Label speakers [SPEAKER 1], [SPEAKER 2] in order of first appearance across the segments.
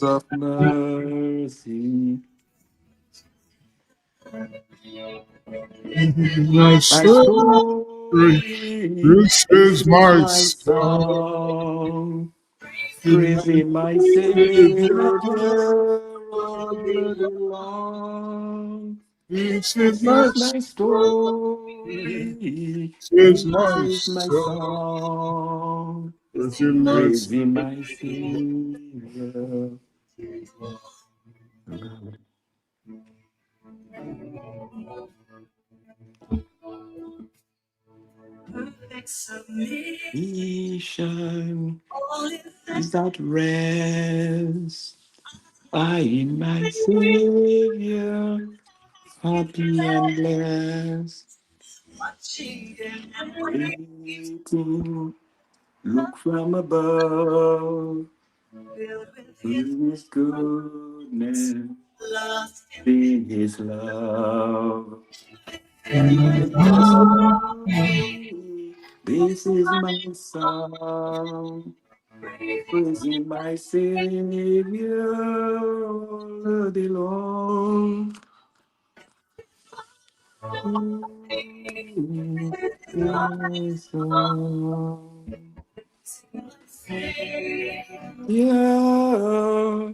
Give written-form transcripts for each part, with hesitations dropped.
[SPEAKER 1] Rose of mercy,
[SPEAKER 2] My
[SPEAKER 1] my
[SPEAKER 2] story,
[SPEAKER 1] story,
[SPEAKER 2] this
[SPEAKER 1] this
[SPEAKER 2] is
[SPEAKER 1] is
[SPEAKER 2] my
[SPEAKER 1] my
[SPEAKER 2] song.
[SPEAKER 1] song, praising my Savior all day long.
[SPEAKER 2] This is
[SPEAKER 1] This
[SPEAKER 2] my
[SPEAKER 1] is my
[SPEAKER 2] story.
[SPEAKER 1] story,
[SPEAKER 2] This is
[SPEAKER 1] this
[SPEAKER 2] my
[SPEAKER 1] is my
[SPEAKER 2] song.
[SPEAKER 1] song,
[SPEAKER 2] This is my
[SPEAKER 1] praising my Savior. Nation is at rest. I in my Savior, happy and blessed. Waiting, look from above. His goodness, in His love. This is my story. This is my song. Praising my Savior all day long. My song. Yeah,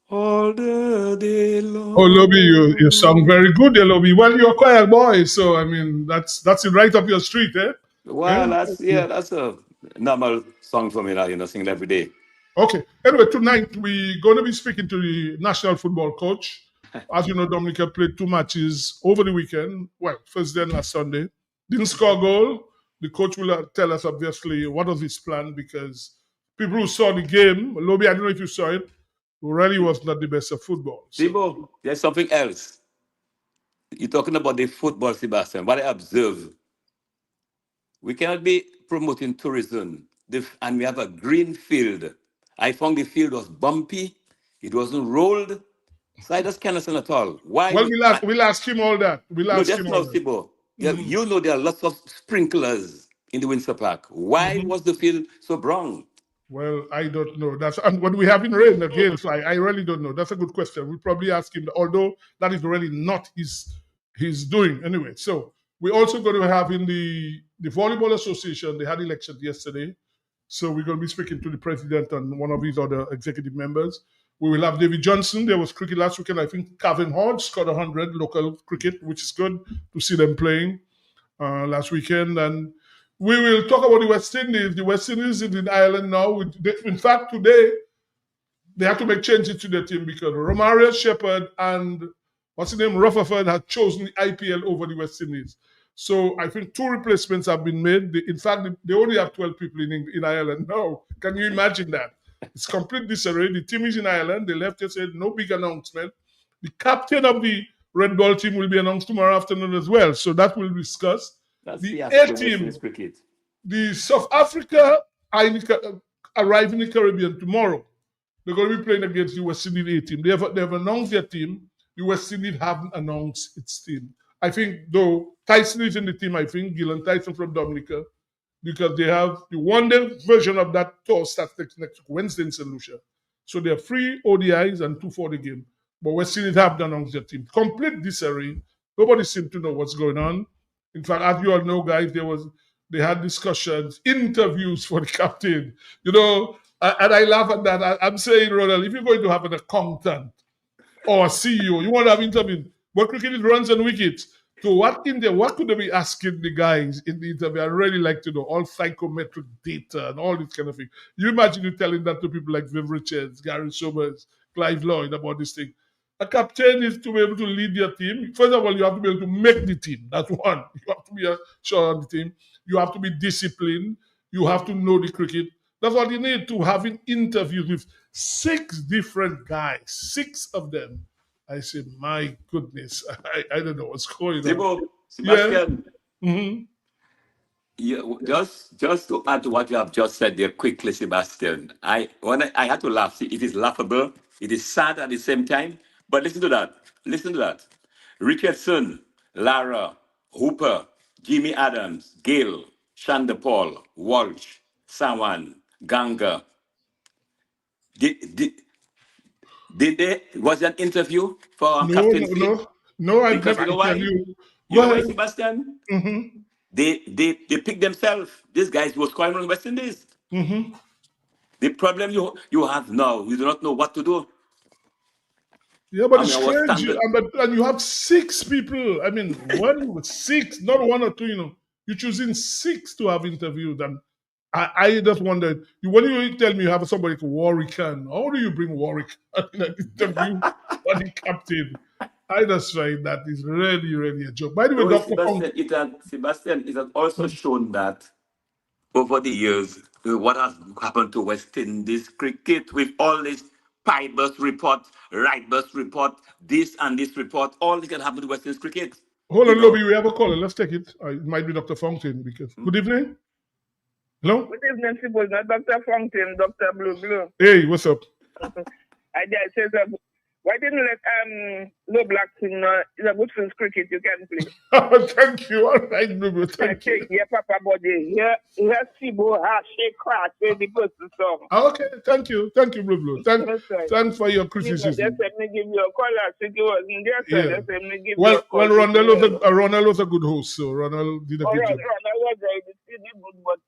[SPEAKER 1] all the day
[SPEAKER 2] Oh, Lobby, you sound
[SPEAKER 1] long.
[SPEAKER 2] very good there, Lobby. Well, you're a choir boy, so I mean that's it right up your street, eh?
[SPEAKER 1] Well,
[SPEAKER 2] Yeah.
[SPEAKER 1] that's a normal song for me now, singing every day.
[SPEAKER 2] Okay. Anyway, tonight we're going to be speaking to the national football coach. As you know, Dominica played two matches over the weekend. Well, first day and last Sunday. Didn't score a goal. The coach will tell us, obviously, what was his plan because people who saw the game, Lobby, I don't know if you saw it, really was not the best of football. So,
[SPEAKER 1] Sibo, there's something else. You're talking about the football, Sebastian. What I observe, we cannot be promoting tourism and we have a green field. I found the field was bumpy, it wasn't rolled, so I just cannot understand at all. Why
[SPEAKER 2] well,
[SPEAKER 1] we
[SPEAKER 2] we'll ask him all that. We'll
[SPEAKER 1] no,
[SPEAKER 2] ask
[SPEAKER 1] just
[SPEAKER 2] him
[SPEAKER 1] now,
[SPEAKER 2] all that.
[SPEAKER 1] Sibo. Yeah,
[SPEAKER 2] Mhm.
[SPEAKER 1] there are lots of sprinklers in the Windsor Park. Why
[SPEAKER 2] Mhm.
[SPEAKER 1] was the field so brown?
[SPEAKER 2] Well, I don't know. That's and when we having rain again, so I really don't know. That's a good question. We'll probably ask him, although that is really not his doing anyway. So we also going to have in the volleyball association. They had elections yesterday, so we're going to be speaking to the president and one of his other executive members. We will have David Johnson. There was cricket last weekend. I think Calvin Hodge scored 100 local cricket, which is good to see them playing last weekend. And we will talk about the West Indies. The West Indies is in Ireland now. In fact, today they have to make changes to their team because Romario Shepherd and what's his name, Rutherford, had chosen the IPL over the West Indies. So I think two replacements have been made. In fact, they only have 12 people in Ireland now. Can you imagine that? It's complete disarray. The team is in Ireland. They left yesterday, no big announcement. The captain of the Red Ball team will be announced tomorrow afternoon as well. So that will be discussed.
[SPEAKER 1] That's
[SPEAKER 2] The A
[SPEAKER 1] fiasco in West Indies
[SPEAKER 2] team,
[SPEAKER 1] cricket.
[SPEAKER 2] the South Africa arrive in the Caribbean tomorrow. They're going to be playing against the West Indies A team. They have announced their team. The West Indies haven't announced its team. I think, though, Tyson is in the team, I think, Gillan Tyson from Dominica, because they have the one-day version of that tour starts next Wednesday in St. Lucia. So they have 3 ODIs and 2 for the game. But West Indies have announced their team. Complete disarray. Nobody seemed to know what's going on. In fact, as you all know, guys, they had discussions, interviews for the captain. And I laugh at that. I'm saying, Ronald, if you're going to have an accountant or a CEO, you want to have interview. What cricket runs and wickets. So what could they be asking the guys in the interview? I really like to know all psychometric data and all this kind of thing. You imagine you telling that to people like Viv Richards, Gary Somers, Clive Lloyd about this thing. A captain is to be able to lead your team. First of all, you have to be able to make the team. That's one. You have to be sure on the team. You have to be disciplined. You have to know the cricket. That's what you need to having interviews with 6 different guys, 6 of them. I say, my goodness, I don't know what's going on.
[SPEAKER 1] Sibo,
[SPEAKER 2] Yeah.
[SPEAKER 1] Sebastian,
[SPEAKER 2] hmm
[SPEAKER 1] just to add to what you have just said there quickly, Sebastian. I had to laugh. See, it is laughable. It is sad at the same time. But listen to that. Listen to that. Richardson, Lara, Hooper, Jimmy Adams, Gill, Shanda Paul, Walsh, Sawan, Ganga. The, the, Did they? Was there an interview for
[SPEAKER 2] No, no,
[SPEAKER 1] captaincy?
[SPEAKER 2] no. I've
[SPEAKER 1] Because
[SPEAKER 2] never.
[SPEAKER 1] you know
[SPEAKER 2] I tell
[SPEAKER 1] why?
[SPEAKER 2] you.
[SPEAKER 1] You
[SPEAKER 2] Go
[SPEAKER 1] know why,
[SPEAKER 2] ahead.
[SPEAKER 1] Sebastian?
[SPEAKER 2] Mm-hmm.
[SPEAKER 1] They picked themselves. These guys were scoring on West Indies.
[SPEAKER 2] Mm-hmm.
[SPEAKER 1] The problem you have now, you do not know what to do.
[SPEAKER 2] Yeah, but
[SPEAKER 1] I
[SPEAKER 2] it's
[SPEAKER 1] mean, our
[SPEAKER 2] strange.
[SPEAKER 1] standard.
[SPEAKER 2] And you have 6 people. I mean, one with 6, not 1 or 2. You're choosing 6 to have interviewed, and I just wondered. When you tell me you have somebody like Warwick, how do you bring Warwick in an interview for the captain? I just find that is really, really a joke. By the way,
[SPEAKER 1] No,
[SPEAKER 2] Doctor Fong.
[SPEAKER 1] Sebastian, it has also shown that over the years, what has happened to West Indies cricket with all this Pybus report, Rightbus report, this and this report, all this can happen to West Indies cricket.
[SPEAKER 2] Hold
[SPEAKER 1] You
[SPEAKER 2] on, Lobby.
[SPEAKER 1] know,
[SPEAKER 2] We have a caller. Let's take it. It might be Dr. Fountain. Because good evening. Hello.
[SPEAKER 3] Good evening, people. Dr. Fountain, Dr. Blue Blue.
[SPEAKER 2] Hey, what's up?
[SPEAKER 3] I just said, why didn't you let Low Black sing? It's a good Finns cricket you can play.
[SPEAKER 2] Thank you. All right, Blue. Thank you.
[SPEAKER 3] Yeah, Papa Body. Here, Sibo, shake, crack, say the person song.
[SPEAKER 2] Okay, thank you, Blue. Thanks for your criticism.
[SPEAKER 3] Just let me give you a call. I think it was in there, sir.
[SPEAKER 2] Yeah.
[SPEAKER 3] Just let me give you
[SPEAKER 2] Well,
[SPEAKER 3] a call.
[SPEAKER 2] Ronald was a good host, so Ronald did a good job.
[SPEAKER 3] Ronald was really good, but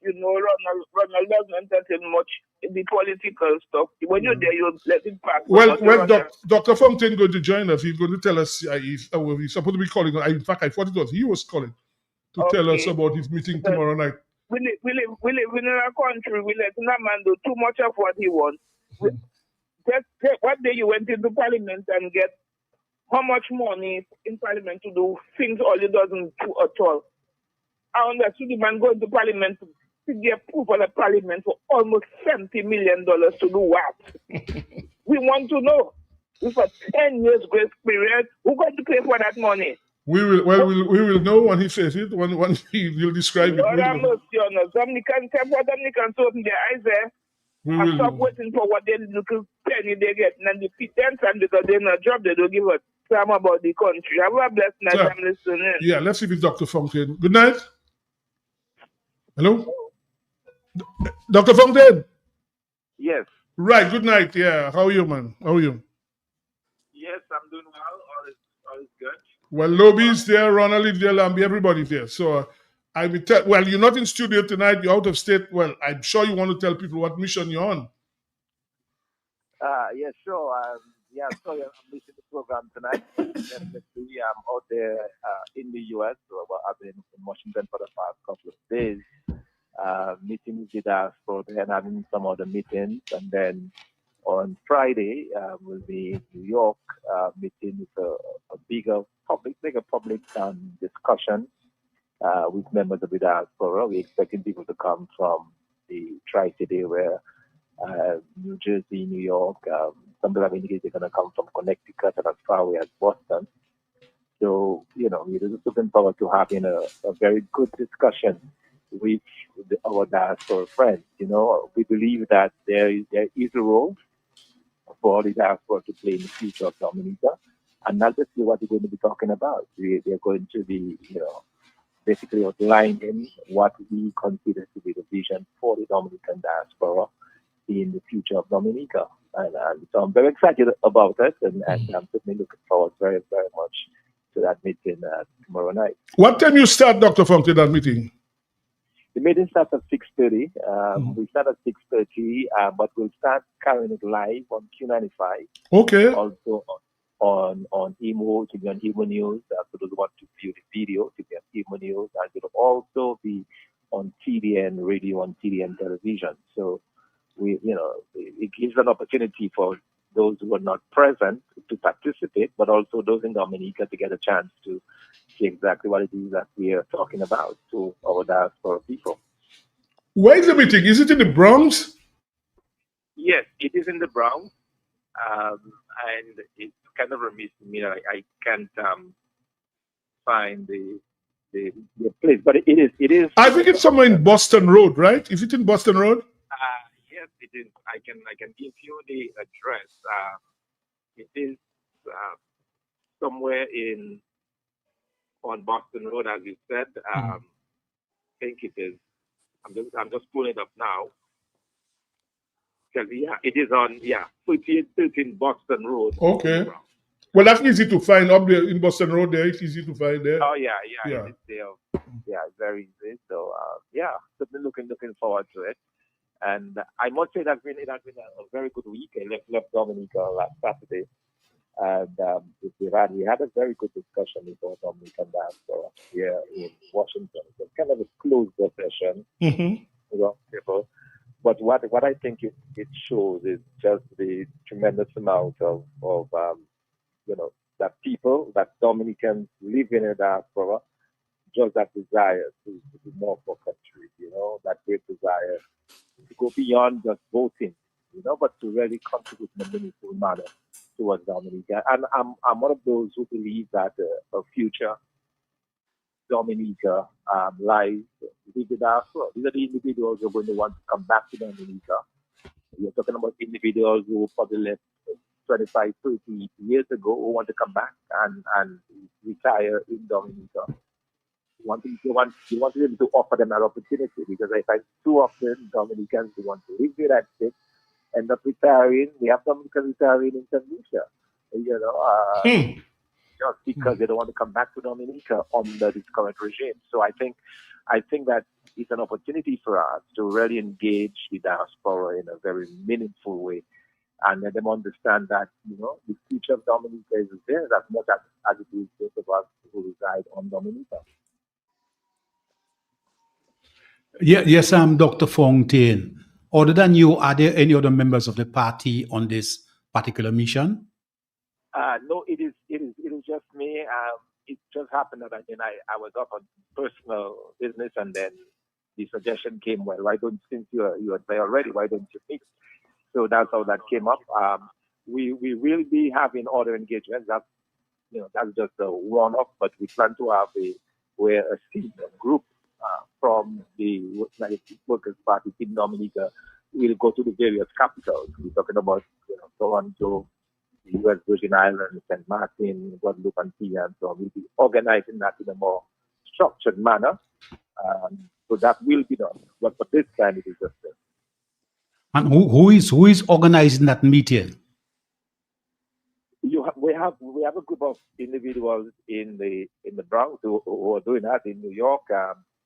[SPEAKER 3] Ronald doesn't entertain much the political stuff. When you're there, you let it pass.
[SPEAKER 2] Well, Dr. Fountain going to join us. He's going to tell us. He's supposed to be calling. In fact, I thought it was he was calling to tell us about his meeting tomorrow night.
[SPEAKER 3] We live in a country. We let a man do too much of what he wants. What day you went into Parliament and get how much money in Parliament to do things all he doesn't do at all? I understood the man going to Parliament to get proof of the Parliament for almost $70 million to do what? We want to know. With a 10 years grace period, who's going to pay for that money?
[SPEAKER 2] We will know when he says it, when he'll describe it.
[SPEAKER 3] Lord have mercy on us. Dominicans open their eyes there. And stop waiting for what they little penny they get. And the pretense, and because they're not job, they don't give a damn about the country. Have a blessed night. I'm listening.
[SPEAKER 2] Yeah, let's see if it's Dr. Fountain. Good night. Hello? Dr. Fountain?
[SPEAKER 3] Yes.
[SPEAKER 2] Right, good night. Yeah, how are you, man? How are you?
[SPEAKER 3] Yes, I'm doing well. All is good.
[SPEAKER 2] Well, Lobby's there, Ronald is there, Lambi, everybody's there. So I will tell. Well, you're not in studio tonight. You're out of state. Well, I'm sure you want to tell people what mission you're on.
[SPEAKER 4] Yeah, sure. So I'm listening to the program tonight. Definitely, I'm out there in the U.S. So I've been in Washington for the past couple of days, meeting with the diaspora and having some other meetings. And then on Friday, we'll be in New York, meeting with a bigger public discussion with members of the diaspora. We're expecting people to come from the Tri-City area. New Jersey, New York, some people have indicated they're going to come from Connecticut and as far away as Boston. So, we're just looking forward to having a very good discussion with our diaspora friends. We believe that there is a role for the diaspora to play in the future of Dominica, and not just what we're going to be talking about. They're going to be, basically outlining what we consider to be the vision for the Dominican diaspora in the future of Dominica. And so I'm very excited about it, and I'm certainly looking forward very, very much to that meeting tomorrow night.
[SPEAKER 2] What time you start, Dr. Fountain, that meeting?
[SPEAKER 4] The meeting starts at 6:30. We start at 6:30, but we'll start carrying it live on Q95.
[SPEAKER 2] Okay.
[SPEAKER 4] Also on Imo, to be on Imo News. For those who want to view the video, to be on Imo News. And it'll also be on TDN radio, on TDN television. So it gives an opportunity for those who are not present to participate, but also those in Dominica to get a chance to see exactly what it is that we are talking about to our diaspora people.
[SPEAKER 2] Where is the meeting? Is it in the Bronx?
[SPEAKER 4] Yes, it is in the Bronx, and it's kind of remiss to me that I can't find the place, but it is.
[SPEAKER 2] I think it's somewhere in Boston Road, right? Is it in Boston Road?
[SPEAKER 4] Yes, it is. I can give you the address. It is somewhere on Boston Road, as you said. I think it is. I'm just pulling it up now. Yeah, it is on 4813 Boston Road.
[SPEAKER 2] Okay. Well, that's easy to find up there in Boston Road. There, it's easy to find there.
[SPEAKER 4] Oh yeah,
[SPEAKER 2] Yeah.
[SPEAKER 4] it is there. Yeah, very easy. So certainly looking forward to it. And I must say it has been a very good week. I left Dominica last Saturday, and we had a very good discussion before Dominican diaspora here in Washington. It was kind of a closed session, people. But what I think it shows is just the tremendous amount of that people, that Dominicans live in a diaspora, just that desire to do more for country, that great desire to go beyond just voting, but to really contribute in a meaningful manner towards Dominica. And I'm one of those who believe that a future Dominica lies with the diaspora. These are the individuals who are going to want to come back to Dominica. You're talking about individuals who probably left 25, 30 years ago who want to come back and retire in Dominica. You want to be able to offer them that opportunity, because I find too often Dominicans who want to leave the United States end up retiring. We have Dominicans retiring in St. Lucia, just because they don't want to come back to Dominica under this current regime. So I think that it's an opportunity for us to really engage the diaspora in a very meaningful way, and let them understand that the future of Dominica is theirs as much as it is those of us who reside on Dominica.
[SPEAKER 5] Yes, I'm Dr. Fontaine. Other than you, are there any other members of the party on this particular mission?
[SPEAKER 4] No, it is just me. It just happened that I was up on personal business, and then the suggestion came, well, why don't, since you are there already, why don't you meet? So that's how that came up. We will be having other engagements. That's just a one-off, but we plan to have a group from the Workers' Party in Dominica will go to the various capitals. We're talking about Toronto, the U.S. Virgin Islands, St. Martin, Guadeloupe, and Tia, and so we'll be organizing that in a more structured manner. So that will be done. But for this time, it is just this.
[SPEAKER 5] And who is organizing that meeting?
[SPEAKER 4] We have a group of individuals in the Bronx who are doing that in New York,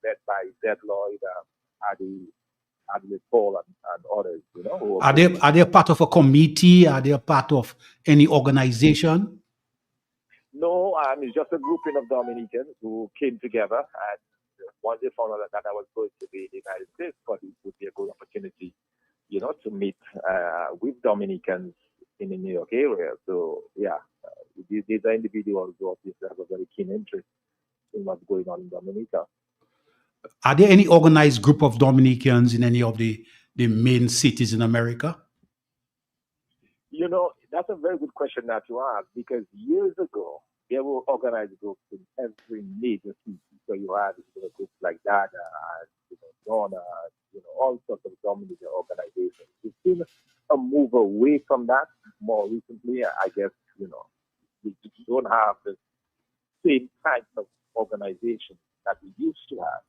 [SPEAKER 4] led by Zed Lloyd, Adley Paul, and others.
[SPEAKER 5] Are they part of a committee? Are they a part of any organization?
[SPEAKER 4] No, it's just a grouping of Dominicans who came together, and once they found out that I was going to be in the United States, but it would be a good opportunity, to meet with Dominicans in the New York area. So these are individuals who obviously have a very keen interest in what's going on in Dominica.
[SPEAKER 5] Are there any organized group of Dominicans in any of the main cities in America?
[SPEAKER 4] That's a very good question that you ask, because years ago, there were organized groups in every major city. So you had groups like that, Donna, all sorts of Dominican organizations. We've seen a move away from that more recently. I guess, we don't have the same type of organization that we used to have.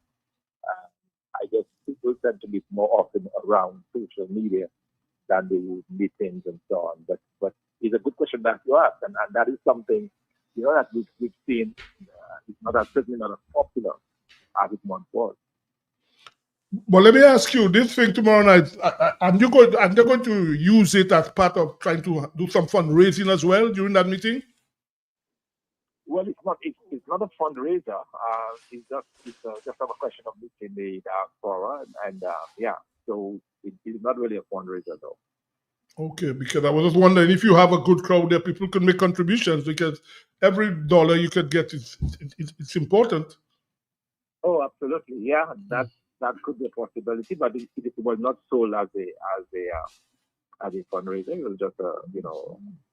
[SPEAKER 4] I guess people tend to be more often around social media than they would meetings and so on. But it's a good question that you ask, and that is something that we've seen. It's certainly not as popular as it once was.
[SPEAKER 2] Well, let me ask you this thing tomorrow night. Are you going to use it as part of trying to do some fundraising as well during that meeting?
[SPEAKER 4] Well, it's not a fundraiser. It's just a question of meeting the diaspora, and so it's not really a fundraiser though.
[SPEAKER 2] Okay, because I was just wondering if you have a good crowd there, people can make contributions, because every dollar you could get it's important.
[SPEAKER 4] Oh, absolutely, yeah. That could be a possibility, but it was not sold as a fundraiser. It was just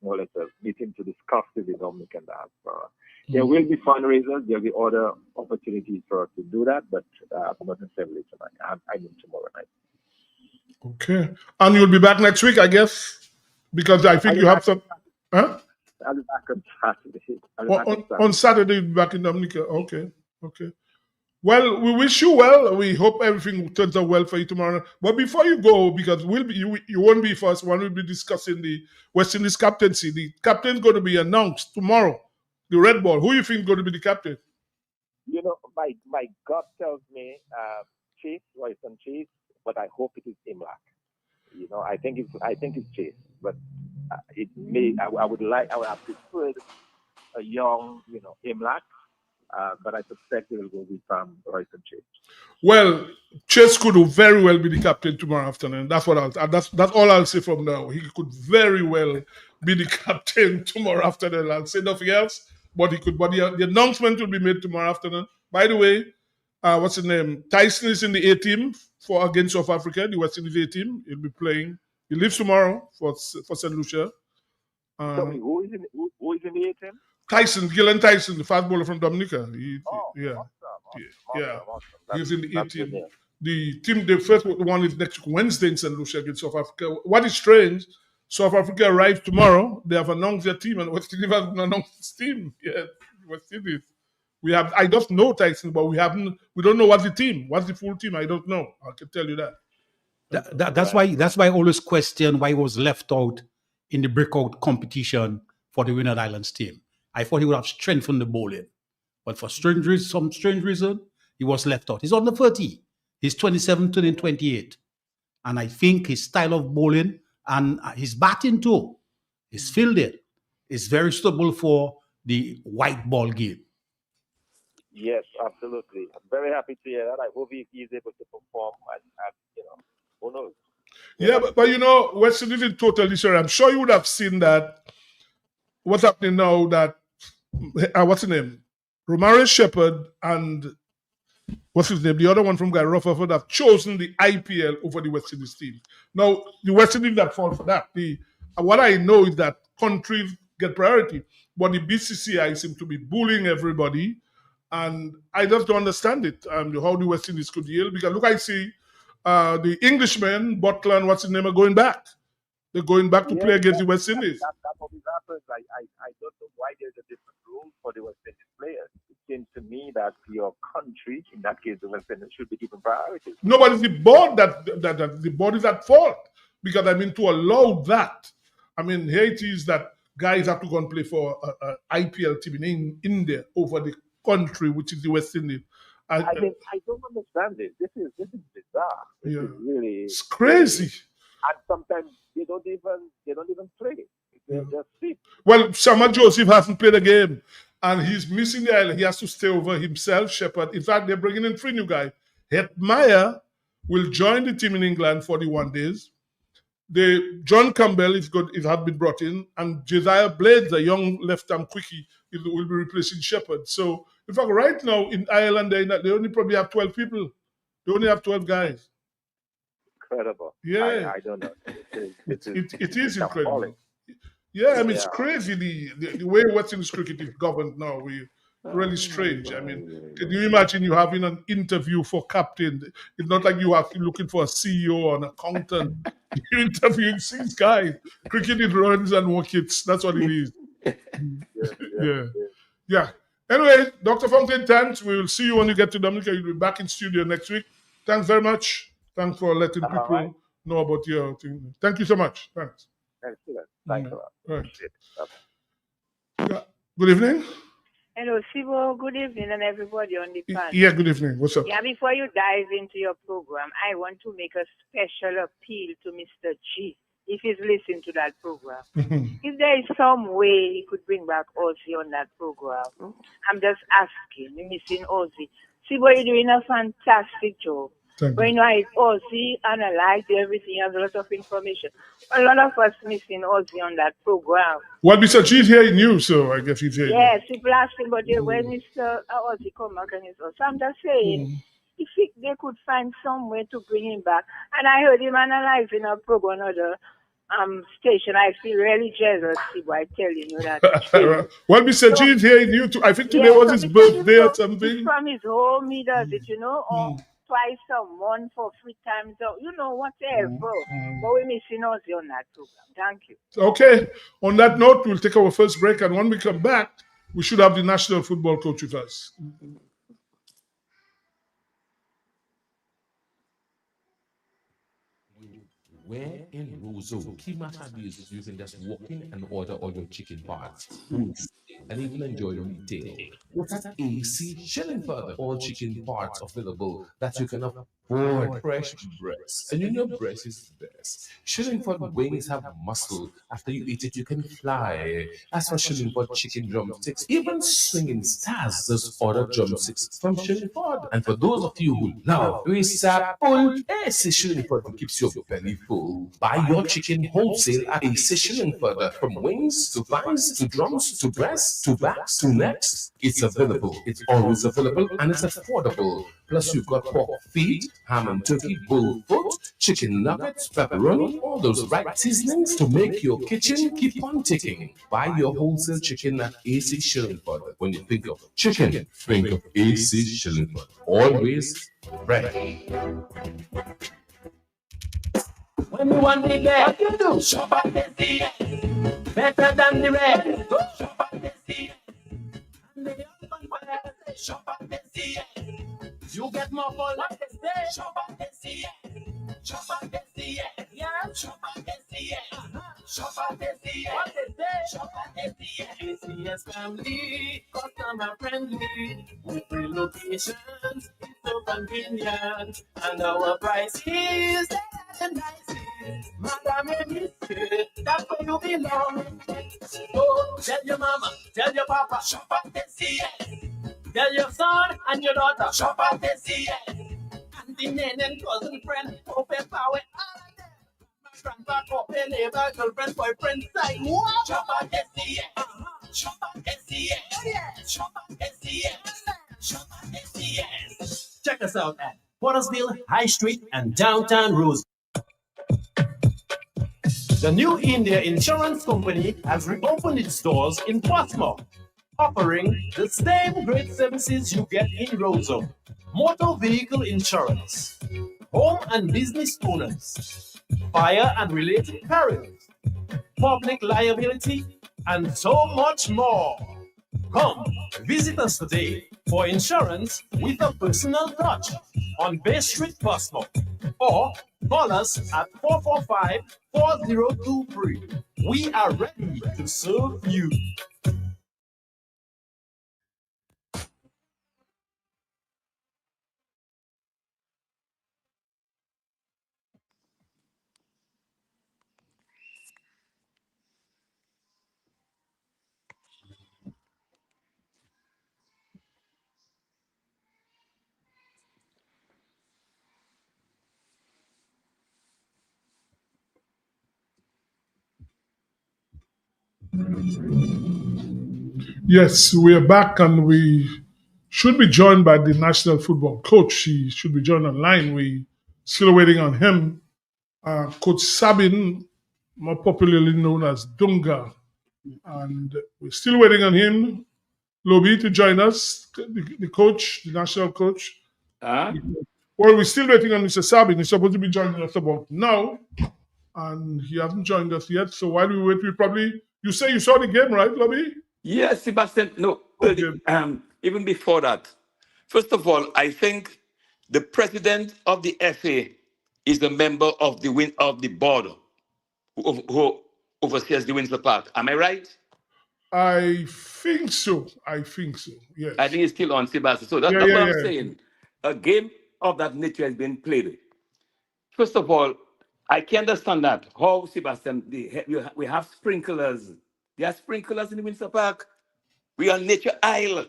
[SPEAKER 4] more or less a meeting to discuss with the Dominican diaspora. There will be fundraisers. There will be other opportunities for us to do that, but not necessarily tonight. I mean tomorrow night.
[SPEAKER 2] Okay, and you'll be back next week, I guess, because I think you have some. Huh?
[SPEAKER 4] I'll be back on Saturday.
[SPEAKER 2] On Saturday, you'll be back in Dominica. Okay. Well, we wish you well. We hope everything turns out well for you tomorrow. But before you go, because you won't be first, one will be discussing the West Indies captaincy. The captain's going to be announced tomorrow. The red ball. Who you think is going to be the captain?
[SPEAKER 4] You know, my gut tells me Chase, Royston Chase, but I hope it is Imlach. You know, I think it's Chase, but it may. I would have preferred a young, Imlach, but I suspect it will be from Royston Chase.
[SPEAKER 2] Well, Chase could very well be the captain tomorrow afternoon. That's what that's all I'll say from now. He could very well be the captain tomorrow afternoon. I'll say nothing else, but he could. But the announcement will be made tomorrow afternoon. By the way, what's his name? Tyson is in the A team for against South Africa, the West Indies A team. He'll be playing. He leaves tomorrow for St. Lucia.
[SPEAKER 4] Sorry, who is in the A team?
[SPEAKER 2] Tyson, Gillen Tyson, the fast bowler from Dominica.
[SPEAKER 4] Awesome.
[SPEAKER 2] He's in the A team. The first one is next Wednesday in St. Lucia against South Africa. What is strange, South Africa arrives tomorrow. They have announced their team, and West Indies hasn't announced its team yet. West Indies. I just know Tyson, but we don't know what's the team. What's the full team? I don't know. I can tell you that.
[SPEAKER 5] That's why I always question why he was left out in the breakout competition for the Winner Islands team. I thought he would have strengthened the bowling, but for some strange reason, he was left out. He's under 30. He's 27, turning 28. And I think his style of bowling and his batting too, his fielding, is very suitable for the white ball game.
[SPEAKER 4] Yes, absolutely. I'm very happy to hear that. I hope he is able to perform and who knows?
[SPEAKER 2] Yeah, but West Indies is totally sure. I'm sure you would have seen that. What's happening now that, what's his name? Romario Shepherd and what's his name? The other one from Guy Rutherford have chosen the IPL over the West Indies team. Now, the West Indies that fall for that. What I know is that countries get priority, but the BCCI seem to be bullying everybody, and I just don't understand it. How the West Indies could deal, because look, I see the Englishmen, Butler and what's his name, are going back. They're going back to play against the West Indies.
[SPEAKER 4] That always happens. I don't know why there's a different rule for the West Indies players. It seems to me that your country, in that case the West Indies, should be given priority.
[SPEAKER 2] No, but it's the board that the board is at fault, because to allow that, here it is that guys have to go and play for an IPL team in India over the country, which is the West Indies.
[SPEAKER 4] I don't understand this. This is bizarre. This is really,
[SPEAKER 2] it's crazy.
[SPEAKER 4] And sometimes they don't even play. They just sit.
[SPEAKER 2] Well, Sama Joseph hasn't played a game, and he's missing the island. He has to stay over himself, Shepherd. In fact, they're bringing in 3 new guys. Hetmeyer will join the team in England for the 1 days. John Campbell has been brought in, and Josiah Blades, a young left-arm quickie, will be replacing Shepherd. So, in fact, right now in Ireland, they only probably have 12 people. They only have 12 guys.
[SPEAKER 4] Incredible.
[SPEAKER 2] Yeah.
[SPEAKER 4] I don't know.
[SPEAKER 2] It is incredible. Yeah, it's crazy the way West Indies cricket is governed now. Really strange. Can you imagine you having an interview for captain? It's not like you are looking for a CEO or an accountant. You're interviewing 6 guys. Cricket is runs and wickets. That's what it is. Yeah. Anyway, Dr. Fontaine, thanks. We will see you when you get to Dominica. You'll be back in studio next week. Thanks very much. Thanks for letting people know about your thing. Thank you so much. Thanks.
[SPEAKER 4] Excellent. Thanks a lot.
[SPEAKER 2] Yeah. Good evening.
[SPEAKER 6] Hello, Sibo. Good evening, and everybody on the panel.
[SPEAKER 2] Yeah, good evening. What's up?
[SPEAKER 6] Yeah, before you dive into your program, I want to make a special appeal to Mr. G, if he's listening to that program. If there is some way he could bring back Ozzy on that program, I'm just asking. We're missing Ozzy. Sibo, you're doing a fantastic job. When I Ozzy analyze everything, has a lot of information. A lot of us missing Ozzy on that program.
[SPEAKER 2] Well, Mr. G is hearing you, so I guess he's hearing you.
[SPEAKER 6] Yes, people asking, but when Mr. Ozzy come back and so I'm just saying, if they could find some way to bring him back. And I heard him analyzing a program on the station. I feel really jealous by telling you that.
[SPEAKER 2] Well, Mr. G is hearing you too. I think today was his birthday or something.
[SPEAKER 6] From his home, he does it, or twice a month for 3 times, whatever. But we're missing Ozzy on that program. Thank you.
[SPEAKER 2] Okay. On that note, we'll take our first break, and when we come back, we should have the national football coach with us.
[SPEAKER 7] Where in Roseau, key method is you can just walk in and order all your chicken parts, food, and even enjoy retail. What's at AC Shillingford? All chicken parts available that you can afford. Fresh breast. And you know breast is the best. Shillingford wings have muscle. After you eat it, you can fly. As for Shillingford chicken drumsticks, even swinging stars just order drumsticks from Shillingford. And for those of you who love Risapul, AC Shillingford keeps your belly full. Buy your chicken wholesale at AC Shillingford. From wings to thighs to drums to breasts to backs to necks, it's available. It's always available and it's affordable. Plus, you've got pork feet, ham and turkey, bull foot, chicken nuggets, pepperoni, all those right seasonings to make your kitchen keep on ticking. Buy your wholesale chicken at AC Shillingford. When you think of chicken, think of AC Shillingford. Always ready.
[SPEAKER 8] When you want the best, what you do? Shop at SCN. Better than the rest. Go shop at SCN. And they open where they shop at SCN. You get more for less. Shop at SCN. Shop at SCN. Yeah. Shop at SCN. Shop at SCN. What is that? Shop at SCN. ACS family, customer friendly. With free locations, it's so convenient. And our price is nice. Madam, that's where you belong. Oh, tell your mama, tell your papa, shop at SCN. Tell your son and your daughter, shop at SCN. And the men and cousin friend, open power, all of them. My grandpa, open neighbor, girlfriend, boyfriend, side, what? Shop at SCN. Shop at SCN. Shop at SCN. Shop at SCN. Check us out at Pottersville, High Street, and downtown Rose. The New India Insurance Company has reopened its doors in Portsmouth, offering the same great services you get in Roseau. Motor vehicle insurance, home and business owners, fire and related perils, public liability, and so much more. Come, visit us today for insurance with a personal touch on Bay Street, Portsmouth, or call us at 445-4023. We are ready to serve you.
[SPEAKER 2] Yes, we are back and we should be joined by the national football coach. He should be joined online. We still waiting on him. Coach Sabin, more popularly known as Dunga. And we're still waiting on him, Lobby, to join us, the coach, the national coach.
[SPEAKER 1] Huh?
[SPEAKER 2] Well, we're still waiting on Mr. Sabin. He's supposed to be joining us about now, and he hasn't joined us yet. So while we wait, we probably, you say you saw the game, right, Lobby?
[SPEAKER 1] Yes, Sebastian. No,
[SPEAKER 2] Okay.
[SPEAKER 1] even before that. First of all, I think the president of the FA is a member of the board who oversees the Windsor Park. Am I right?
[SPEAKER 2] I think so. Yes.
[SPEAKER 1] I think it's still on, Sebastian. So that's what I'm saying. A game of that nature has been played. First of all, I can understand that. How, Sebastian, we have sprinklers. There are sprinklers in the Windsor Park. We are Nature Isle.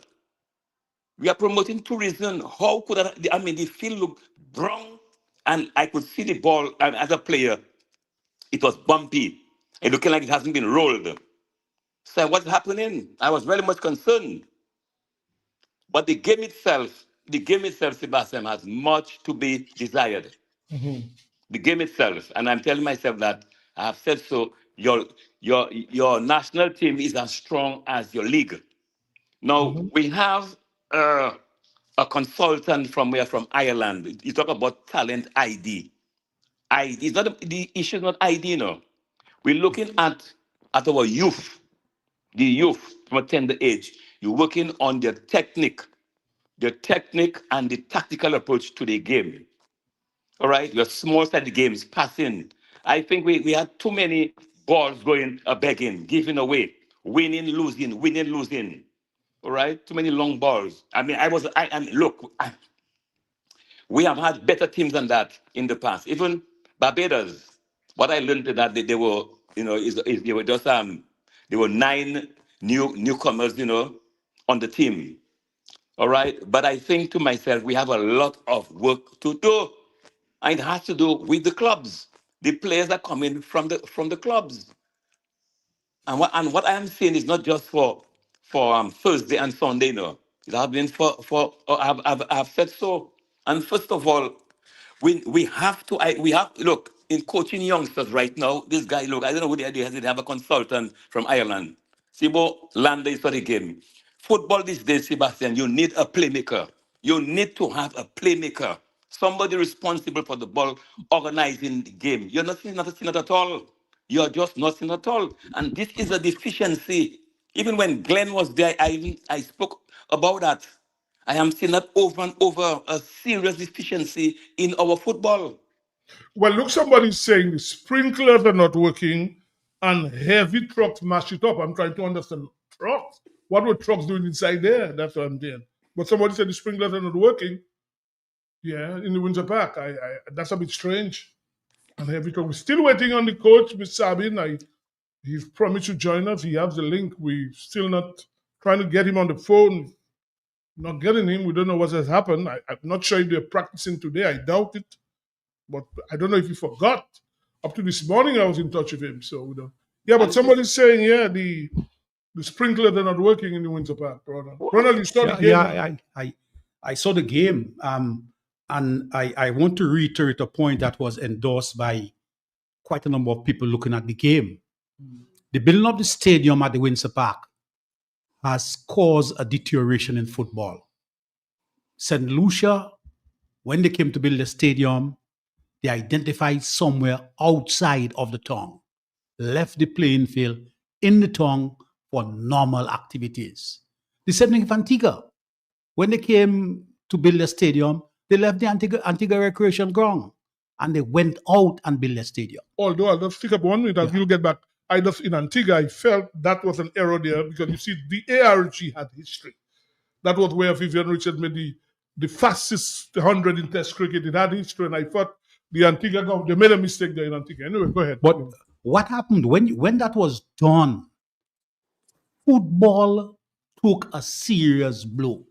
[SPEAKER 1] We are promoting tourism. How could the field look brown? And I could see the ball, and as a player, it was bumpy. It looking like it hasn't been rolled. So what's happening? I was very much concerned. But the game itself, Sebastian, has much to be desired. The game itself, and I'm telling myself that I have said so. Your national team is as strong as your league. Now we have a consultant from Ireland. You talk about talent ID. ID is not the issue. Is not ID. No, we're looking at our youth, the youth from a tender age. You're working on their technique and the tactical approach to the game. All right, your small sided games, passing, I think we had too many balls going begging, giving away, winning, losing, winning, losing. All right, too many long balls. I mean, look, we have had better teams than that in the past. Even Barbados. What I learned is that they were, they were just they were 9 newcomers, on the team. All right, but I think to myself, we have a lot of work to do, and it has to do with the clubs. The players are coming from the clubs, and what I am saying is not just for Thursday and Sunday. No, it has been I've said so. And first of all, we have to look in coaching youngsters right now. This guy, look, I don't know who the idea has. They have a consultant from Ireland. Sibo Landa is for the game. Football these days, Sebastian, you need a playmaker. You need to have a playmaker. Somebody responsible for the ball, organizing the game. You're not seeing that at all. You're just not seeing at all. And this is a deficiency. Even when Glenn was there, I spoke about that. I am seeing that over and over, a serious deficiency in our football.
[SPEAKER 2] Well, look, somebody's saying the sprinklers are not working and heavy trucks mash it up. I'm trying to understand trucks. What were trucks doing inside there? That's what I'm saying. But somebody said the sprinklers are not working. Yeah, in the Windsor Park. That's a bit strange. And heavy truck. We're still waiting on the coach, Ms. Sabin. He's promised to join us. He has the link. We're still not trying to get him on the phone. Not getting him. We don't know what has happened. I'm not sure if they're practicing today. I doubt it. But I don't know if he forgot. Up to this morning, I was in touch with him. So we don't. Yeah, but somebody's saying, the sprinklers are not working in the Windsor Park, brother. Ronald, you saw the game?
[SPEAKER 5] Yeah, I saw the game. And I want to reiterate a point that was endorsed by quite a number of people looking at the game. The building of the stadium at the Windsor Park has caused a deterioration in football. St. Lucia, when they came to build the stadium, they identified somewhere outside of the town, left the playing field in the town for normal activities. The same thing with Antigua. When they came to build the stadium, they left the Antigua Recreation Ground and they went out and built a stadium.
[SPEAKER 2] Although I'll just stick up 1 minute and you'll get back. In Antigua, I felt that was an error there because you see, the ARG had history. That was where Vivian Richards made the fastest 100 in Test cricket. It had history, and I thought the Antigua, they made a mistake there in Antigua. Anyway, go ahead.
[SPEAKER 5] But what happened when that was done? Football took a serious blow.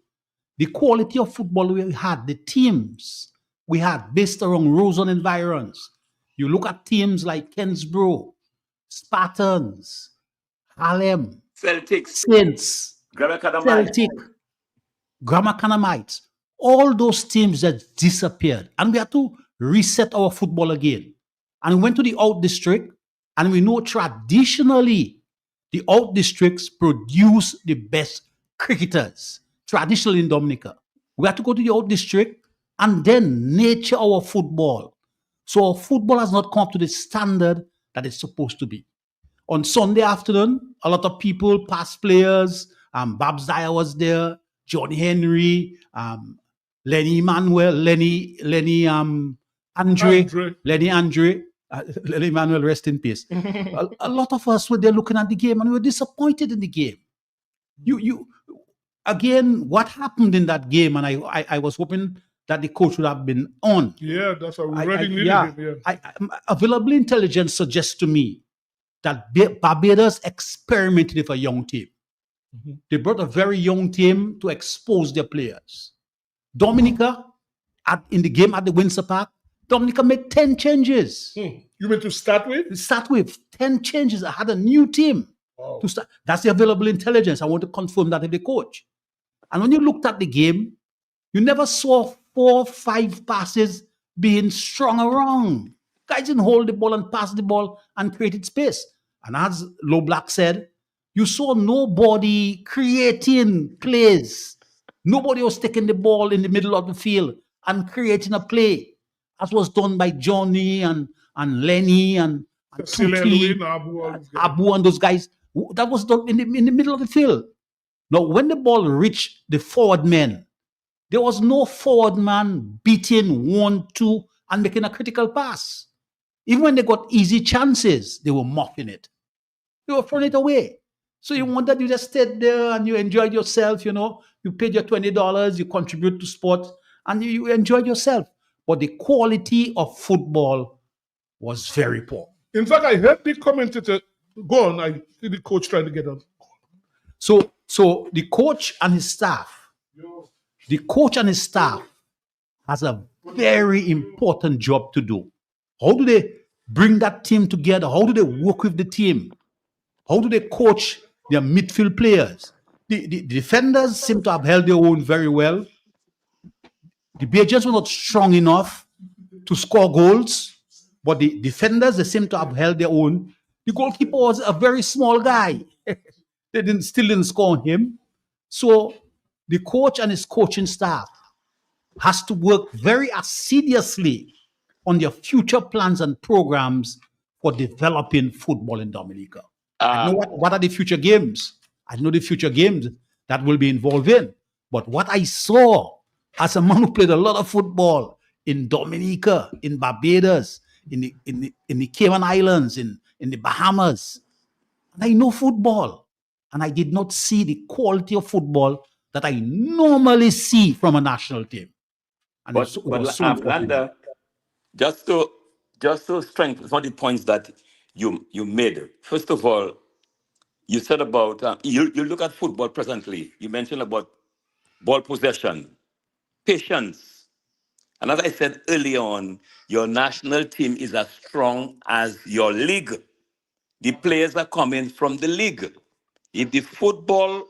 [SPEAKER 5] The quality of football we had, the teams we had based around rules and environs. You look at teams like Kensborough, Spartans, Harlem,
[SPEAKER 1] Celtics,
[SPEAKER 5] Saints, Celtic, Grammar Canamites, all those teams that disappeared. And we had to reset our football again. And we went to the out district, and we know traditionally the out districts produce the best cricketers, traditionally in Dominica. We had to go to the out district and then nurture our football. So our football has not come up to the standard that it's supposed to be. On Sunday afternoon, a lot of people, past players, Babs Dyer was there, John Henry, Lenny Emmanuel, Lenny Andre. Lenny Emmanuel, rest in peace. a lot of us were there looking at the game and we were disappointed in the game. You again, what happened in that game? And I was hoping that the coach would have been on.
[SPEAKER 2] Yeah, that's what we already needed him. Yeah.
[SPEAKER 5] Available intelligence suggests to me that Barbados experimented with a young team. Mm-hmm. They brought a very young team to expose their players. Dominica, in the game at the Windsor Park, Dominica made 10 changes.
[SPEAKER 2] You mean to start with?
[SPEAKER 5] Start with 10 changes. I had a new team.
[SPEAKER 2] Wow.
[SPEAKER 5] To start. That's the available intelligence. I want to confirm that with the coach. And when you looked at the game, you never saw 4 or 5 passes being strung around. Guys didn't hold the ball and pass the ball and created space. And as Low Black said, you saw nobody creating plays. Nobody was taking the ball in the middle of the field and creating a play, as was done by Johnny and Lenny and Tutti, Abu and those guys. That was done in the middle of the field. Now, when the ball reached the forward men, there was no forward man beating 1-2 and making a critical pass. Even when they got easy chances, they were mopping it. They were throwing it away. So you want that you just stayed there and you enjoyed yourself, you paid your $20, you contribute to sport, and you enjoyed yourself. But the quality of football was very poor.
[SPEAKER 2] In fact, I heard the commentator go on. I see the coach trying to get on.
[SPEAKER 5] So the coach and his staff has a very important job to do. How do they bring that team together? How do they work with the team? How do they coach their midfield players? The defenders seem to have held their own very well. The Bajans were not strong enough to score goals, but the defenders, they seem to have held their own. The goalkeeper was a very small guy. They still didn't score on him. So the coach and his coaching staff has to work very assiduously on their future plans and programs for developing football in Dominica. I know what are the future games. I know the future games that will be involved in. But what I saw as a man who played a lot of football in Dominica, in Barbados, in the Cayman Islands, in the Bahamas, and I know football. And I did not see the quality of football that I normally see from a national team. And
[SPEAKER 1] But Landa, just to strengthen some of the points that you made. First of all, you said about you look at football presently. You mentioned about ball possession, patience, and as I said earlier on, your national team is as strong as your league. The players are coming from the league. If the football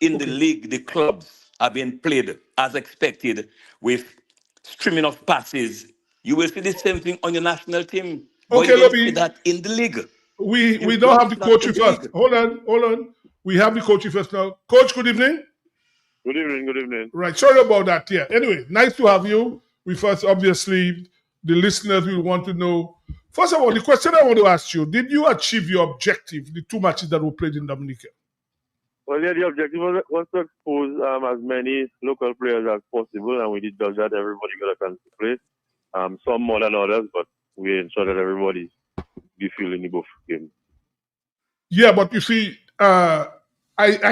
[SPEAKER 1] in the league, the clubs are being played as expected with streaming of passes, you will see the same thing on your national team. But you don't see that in the league.
[SPEAKER 2] We don't have the coach with us. Hold on. We have the coach with us now. Coach, good evening.
[SPEAKER 9] Good evening.
[SPEAKER 2] Right, sorry about that. Yeah. Anyway, nice to have you. We first, obviously, the listeners will want to know. First of all, the question I want to ask you, did you achieve your objective, the 2 matches that were played in Dominica?
[SPEAKER 9] Well, yeah, the objective was to expose as many local players as possible, and we did judge that everybody got a chance to play. Some more than others, but we ensured that everybody be feeling the both games.
[SPEAKER 2] Yeah, but you see, I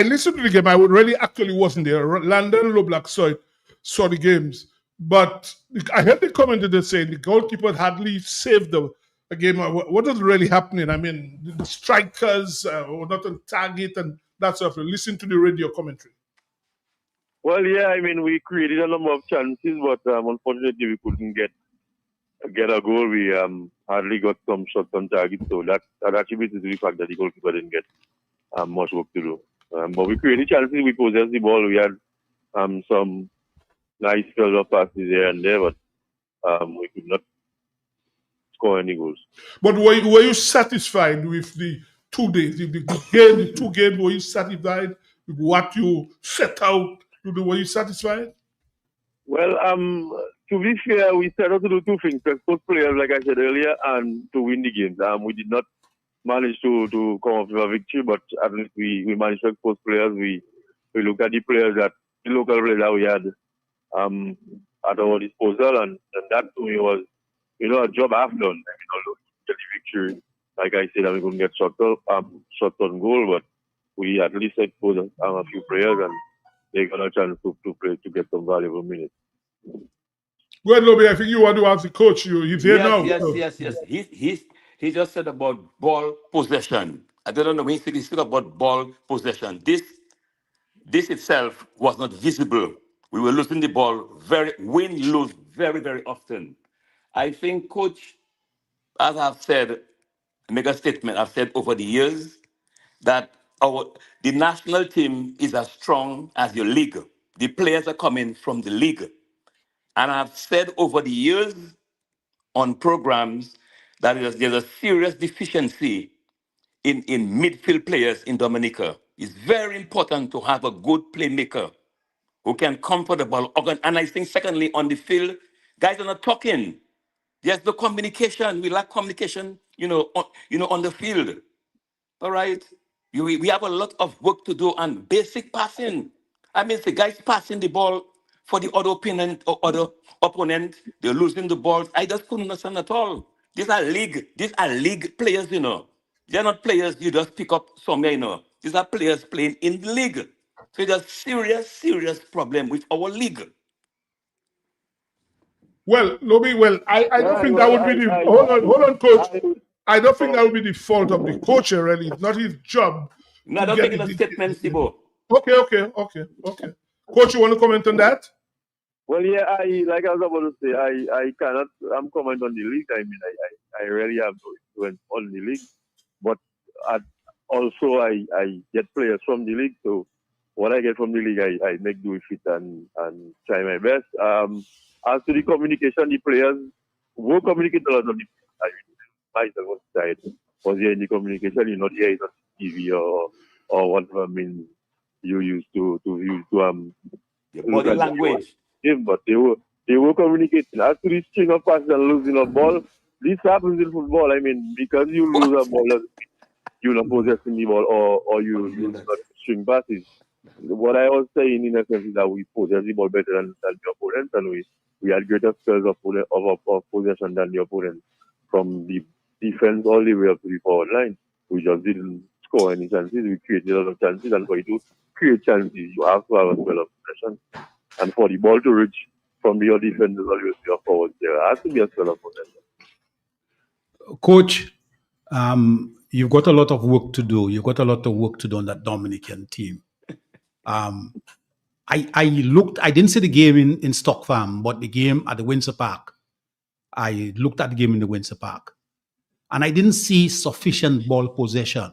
[SPEAKER 2] listened to the game. I really actually wasn't there. Landon Loblack saw the games. But I heard the commentator saying the goalkeeper hardly saved the game. What is really happening? I mean, the strikers were not on target and that sort of thing. Listen to the radio commentary.
[SPEAKER 9] Well, yeah, I mean, we created a number of chances, but unfortunately we couldn't get a goal. We hardly got some shots on target, so that attributes to the fact that the goalkeeper didn't get much work to do. But we created chances, we possessed the ball, we had some nice field passes here and there, but we could not score any goals.
[SPEAKER 2] But were you satisfied with the 2 days, the 2 games? Were you satisfied with what you set out to do? Were you satisfied?
[SPEAKER 9] Well, to be fair, we set out to do 2 things: to expose players, like I said earlier, and to win the games. We did not manage to come up with a victory, but at least we managed to expose players. We looked at the local players that we had at our disposal, and that to me was, a job half done. Get the victory. Like I said, we couldn't get shots on goal, but we at least exposed a few players, and they got a chance to play, to get some valuable minutes.
[SPEAKER 2] Go ahead, Lobby. I think you want to ask the coach. He's here now.
[SPEAKER 1] Yes. He just said about ball possession. I don't know when he said about ball possession. This itself was not visible. We were losing the ball lose very, very often. I think, Coach, as I've said, make a statement I've said over the years, that the national team is as strong as your league. The players are coming from the league. And I've said over the years on programs that there's a serious deficiency in midfield players in Dominica. It's very important to have a good playmaker who can come for the ball. And I think, secondly, on the field, guys are not talking. There's no communication. We lack communication, on the field. All right? We have a lot of work to do on basic passing. I mean, the guys passing the ball for the other opponent, they're losing the ball. I just couldn't understand at all. These are league players, you know. They're not players you just pick up somewhere, you know. These are players playing in the league. So there's a serious problem with our league.
[SPEAKER 2] Well, Lobby, I don't think that would be the hold on, coach. I don't think that would be the fault of the coach, really. It's not his job.
[SPEAKER 1] No, I don't think it's a statement, Sibo.
[SPEAKER 2] Okay. Coach, you want to comment on that?
[SPEAKER 9] Well, yeah, like I was about to say, I cannot comment on the league. I mean, I really have no influence on the league, but also I get players from the league. So what I get from the league, I make do with it and try my best. As to the communication, the players will communicate a lot on the field. I mean, myself on the side, because here in the communication, you're not here on TV or whatever means you used to
[SPEAKER 1] body language.
[SPEAKER 9] But they were communicating. As to the string of passes and losing a ball, this happens in football. I mean, because you lose a ball, you're not possessing the ball or you lose string passes. What I was saying in essence is that we possess the ball better than the opponent, and we had greater skills of possession than the opponent from the defense all the way up to the forward line. We just didn't score any chances. We created a lot of chances, and for you to create chances, you have to have a spell of possession. And for the ball to reach from your defenders all the way to your forwards, there has to be a spell of possession.
[SPEAKER 5] Coach, you've got a lot of work to do. You've got a lot of work to do on that Dominican team. I didn't see the game in Stock Farm, but the game at the Windsor Park. I looked at the game in the Windsor Park, and I didn't see sufficient ball possession.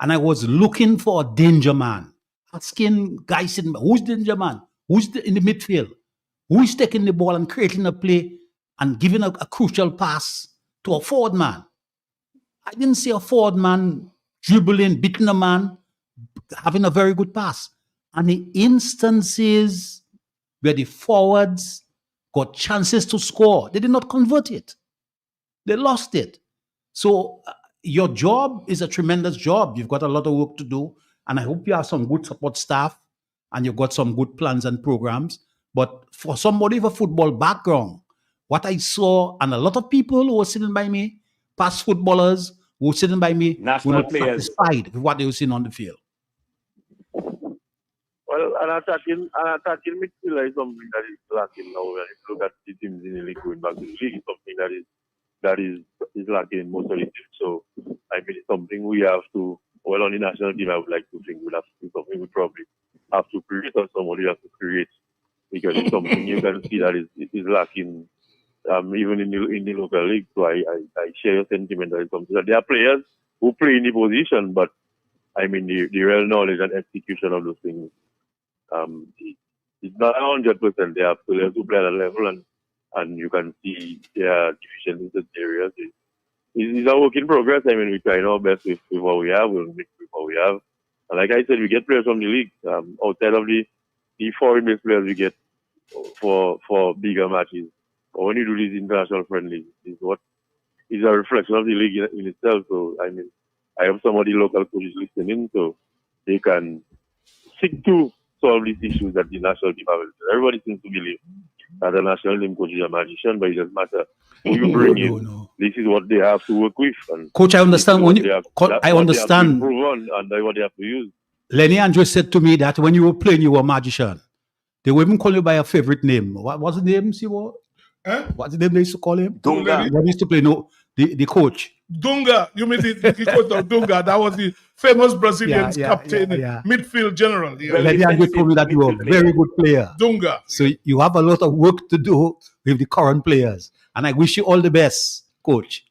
[SPEAKER 5] And I was looking for a danger man, asking guys, who's danger man? Who's in the midfield? Who is taking the ball and creating a play and giving a crucial pass to a forward man? I didn't see a forward man dribbling, beating a man, having a very good pass. And the instances where the forwards got chances to score, they did not convert it. They lost it. So your job is a tremendous job. You've got a lot of work to do. And I hope you have some good support staff and you've got some good plans and programs. But for somebody with a football background, what I saw, and a lot of people who were sitting by me, past footballers who were sitting by me,
[SPEAKER 1] national
[SPEAKER 5] were not
[SPEAKER 1] players
[SPEAKER 5] satisfied with what they were seeing on the field.
[SPEAKER 9] Well, an attacking midfielder is something that is lacking now. When you look at the teams in the league going back to the league, it's something that is lacking in most of the teams. So I mean, it's something we have to. Well, on the national team, I would like to think we'll have to do something we probably have to create, or somebody has to create, because it's something you can see that is lacking even in the local league. So I share your sentiment that it's something that there are players who play in the position, but I mean the real knowledge and execution of those things. It's not 100%. There are players who play at a level, and you can see their deficiencies in areas. It's a work in progress. I mean, we try our best with what we have. We'll make with what we have. And like I said, we get players from the league. Outside of the foreign-based players we get for bigger matches. But when you do these international friendlies, is a reflection of the league in itself. So, I mean, I have some of the local coaches listening, so they can seek to solve these issues that the national team have. Everybody seems to believe that the national team coach is a magician, but it doesn't matter who you bring in. No. This is what they have to work with. And
[SPEAKER 5] Coach, I understand when you. I understand.
[SPEAKER 9] They have to improve on, and that's what they have to use.
[SPEAKER 5] Lenny Andrew said to me that when you were playing, you were a magician. They would even call you by a favorite name. What was the name, Sibo? What's the name they used to call him?
[SPEAKER 1] Dunga.
[SPEAKER 5] What used to play? No, the coach.
[SPEAKER 2] Dunga. You mean the coach of Dunga? That was the famous Brazilian captain, midfield general.
[SPEAKER 5] Lenny Andrew told me that you were a very good player.
[SPEAKER 2] Dunga.
[SPEAKER 5] So you have a lot of work to do with the current players. And I wish you all the best, Coach.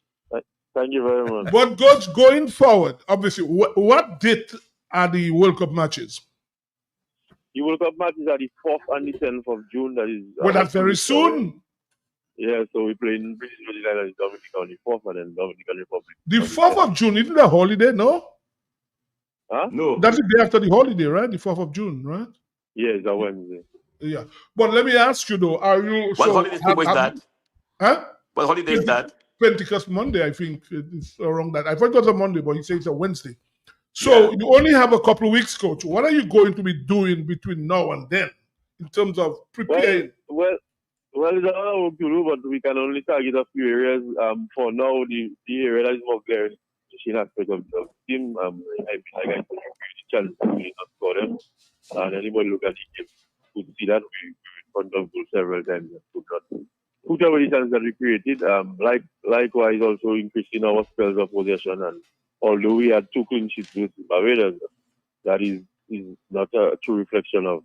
[SPEAKER 9] Thank you very much.
[SPEAKER 2] But Coach, going forward, obviously, what date are the World Cup matches?
[SPEAKER 9] The World Cup matches are the 4th and the 10th of June. That is.
[SPEAKER 2] Well, that's very soon.
[SPEAKER 9] Yeah, so we play in British Virgin Islands, Dominica on the 4th, and then Dominican Republic.
[SPEAKER 2] The 4th of June, isn't that a holiday, no?
[SPEAKER 9] Huh?
[SPEAKER 1] No.
[SPEAKER 2] That's the day after the holiday, right? The 4th of June, right?
[SPEAKER 9] Yeah, it's a Wednesday.
[SPEAKER 2] Yeah. But let me ask you, though, are you...
[SPEAKER 1] What holiday is that?
[SPEAKER 2] Huh?
[SPEAKER 1] What holiday is that?
[SPEAKER 2] Pentecost Monday, I think. It's around that. I thought it was a Monday, but he says it's a Wednesday. So you only have a couple of weeks, Coach. What are you going to be doing between now and then in terms of preparing?
[SPEAKER 9] Well, Well, it's a lot of work to do, but we can only target a few areas. For now, the area that is more clear is the finishing aspect of the team. Like I said, we chance to really not score them. And anybody look at the game could see that we in front of goal several times and could not put away the chance that we created. Likewise, also increasing our spells of possession. And although we had 2 clean sheets with Barbados, that is not a true reflection of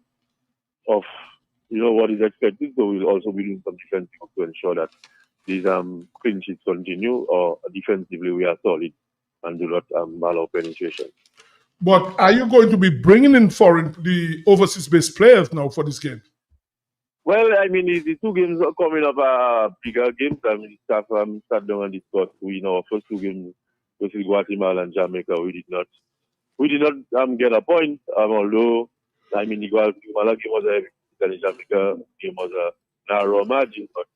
[SPEAKER 9] what is expected. So we'll also be doing some defensive to ensure that these clean sheets continue, or defensively we are solid and do not allow penetration.
[SPEAKER 2] But are you going to be bringing in the overseas-based players now for this game?
[SPEAKER 9] Well, I mean, the 2 games are coming up are bigger games. I mean, staff sat down and discussed. Our first 2 games versus Guatemala and Jamaica, we did not get a point. Although, I mean, the Guatemala game was a the Jamaica game was a narrow margin, but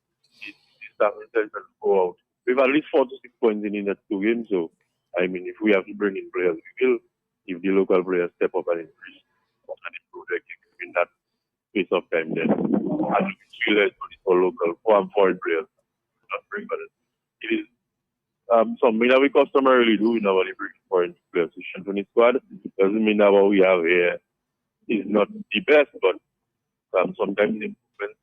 [SPEAKER 9] the staff intention to go out. We have at least 4 to 6 points in the next 2 games. So, I mean, if we have to bring in players, we will. If the local players step up and increase and improve their game in that space of time, then I think it's really for local foreign players not bring, but it is something that we customarily do in our bring foreign players to strengthen the squad. It doesn't mean that what we have here is not the best, but sometimes improvements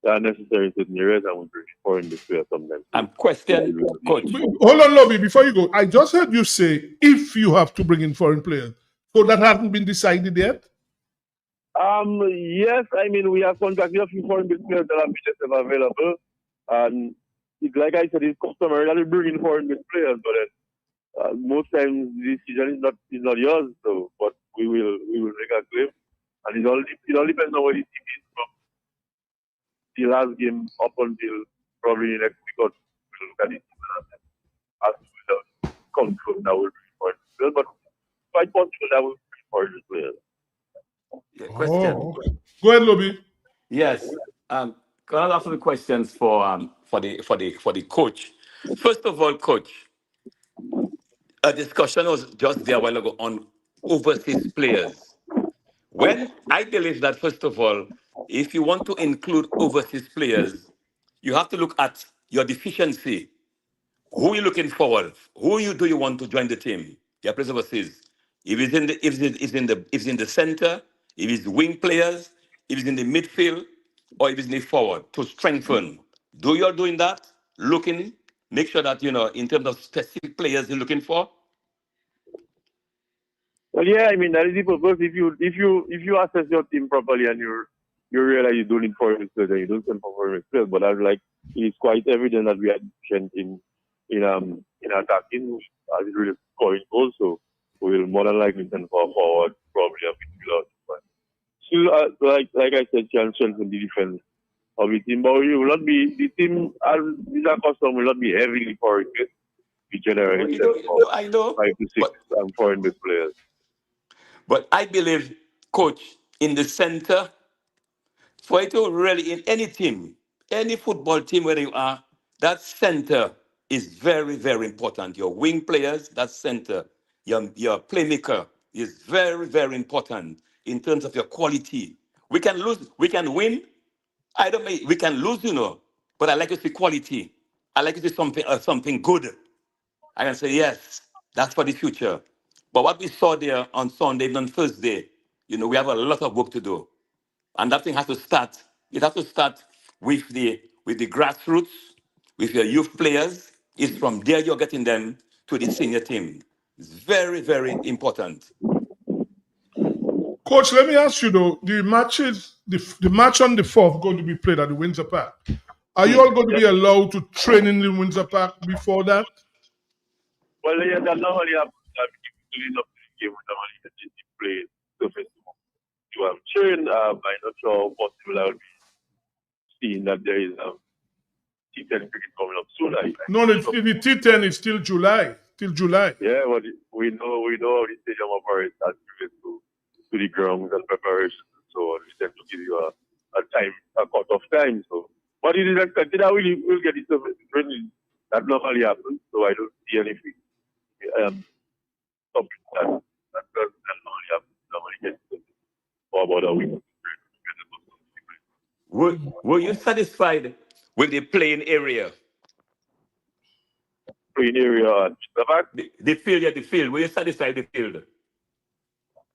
[SPEAKER 9] are necessary in certain areas, and we bring foreign players sometimes.
[SPEAKER 1] Question, Coach.
[SPEAKER 2] Hold on, Lobby, before you go. I just heard you say if you have to bring in foreign players. So that hasn't been decided yet?
[SPEAKER 9] Yes, I mean, we have contacted a few foreign players that are available. And like I said, it's customary that we bring in foreign players, but most times the decision is not yours. So, but we will make a claim, and it all depends on what the team is from the last game up until probably next week or two. We'll look at it and ask to confirm that we'll bring foreign players, but quite possible that we'll bring foreign players.
[SPEAKER 1] Yeah, question.
[SPEAKER 2] Okay. Go ahead, Lobby.
[SPEAKER 1] Yes. Can I ask some questions for the coach? First of all, coach, a discussion was just there a while ago on overseas players. When I believe that, first of all, if you want to include overseas players, you have to look at your deficiency. Who are you looking forward? Do you want to join the team? Your players overseas. If it's in the center, if it's wing players, if it's in the midfield, or if it's in the forward to strengthen. Do you're doing that? Make sure that in terms of specific players you're looking for.
[SPEAKER 9] Well, yeah, I mean that is the purpose. If you assess your team properly and you realize you don't need foreign players, then you don't send for foreign players. But it's quite evident that we are deficient in attacking, as it really scoring goals. So we will more than likely send for forward, probably a midfielder. But still, like I said, can strengthen the defense of the team. But we will not be the team as is our custom will not be heavily foreign based. We generally send for
[SPEAKER 1] I know
[SPEAKER 9] 5 to 6 foreign based players.
[SPEAKER 1] But I believe, coach, in the center, for it to really, in any team, any football team where you are, that center is very, very important. Your wing players, that center, your playmaker is very, very important in terms of your quality. We can lose, we can win. I don't mean we can lose, but I like to see quality. I like to see something good. I can say, yes, that's for the future. But what we saw there on Sunday and on Thursday, we have a lot of work to do. And that thing has to start. It has to start with the grassroots, with your youth players. It's from there you're getting them to the senior team. It's very, very important.
[SPEAKER 2] Coach, let me ask you though, the match on the 4th going to be played at the Windsor Park. Are you all going to be allowed to train in the Windsor Park before that?
[SPEAKER 9] Well, yeah, that normally happens. Lead up to the game, we normally get the play surface to train. I'm not sure how possible I will be seeing that there is T10 cricket coming up soon.
[SPEAKER 2] No, the T10 is still July. Till July.
[SPEAKER 9] Yeah, but we know how the stadium operates as previous to the grounds and preparations and so on. We tend to give you a cut-off time. So, but it is expected that we'll get the surface training. That normally happens, so I don't see anything. Something that normally happens. Normally gets for about a week.
[SPEAKER 1] were you satisfied with the playing area?
[SPEAKER 9] Playing area, the back.
[SPEAKER 1] The field, yeah, the field. Were you satisfied with the field?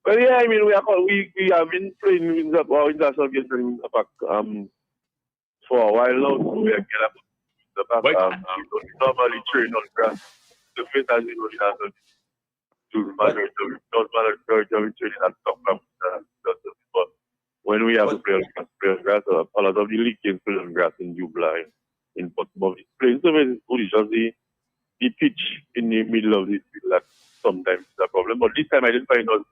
[SPEAKER 9] Well, yeah, I mean, we have been playing in the international games in the back for a while now. So we are getting up the back. We normally train on grass. The first time we know the national to manage the training at top. But when we have to play on grass, a lot of the league games play on grass in Jubla, in Portsmouth. Playing so many is just the pitch in the middle of the field that sometimes is a problem. But this time I didn't find out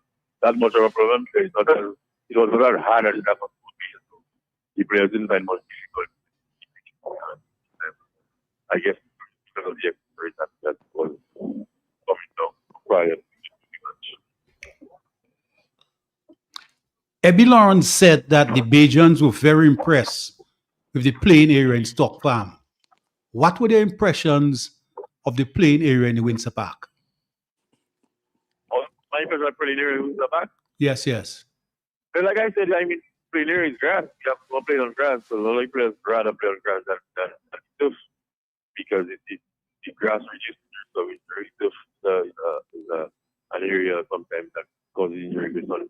[SPEAKER 9] that much of a problem. It was not hard as it happened to be. So the players didn't find much difficult. I guess because of the experience that was coming down prior.
[SPEAKER 5] Ebby Lawrence said that the Bajans were very impressed with the playing area in Stock Farm. What were their impressions of the playing area in the Windsor Park?
[SPEAKER 9] My impression of playing area in Windsor Park?
[SPEAKER 5] Yes, yes.
[SPEAKER 9] Well, like I said, I mean, playing area is grass. You have to play on grass. So a lot of players rather play on grass than stuff because the grass reduces. So it's very tough. An area sometimes that causes injury based on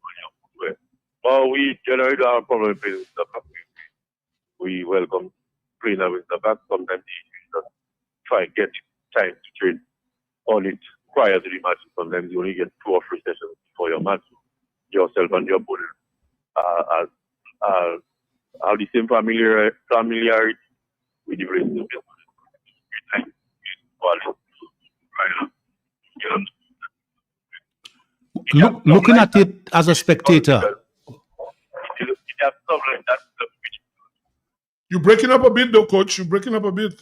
[SPEAKER 9] footwear. Well, we generally don't have a problem with playing with the back. We welcome playing with the back. Sometimes you just try and get time to train on it prior to the match. Sometimes you only get 2 or 3 sessions before your match. Yourself and your opponent have the same familiarity with the race.
[SPEAKER 5] Looking at it as a spectator.
[SPEAKER 2] You're breaking up a bit though, coach. You're breaking up a bit.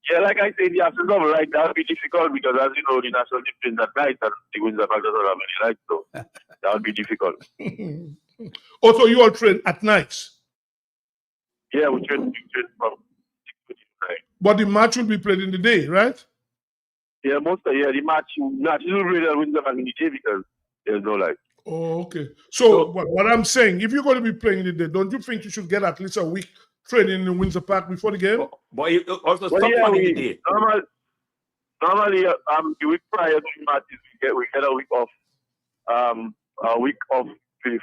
[SPEAKER 9] Yeah, like I said, you have to go right. That would be difficult because, as you know, the national team plays at night and the Windsor Park doesn't have any lights, so that would be difficult.
[SPEAKER 2] Also, you all train at night?
[SPEAKER 9] Yeah, we train from 6 to 9.
[SPEAKER 2] But the match will be played in the day, right?
[SPEAKER 9] Yeah, the match is really at Windsor Park in the day because there's no light.
[SPEAKER 2] Oh, okay. So what I'm saying, if you're going to be playing in the day, don't you think you should get at least a week training in Windsor Park before the game?
[SPEAKER 1] But you also stop in the day.
[SPEAKER 9] Normally, the week prior to the match, we get a week off. A week off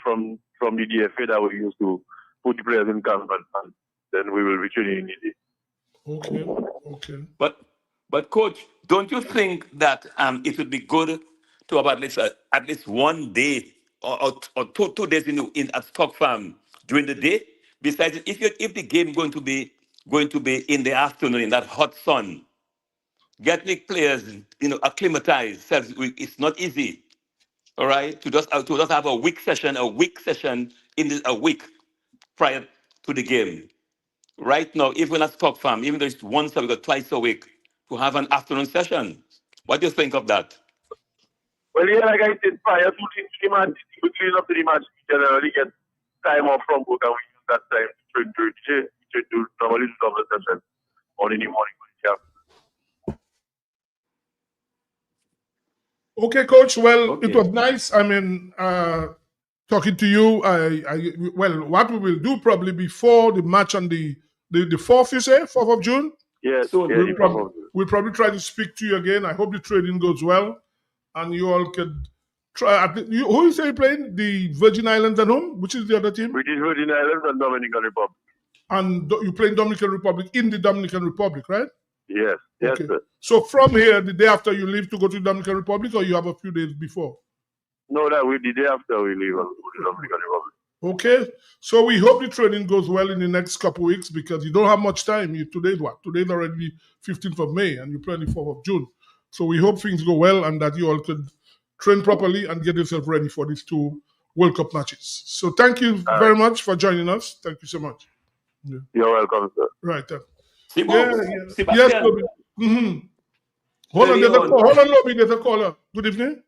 [SPEAKER 9] from the DFA that we used to put the players in camp, and then we will be training in the day.
[SPEAKER 2] Okay.
[SPEAKER 1] But coach, don't you think that it would be good to have at least 1 day or 2 days in at Stock Farm during the day? Besides, if the game going to be in the afternoon in that hot sun, getting players acclimatized, it's not easy. All right, to just have a week session in a week prior to the game. Right now, even at Stock Farm, even though it's once a week or twice a week, to have an afternoon session. What do you think of that?
[SPEAKER 9] Well, yeah, like I said, prior to the match, we clean up to the match, we generally get time off from work and we use that time to normally do double session on in the morning.
[SPEAKER 2] Okay, coach. Well, It was nice. I mean, talking to you. Well, what we will do probably before the match on the 4th, you say, 4th of June?
[SPEAKER 9] Yes.
[SPEAKER 2] So we'll probably try to speak to you again. I hope the training goes well, and you all could try. Who is you playing? The Virgin Islands and whom? Which is the other team?
[SPEAKER 9] Which is Virgin Islands and Dominican Republic.
[SPEAKER 2] And you playing Dominican Republic in the Dominican Republic, right?
[SPEAKER 9] Yes. Yes,
[SPEAKER 2] Okay.
[SPEAKER 9] sir.
[SPEAKER 2] So from here, the day after you leave to go to the Dominican Republic, or you have a few days before?
[SPEAKER 9] No, the day after we leave to the Dominican Republic.
[SPEAKER 2] Okay, so we hope the training goes well in the next couple weeks because you don't have much time. Today's what? Today's already 15th of May and you play the 4th of June. So we hope things go well and that you all could train properly and get yourself ready for these 2 World Cup matches. So thank you very much for joining us. Thank you so much. Yeah.
[SPEAKER 9] You're welcome, sir.
[SPEAKER 2] Right.
[SPEAKER 1] Yes,
[SPEAKER 2] Lobby. Hold on, Lobby. There's a caller. Good evening.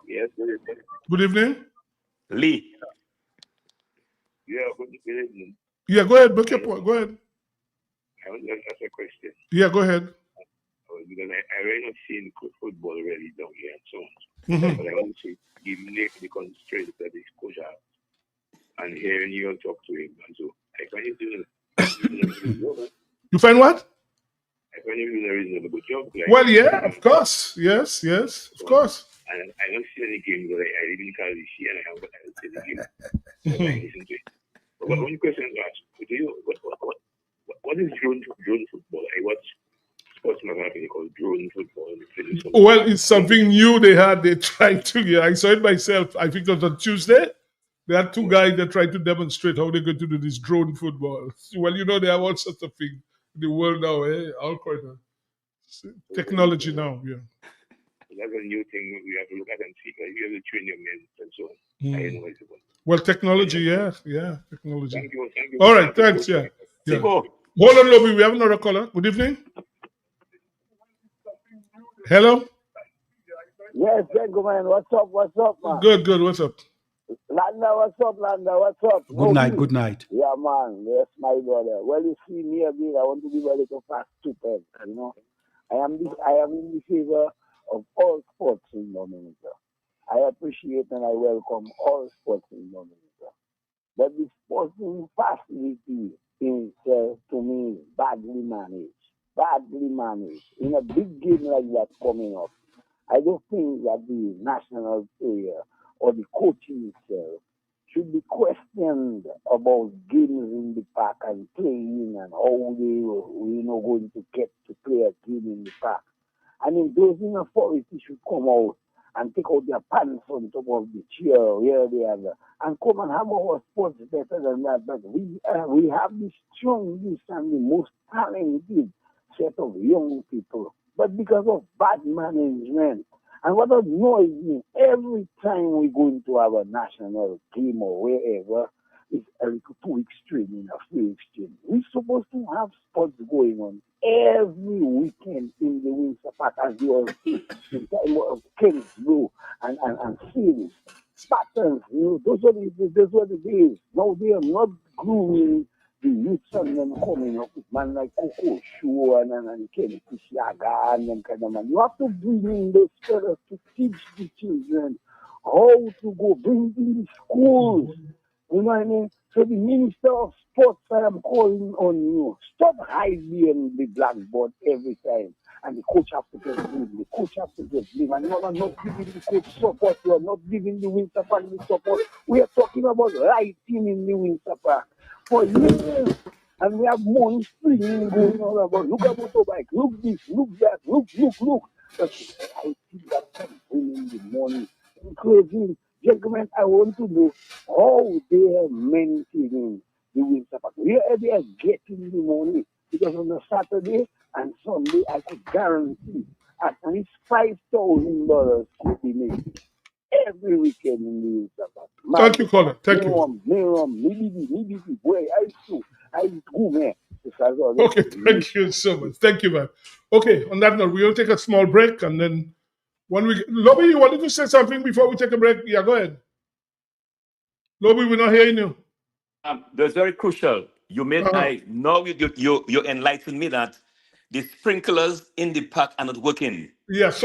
[SPEAKER 10] Yes, good evening.
[SPEAKER 2] Good evening.
[SPEAKER 1] Lee.
[SPEAKER 10] Yeah, good evening.
[SPEAKER 2] Yeah, go ahead. Make your point. Go ahead.
[SPEAKER 10] I want to ask a question.
[SPEAKER 2] Yeah, go ahead.
[SPEAKER 10] Because I really not seen football really down here and so on. But I want to give Nick the constraints that this coach has. and hearing you talk to him. And so I find it doing a job.
[SPEAKER 2] You find what?
[SPEAKER 10] I find him doing a reasonable job. Like,
[SPEAKER 2] Well, yeah, of course. Yes, of course.
[SPEAKER 10] And I don't see any game, but I live in Calvici and I haven't seen the game. So I listen to it. But one question to ask, what is drone football? I watch sports magazine called drone football.
[SPEAKER 2] Well, it's something new they tried to, yeah, I saw it myself. I think it was on Tuesday. There are two guys that tried to demonstrate how they're going to do this drone football. Well, you know, there are all sorts of things in the world now, all kind of technology now, yeah.
[SPEAKER 10] That's a new thing we have to look at and see. Like, you have to train your men and so on. I don't know what it's about.
[SPEAKER 2] Well, technology, yeah, technology.
[SPEAKER 10] Thank you.
[SPEAKER 2] All right, thanks, yeah. Hold on, Lobby, we have another caller. Good evening. Hello?
[SPEAKER 11] Yes, gentlemen, what's up, man?
[SPEAKER 2] Good, what's up?
[SPEAKER 11] Landa, what's up?
[SPEAKER 5] Good night.
[SPEAKER 11] Yeah, man, yes, my brother. Well, you see me a bit, I want to give a little fast stupid, you know. I am in the favor of all sports in Dominica. I appreciate and I welcome all sports in Dominica. But the sporting facility is, to me, badly managed. In a big game like that coming up, I don't think that the national player or the coaching itself should be questioned about games in the park and playing and how they were going to get to play a game in the park. I mean, those in authority should come out and take out their pants on top of the chair, here, there, and come and have our sports better than that. But we have the strongest and the most talented set of young people. But because of bad management, and what annoys me, every time we go into our national game or wherever, it's a little 2 weeks training, a 3 weeks training. We're supposed to have sports going on every weekend in the Windsor Park as well, in time of Kingsborough and Seals, Spartans, those are the days. Now they are not grooming the youths and them coming up with man like Coco Show and Kenny Kishiaga and them kind of man. You have to bring in those fellas to teach the children how to go, bring in the schools. You know what I mean? So the Minister of Sports, I am calling on you. Stop hiding the blackboard every time. And the coach has to get blame. And you are not giving the coach support. You are not giving the Windsor Park the support. We are talking about lighting in the Windsor Park for years. And we have money springing going on about look at motorbike, look this, look that, look. But I think that can bring in the money. In closing, gentlemen, I want to know how they are maintaining the Windsor Park. Where they are getting the money? Because on a Saturday and Sunday, I could guarantee at least $5,000 could be made every weekend in the Windsor Park.
[SPEAKER 2] Thank you, caller. Thank you.
[SPEAKER 11] Maybe, boy, I do, man.
[SPEAKER 2] Okay, thank you so much. Thank you, man. Okay, on that note, we'll take a small break and then when we Lobby, you wanted to say something before we take a break? Yeah, go ahead. Lobby, we're not hearing you.
[SPEAKER 1] That's very crucial. You made you enlightened me that the sprinklers in the park are not working.
[SPEAKER 2] Yes,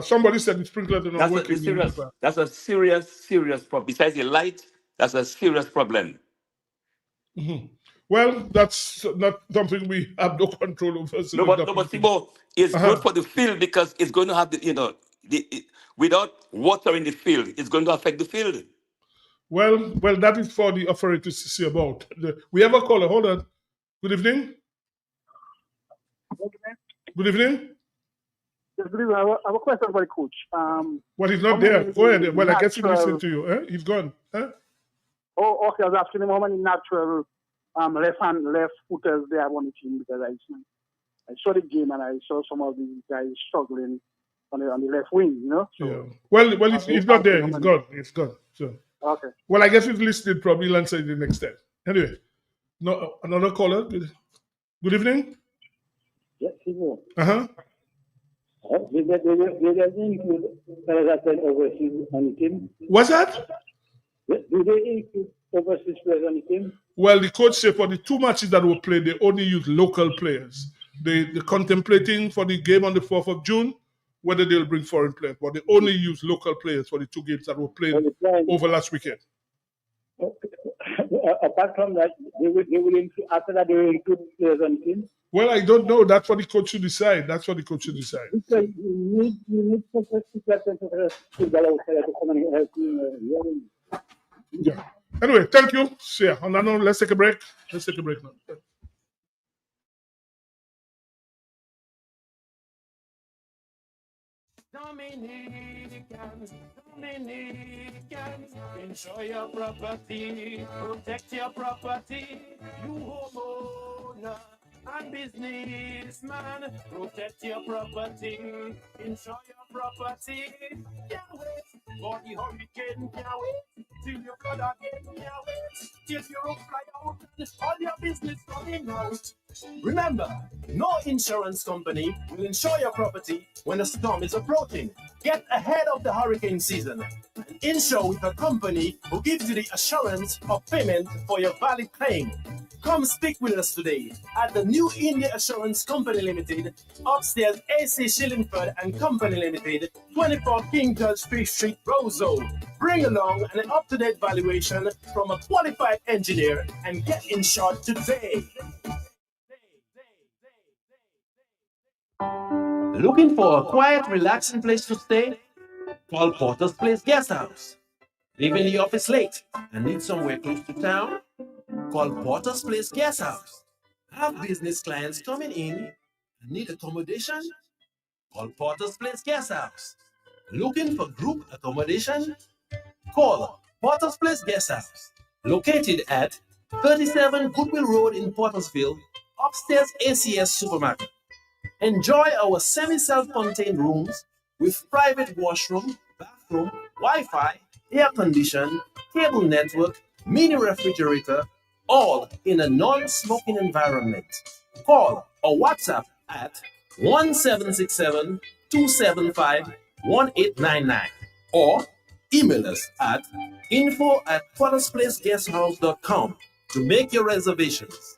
[SPEAKER 2] somebody said the sprinklers are not working.
[SPEAKER 1] That's a serious problem. Besides the light, that's a serious problem.
[SPEAKER 2] Mm-hmm. Well, that's not something we have no control over.
[SPEAKER 1] So but Sibo, it's good for the field because it's going to have without water in the field, it's going to affect the field.
[SPEAKER 2] Well, that is for the authorities to see about. We have a caller. Hold on. Good evening. Good evening.
[SPEAKER 12] Yes, good evening. I have a question for the coach.
[SPEAKER 2] Well, he's not there. Go ahead. Well, I guess he's listening to you. He's gone.
[SPEAKER 12] Oh, okay. I was asking him how many natural left footers they have on the team because I saw the game and I saw some of these guys struggling on the left wing, you know. So,
[SPEAKER 2] yeah. Well, he's not there. He's gone. He's gone. So.
[SPEAKER 12] Okay.
[SPEAKER 2] Well, I guess he's listening. Probably will answer the next time. Anyway, no, another caller. Good evening.
[SPEAKER 13] Yes, people.
[SPEAKER 2] Did
[SPEAKER 13] they include players that overseas on the team?
[SPEAKER 2] What's that?
[SPEAKER 13] Do they include overseas players on the team?
[SPEAKER 2] Well, the coach said for the 2 matches that were played, they only use local players. They're contemplating for the game on the 4th of June whether they'll bring foreign players, but they only use local players for the 2 games that were played over last weekend.
[SPEAKER 13] apart from that, they will include, after that they will include players on the team.
[SPEAKER 2] Well, I don't know. That's what the coach should decide. That's what the coach should decide.
[SPEAKER 13] Because you need to come and help you.
[SPEAKER 2] Yeah. Anyway, thank you. So, yeah, on that note, let's take a break. Let's take a break now.
[SPEAKER 8] Dominican, insure your property, protect your property, you homeowner and businessman, protect your property, insure your property, can't wait for the hurricane, can't wait till you flood again, can't wait till your roof fly out and all your business coming out. Remember, no insurance company will insure your property when a storm is approaching. Get ahead of the hurricane season and insure with a company who gives you the assurance of payment for your valid claim. Come speak with us today at the New India Assurance Company Limited, upstairs AC Shillingford and Company Limited, 24 King George Street, Roseau. Bring along an up-to-date valuation from a qualified engineer and get insured today. Looking for a quiet, relaxing place to stay? Call Porter's Place Guest House. Leaving the office late and need somewhere close to town? Call Porter's Place Guest House. Have business clients coming in and need accommodation? Call Porter's Place Guest House. Looking for group accommodation? Call Porter's Place Guest House. Located at 37 Goodwill Road in Portersville, upstairs ACS Supermarket. Enjoy our semi-self-contained rooms with private washroom, bathroom, Wi-Fi, air condition, cable network, mini refrigerator, all in a non-smoking environment. Call or WhatsApp at 1767-275-1899 or email us at info@portersplaceguesthouse.com to make your reservations.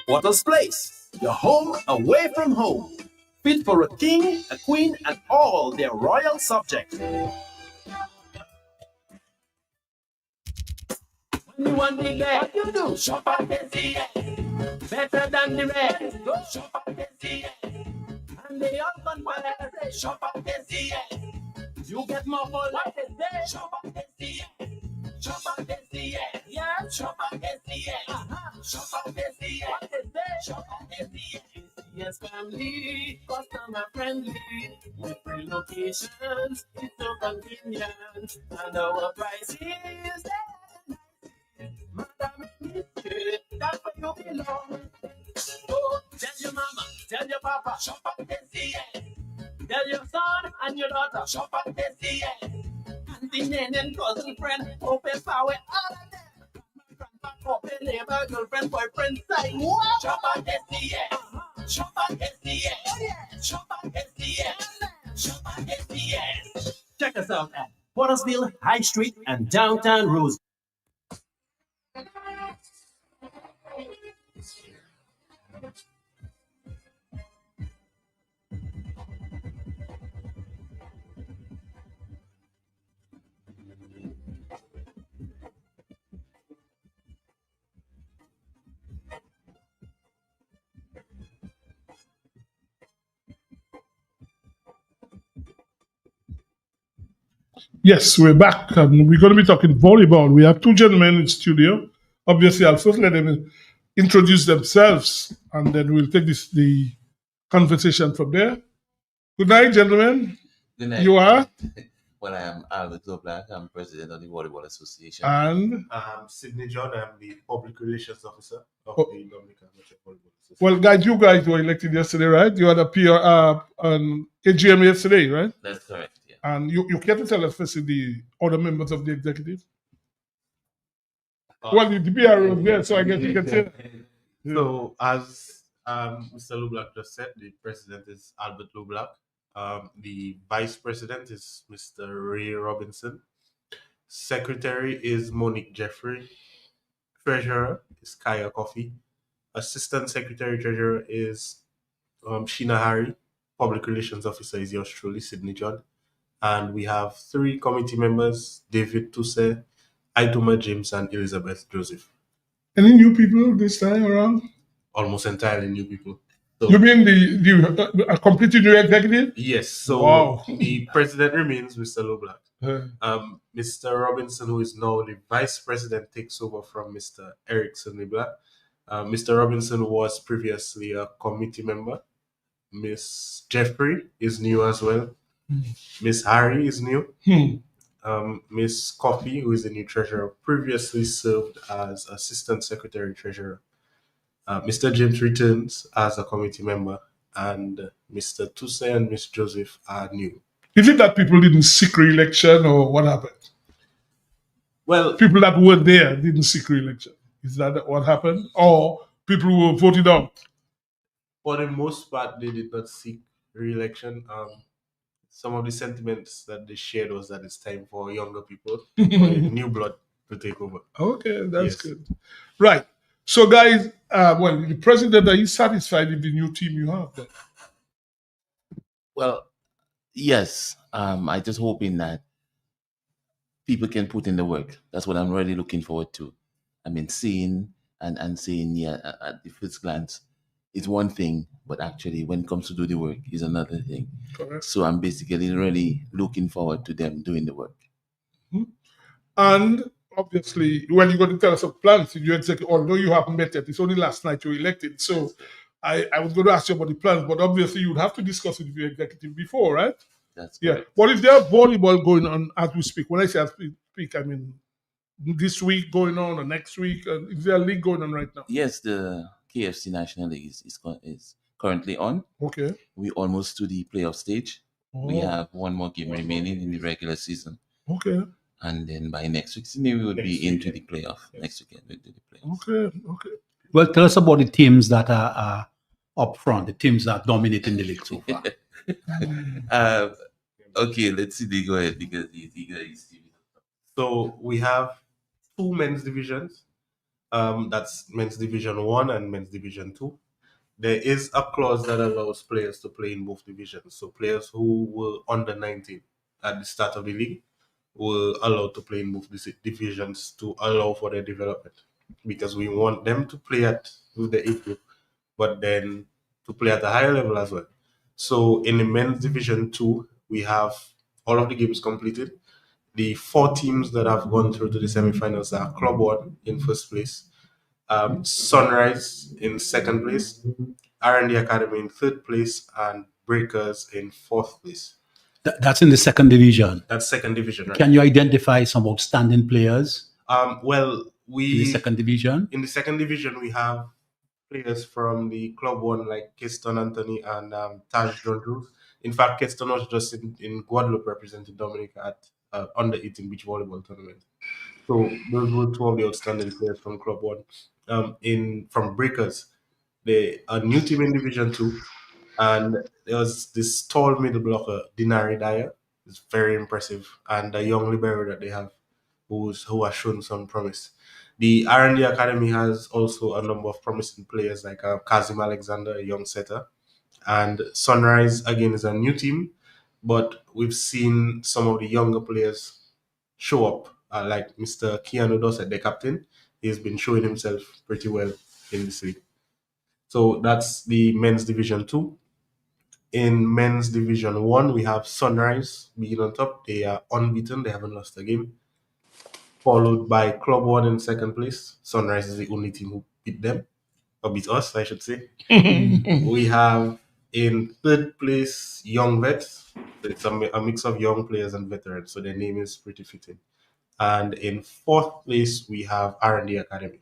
[SPEAKER 8] Porter's Place, your home away from home. Fit for a king, a queen, and all their royal subjects. When you want the what you do? Shop at SCN. Better than the rest. Go shop at SCN. And they all gone for say shop at SCN. You get more for what they say. Shop at SCN. Shop at SCN. Yeah, shop at SCN. Shop at SCN. What they say? Shop at SCN. Yes, family, customer friendly, with free locations, it's so convenient, and our prices, Madam Mister, that's where you belong. Oh, tell your mama, tell your papa, shop at SCN. Tell your son and your daughter, shop at SCN. Auntie, nan, and cousin, friend, open power, all of them. Open neighbor, girlfriend, boyfriend, side, what? Shop at SCN. Shop at SCN. Shop at SCN. Shop at SCN. Check us out at Portersville, High Street, and downtown Rose.
[SPEAKER 2] Yes, we're back. We're going to be talking volleyball. We have two gentlemen in the studio. Obviously, I'll first let them introduce themselves, and then we'll take the conversation from there. Good night, gentlemen.
[SPEAKER 14] Good night.
[SPEAKER 2] You are?
[SPEAKER 14] Well, I am Albert Black. I'm president of the Volleyball Association.
[SPEAKER 2] And?
[SPEAKER 15] I'm Sidney John. I'm the public relations officer of the Dominican Volleyball Association.
[SPEAKER 2] Well, guys, you guys were elected yesterday, right? You had a PR AGM yesterday, right?
[SPEAKER 14] That's correct. Yeah.
[SPEAKER 2] And you care to tell us first the other members of the executive? Well, the PR was there, so I guess you can say that.
[SPEAKER 15] So, as Mr. Lublack just said, the president is Albert Lublack. The vice president is Mr. Ray Robinson. Secretary is Monique Jeffrey. Treasurer is Kaya Coffee. Assistant Secretary Treasurer is Sheena Harry. Public Relations Officer is yours truly, Sidney John. And we have 3 committee members, David Tusse, Aituma James, and Elizabeth Joseph.
[SPEAKER 2] Any new people this time around?
[SPEAKER 15] Almost entirely new people. So,
[SPEAKER 2] You mean a completely new executive?
[SPEAKER 15] yes. So
[SPEAKER 2] Wow.
[SPEAKER 15] the president remains Mr. Loblack.
[SPEAKER 2] Uh,
[SPEAKER 15] Mr. Robinson, who is now the vice president, takes over from Mr. Erickson Loblack. Mr. Robinson was previously a committee member. Miss Jeffrey is new as well. Miss Harry is new. Miss Coffey, who is the new treasurer, previously served as assistant secretary treasurer. Mr. James returns as a committee member, and Mr. Tusse and Miss Joseph are new.
[SPEAKER 2] Is it that people didn't seek re-election or what happened?
[SPEAKER 15] Well,
[SPEAKER 2] people that were there didn't seek re-election. Is that what happened? Or people who were voted out?
[SPEAKER 15] For the most part, they did not seek re-election. Some of the sentiments that they shared was that it's time for younger people, for new blood to take over.
[SPEAKER 2] Okay, that's good. Right. So, guys, well, the president, are you satisfied with the new team you have then?
[SPEAKER 14] Well, yes. I just hoping that people can put in the work. That's what I'm really looking forward to. I mean, seeing and saying, yeah, at the first glance, it's one thing, but actually, when it comes to do the work, is another thing.
[SPEAKER 2] Correct.
[SPEAKER 14] So I'm basically really looking forward to them doing the work.
[SPEAKER 2] And obviously, well, you're going to tell us some plans in your executive, although you haven't met yet. It's only last night you were elected. So I was going to ask you about the plans, but obviously you'd have to discuss it with your executive before, right?
[SPEAKER 14] That's
[SPEAKER 2] correct. What is there volleyball going on as we speak? When I say as we speak, I mean this week going on or next week? Is there a league going on right now?
[SPEAKER 14] Yes, the KFC National League is currently on.
[SPEAKER 2] Okay.
[SPEAKER 14] We're almost to the playoff stage. We
[SPEAKER 2] Oh.
[SPEAKER 14] have one more game remaining in the regular season.
[SPEAKER 2] Okay.
[SPEAKER 14] And then by next week, we would be into the playoff. Next weekend, we'll do the playoff.
[SPEAKER 2] Okay.
[SPEAKER 5] Well, tell us about the teams that are up front, the teams that are dominating the league so far.
[SPEAKER 14] Okay, let's see. Go ahead because
[SPEAKER 15] So we have two men's divisions. That's men's division 1 and men's division 2. There is a clause that allows players to play in both divisions. So players who were under 19 at the start of the league were allowed to play in both divisions to allow for their development, because we want them to play with the age group, but then to play at a higher level as well. So in the men's division 2, we have all of the games completed. The 4 teams that have gone through to the semifinals are Club 1 in first place, Sunrise in second place, R&D Academy in third place, and Breakers in fourth place.
[SPEAKER 5] That's in the second division.
[SPEAKER 15] That's second division, right?
[SPEAKER 5] Can you identify some outstanding players?
[SPEAKER 15] Well,
[SPEAKER 5] in the second division.
[SPEAKER 15] In the second division, we have players from the Club 1 like Keston Anthony and Taj John. In fact, Keston was just in Guadeloupe representing Dominica at under 18 beach volleyball tournament. So those were 2 of the outstanding players from Club 1. From Breakers, a new team in Division 2, and there was this tall middle blocker, Dinari Dyer. It's very impressive, and a young libero that they have who has shown some promise. The R&D Academy has also a number of promising players like Kazim Alexander, a young setter, and Sunrise again is a new team, but we've seen some of the younger players show up, like Mr. Keanu Dossett, the captain. He's been showing himself pretty well in this league. So that's the men's division 2. In men's division 1, we have Sunrise being on top. They are unbeaten. They haven't lost a game. Followed by Club 1 in second place. Sunrise is the only team who beat them, or beat us, I should say. We have in third place Young Vets. It's a mix of young players and veterans, so their name is pretty fitting. And in fourth place, we have R&D Academy.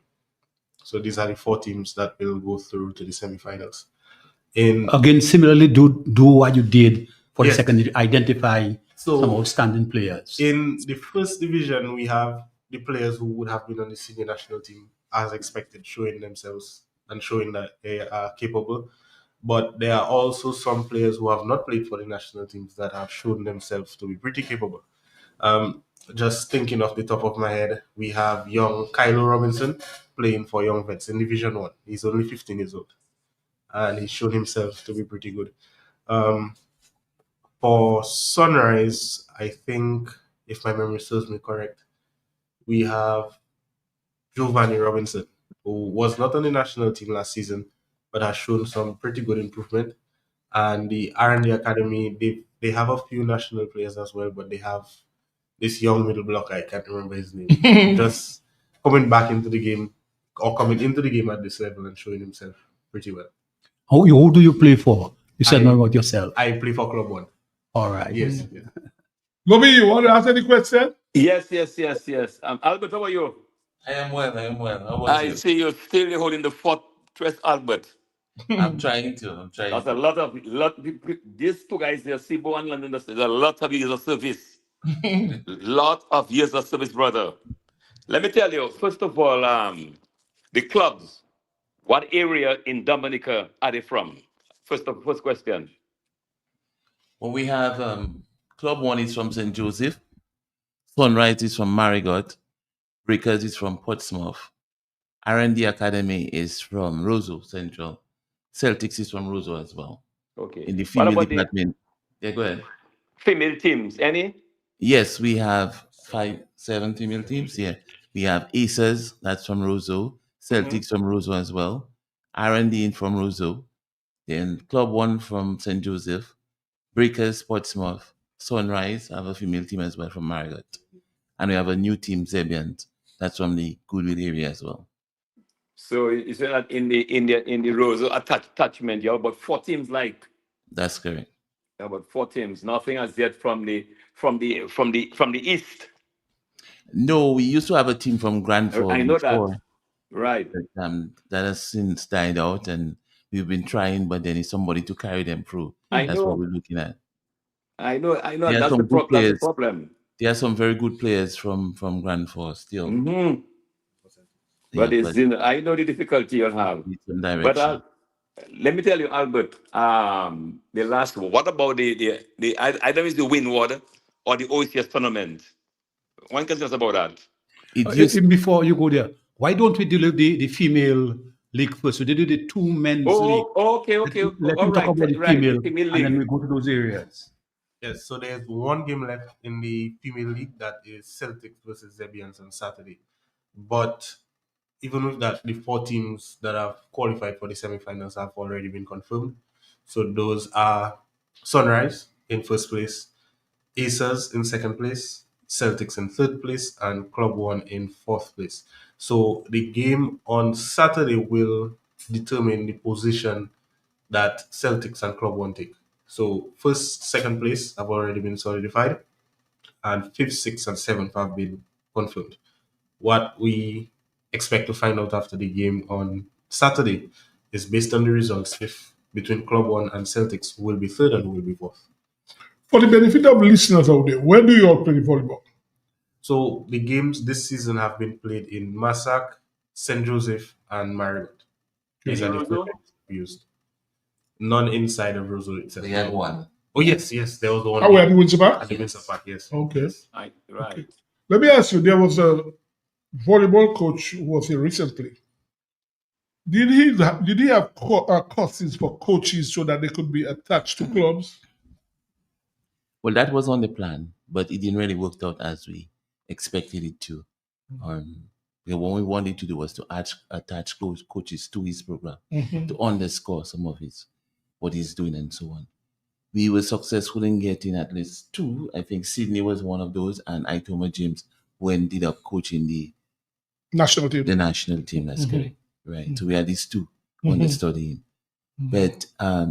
[SPEAKER 15] So these are the 4 teams that will go through to the semifinals.
[SPEAKER 5] Again, similarly, do what you did for
[SPEAKER 15] Yes.
[SPEAKER 5] the second, identify some outstanding players.
[SPEAKER 15] In the first division, we have the players who would have been on the senior national team as expected, showing themselves and showing that they are capable. But there are also some players who have not played for the national teams that have shown themselves to be pretty capable. Just thinking off the top of my head, we have young Kylo Robinson playing for Young Vets in Division 1. He's only 15 years old, and he's shown himself to be pretty good. For Sunrise, I think, if my memory serves me correct, we have Giovanni Robinson, who was not on the national team last season, but has shown some pretty good improvement. And the R&D Academy, they have a few national players as well, but they have this young middle blocker, I can't remember his name, just coming back into the game or coming into the game at this level and showing himself pretty well.
[SPEAKER 5] Who do you play for? You said not about yourself.
[SPEAKER 15] I play for Club One.
[SPEAKER 5] All right.
[SPEAKER 15] Yes.
[SPEAKER 2] Lobby, you want to ask any question?
[SPEAKER 1] Yes. Albert, how are you?
[SPEAKER 14] I am well. How about
[SPEAKER 1] I
[SPEAKER 14] you?
[SPEAKER 1] see you're still holding the fort, Albert.
[SPEAKER 14] I'm trying to.
[SPEAKER 1] There's a lot. These two guys here, Sibo and London, there's a lot of years of service. Lot of years of service, brother. Let me tell you, first of all, the clubs, what area in Dominica are they from? First question.
[SPEAKER 14] Well, we have Club One is from St. Joseph, Sunrise is from Marigot, Breakers is from Portsmouth, R&D Academy is from Roseau Central, Celtics is from Roseau as well.
[SPEAKER 1] Okay.
[SPEAKER 14] In the
[SPEAKER 1] What
[SPEAKER 14] female
[SPEAKER 1] about
[SPEAKER 14] department, yeah, go ahead.
[SPEAKER 1] Female teams, any?
[SPEAKER 14] Yes, we have 7 female teams. Yeah, we have Aces, that's from Roseau, Celtics from Roseau as well, R&D from Roseau, then Club One from St. Joseph, Breakers, Portsmouth, Sunrise, I have a female team as well from Marigot. And we have a new team, Zebiant, that's from the Goodwill area as well.
[SPEAKER 1] So you say that in the Roseau attachment, you have about 4 teams like.
[SPEAKER 14] That's correct.
[SPEAKER 1] You have about 4 teams. Nothing as yet from the east.
[SPEAKER 14] No, we used to have a team from Grand Forks.
[SPEAKER 1] I know
[SPEAKER 14] before,
[SPEAKER 1] that. Right.
[SPEAKER 14] But, that has since died out, and we've been trying, but there is somebody to carry them through. That's what we're looking at.
[SPEAKER 1] I know.
[SPEAKER 14] There are
[SPEAKER 1] That's
[SPEAKER 14] some
[SPEAKER 1] the
[SPEAKER 14] good players.
[SPEAKER 1] problem.
[SPEAKER 14] There are some very good players from Grand Forks still.
[SPEAKER 1] Mm-hmm. But I know the difficulty you'll have.
[SPEAKER 14] Some direction.
[SPEAKER 1] But let me tell you, Albert. The last. What about the I don't know if it's the Windward or the OCS tournament? One can tell us about that.
[SPEAKER 5] Before you go there, why don't we do the female league first? We did the 2 men's league.
[SPEAKER 1] Okay.
[SPEAKER 5] Let me talk about the female and then we go to those areas.
[SPEAKER 15] Yes, so there's 1 game left in the female league, that is Celtics versus Zebians on Saturday. But even with that, the 4 teams that have qualified for the semifinals have already been confirmed. So those are Sunrise in first place, Aces in second place, Celtics in third place, and Club One in fourth place. So the game on Saturday will determine the position that Celtics and Club One take. So first, second place have already been solidified, and 5th, 6th, and 7th have been confirmed. What we expect to find out after the game on Saturday is based on the results, if between Club One and Celtics, who will be third and who will be fourth.
[SPEAKER 2] For the benefit of listeners out there, where do you all play volleyball?
[SPEAKER 15] So the games this season have been played in Massac, St. Joseph, and Marigot. These are the 4 games used. None inside of Roseau itself.
[SPEAKER 14] They had 1.
[SPEAKER 15] Oh yes, there was the one.
[SPEAKER 2] At the Windsor Park?
[SPEAKER 15] At the Windsor Park, yes.
[SPEAKER 2] Okay.
[SPEAKER 15] Yes.
[SPEAKER 1] Right.
[SPEAKER 2] Okay. Let me ask you, there was a volleyball coach who was here recently. Did he have courses for coaches so that they could be attached to clubs?
[SPEAKER 14] Well, that was on the plan, but it didn't really work out as we expected it to. What we wanted to do was to attach coaches to his program to underscore some of what he's doing and so on. We were successful in getting at least 2. I think Sydney was one of those, and Itoma James, who ended up coaching the
[SPEAKER 2] national team.
[SPEAKER 14] The national team, that's correct. Right. So we had these 2 understudying. But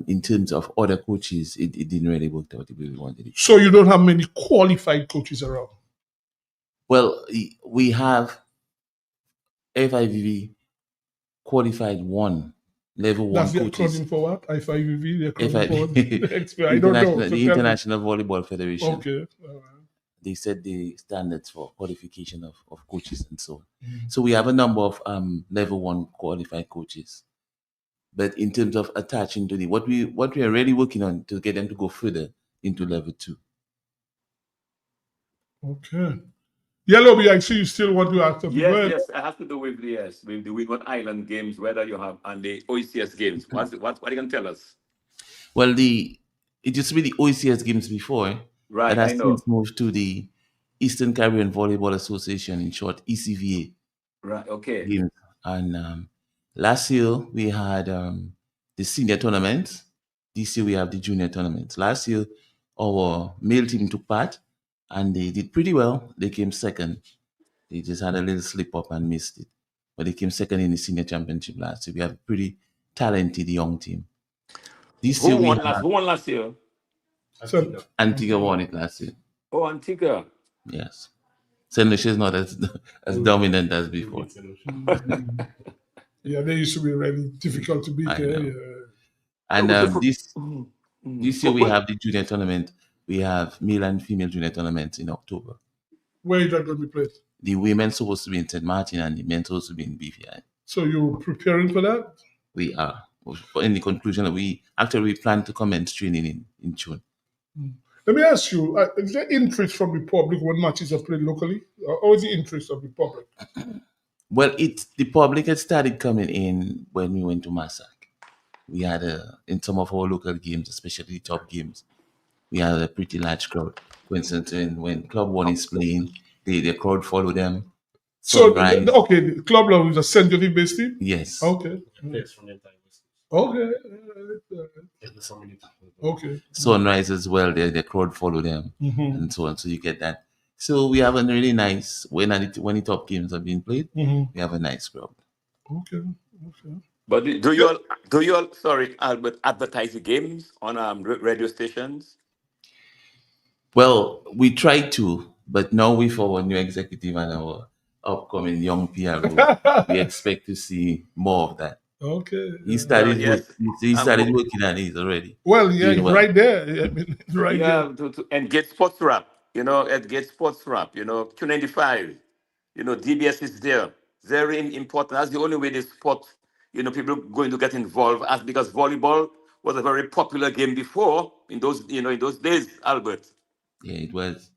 [SPEAKER 14] in terms of other coaches, it didn't really work out the way we wanted it.
[SPEAKER 2] So you don't have many qualified coaches around?
[SPEAKER 14] Well, we have FIVV qualified 1, level 1 coaches.
[SPEAKER 2] That's the acronym for what? FIVV? The acronym for
[SPEAKER 14] I don't know. The International Volleyball Federation.
[SPEAKER 2] Okay.
[SPEAKER 14] They set the standards for qualification of coaches and so on. So we have a number of level 1 qualified coaches. But in terms of attaching to what we are really working on to get them to go further into level 2.
[SPEAKER 2] Okay. Yellow, I see you still want to ask something.
[SPEAKER 1] Yes, it has to do with the Windward Island games, whether you have, and the OECS games. What are you going to tell us?
[SPEAKER 14] Well, it used to be the OECS games before.
[SPEAKER 1] Right,
[SPEAKER 14] that has since moved to the Eastern Caribbean Volleyball Association, in short, ECVA.
[SPEAKER 1] Right, okay.
[SPEAKER 14] Games. And last year we had the senior tournament. This year we have the junior tournament. Last year our male team took part and they did pretty well. They came second. They just had a little slip up and missed it. But they came second in the senior championship last year. We have a pretty talented young team. This
[SPEAKER 1] Who
[SPEAKER 14] year we
[SPEAKER 1] won
[SPEAKER 14] have
[SPEAKER 1] last? Who won last year?
[SPEAKER 14] Antigua won it last year.
[SPEAKER 1] Oh, Antigua.
[SPEAKER 14] Yes. St. Lucia is not as dominant as before.
[SPEAKER 2] Yeah, they used to be really difficult to beat.
[SPEAKER 14] I
[SPEAKER 2] Yeah,
[SPEAKER 14] know.
[SPEAKER 2] yeah.
[SPEAKER 14] And this year we
[SPEAKER 1] Football.
[SPEAKER 14] have the junior tournament. We have male and female junior tournaments in October.
[SPEAKER 2] Where is that going to be played?
[SPEAKER 14] The women's supposed to be in St. Martin and the men's supposed to be in BVI.
[SPEAKER 2] So you're preparing for that?
[SPEAKER 14] We are. In the conclusion, we plan to commence training in June.
[SPEAKER 2] Let me ask you, is there interest from the public when matches are played locally? Or is the interest of the public?
[SPEAKER 14] Well, the public had started coming in when we went to Massac. We had in some of our local games, especially the top games, we had a pretty large crowd. For instance, when Club One is playing, the crowd follow them.
[SPEAKER 2] So,
[SPEAKER 14] Sunrise.
[SPEAKER 2] okay, the Club Love is a St. Joseph based team?
[SPEAKER 14] Yes.
[SPEAKER 2] Okay. Okay. Okay.
[SPEAKER 14] Sunrise as well, the crowd follow them and so on. So you get that. So we have a really nice, when the top games are being played, we have a nice crowd.
[SPEAKER 2] Okay. Okay.
[SPEAKER 1] But do you all, sorry, Albert, advertise the games on radio stations?
[SPEAKER 14] Well, we try to, but now with our new executive and our upcoming young PRO, we expect to see more of that.
[SPEAKER 2] Okay.
[SPEAKER 14] He started,
[SPEAKER 1] Yes.
[SPEAKER 14] he started working on it already.
[SPEAKER 2] Well, yeah,
[SPEAKER 14] Doing well.
[SPEAKER 2] right there. I mean, right
[SPEAKER 1] Yeah,
[SPEAKER 2] there.
[SPEAKER 1] and Get Sports Rap, at Get Sports Rap, Q95, DBS is there. Very important. That's the only way the sport, people going to get involved because volleyball was a very popular game before in those days, Albert.
[SPEAKER 14] Yeah, it was.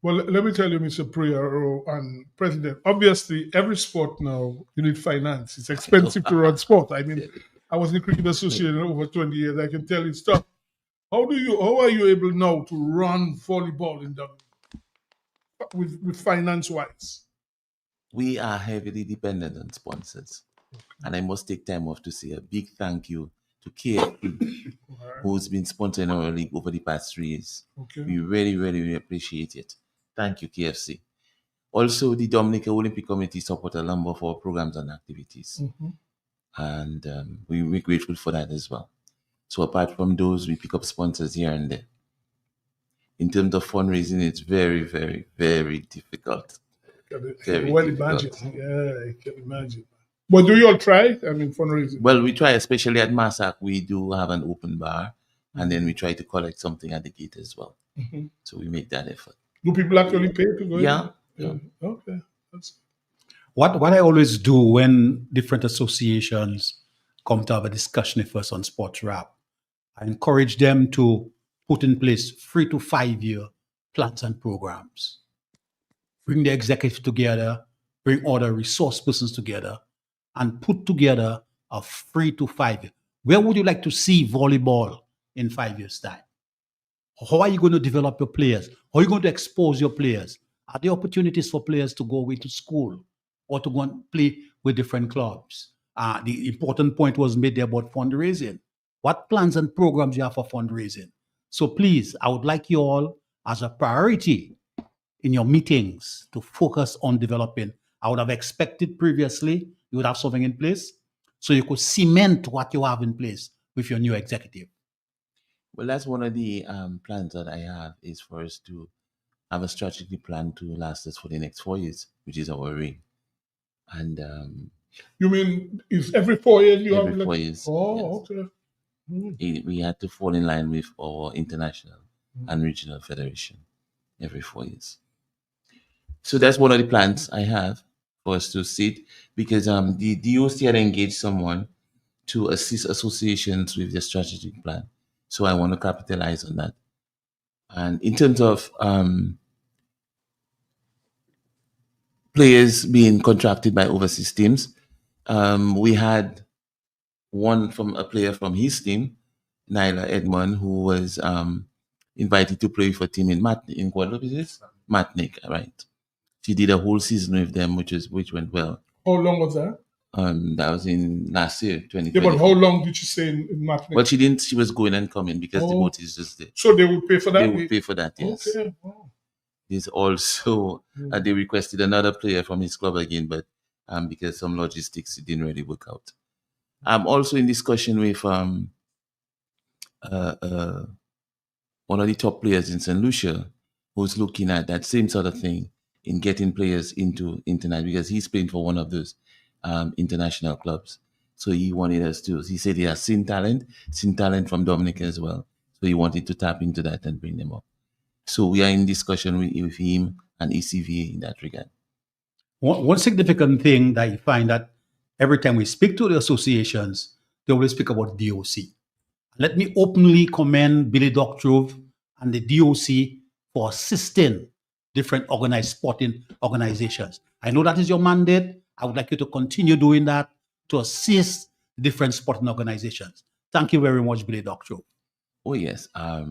[SPEAKER 2] Well, let me tell you, Mr. Prior and President, obviously every sport now, you need finance. It's expensive to run sport. I mean, I was in the Cricket Association over 20 years. I can tell you stuff. How are you able now to run volleyball in Dublin with finance-wise?
[SPEAKER 14] We are heavily dependent on sponsors. And I must take time off to say a big thank you to KFC, who's been sponsoring our league over the past 3 years.
[SPEAKER 2] Okay.
[SPEAKER 14] We really, really, really appreciate it. Thank you, KFC. Also, the Dominica Olympic Committee support a number of our programs and activities. And we're grateful for that as well. So apart from those, we pick up sponsors here and there. In terms of fundraising, it's very, very, very difficult. Very
[SPEAKER 2] Well,
[SPEAKER 14] difficult.
[SPEAKER 2] imagine. Yeah, I can imagine. But do you all try? I mean, fundraising.
[SPEAKER 14] Well, we try, especially at Massac, we do have an open bar, and then we try to collect something at the gate as well.
[SPEAKER 2] Mhm.
[SPEAKER 14] So we make that effort.
[SPEAKER 2] Do people actually pay to go in?
[SPEAKER 14] Yeah.
[SPEAKER 2] Okay.
[SPEAKER 5] What I always do when different associations come to have a discussion with us on sports rap, I encourage them to put in place 3 to 5 year plans and programs. Bring the executive together, bring all the resource persons together, and put together a 3 to 5 year. Where would you like to see volleyball in 5 years' time? How are you going to develop your players? How are you going to expose your players? Are there opportunities for players to go away to school or to go and play with different clubs? The important point was made there about fundraising. What plans and programs you have for fundraising? So please, I would like you all as a priority in your meetings to focus on developing. I would have expected previously you would have something in place so you could cement what you have in place with your new executive.
[SPEAKER 14] Well, that's one of the plans that I have is for us to have a strategic plan to last us for the next 4 years, which is our reign. And
[SPEAKER 2] You mean it's every 4 years you
[SPEAKER 14] every
[SPEAKER 2] have?
[SPEAKER 14] 4 years.
[SPEAKER 2] Oh, okay.
[SPEAKER 14] We had to fall in line with our international and regional federation every 4 years. So that's one of the plans I have for us to sit, because the DOC had engaged someone to assist associations with their strategic plan. So I want to capitalize on that. And in terms of players being contracted by overseas teams, we had a player from his team, Nyla Edmond, who was invited to play for a team in Guadeloupe, is it? Matnik, right? She did a whole season with them, which went well.
[SPEAKER 2] How long was that?
[SPEAKER 14] That was in last year,
[SPEAKER 2] Yeah,
[SPEAKER 14] 2020.
[SPEAKER 2] but how long did she stay in Martinique?
[SPEAKER 14] Well, she didn't. She was going and coming because the
[SPEAKER 2] Oh.
[SPEAKER 14] boat is just there.
[SPEAKER 2] So they would pay for that?
[SPEAKER 14] They would pay for that, yes.
[SPEAKER 2] Okay. Wow.
[SPEAKER 14] There's also they requested another player from his club again, but because some logistics, it didn't really work out. I'm also in discussion with one of the top players in St. Lucia, who's looking at that same sort of thing in getting players into internet, because he's playing for one of those international clubs. So he wanted us to. He said he has seen talent from Dominica as well. So he wanted to tap into that and bring them up. So we are in discussion with him and ECVA in that regard.
[SPEAKER 5] One significant thing that you find that every time we speak to the associations, they always speak about DOC. Let me openly commend Billy Doctrove and the DOC for assisting different organized sporting organizations. I know that is your mandate. I would like you to continue doing that to assist different sporting organizations. Thank you very much, Billy Doctrove.
[SPEAKER 14] Oh, yes. I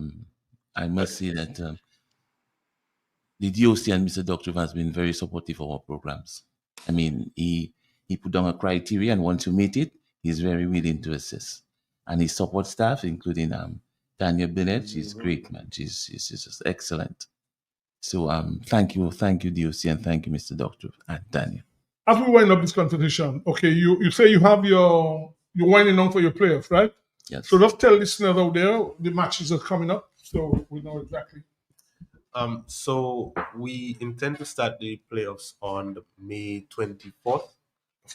[SPEAKER 14] must say that the DOC and Mr. Doctrove has been very supportive of our programs. I mean, he put down a criteria, and once you meet it, he's very willing to assist. And his support staff, including Tanya Bennett, she's great, man. She's just excellent. So thank you, DOC, and thank you, Mr. Doctrove and Tanya.
[SPEAKER 2] As we wind up this conversation, okay, you say you have you're winding on for your playoffs, right?
[SPEAKER 14] Yes.
[SPEAKER 2] So just tell listeners out there the matches are coming up, so we know exactly.
[SPEAKER 15] So we intend to start the playoffs on May 24th.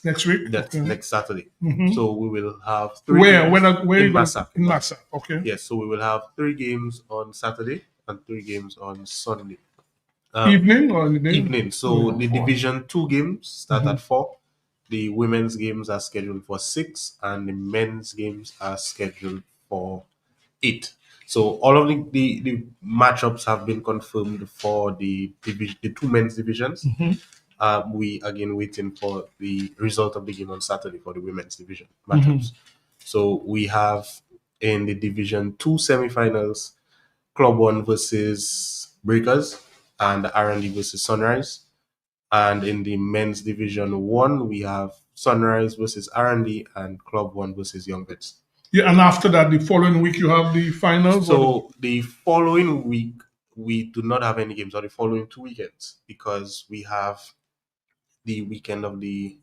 [SPEAKER 2] Next week?
[SPEAKER 15] That's
[SPEAKER 2] Okay.
[SPEAKER 15] next Saturday.
[SPEAKER 2] Mhm.
[SPEAKER 15] So we will have 3
[SPEAKER 2] Where?
[SPEAKER 15] games
[SPEAKER 2] Where
[SPEAKER 15] in Massa.
[SPEAKER 2] In Massa, okay.
[SPEAKER 15] Yes, so we will have 3 games on Saturday and 3 games on Sunday.
[SPEAKER 2] Evening or in the day?
[SPEAKER 15] Evening. So the Division 2 games start at 4. The women's games are scheduled for 6, and the men's games are scheduled for 8. So all of the matchups have been confirmed for the 2 men's divisions. We again waiting for the result of the game on Saturday for the women's division matchups. So we have in the Division 2 semifinals, Club 1 versus Breakers and R&D versus Sunrise. And in the men's Division 1, we have Sunrise versus R&D and Club 1 versus Young Vets.
[SPEAKER 2] Yeah, and after that, the following week you have the finals.
[SPEAKER 15] So the following week we do not have any games, or the following 2 weekends, because we have the weekend of the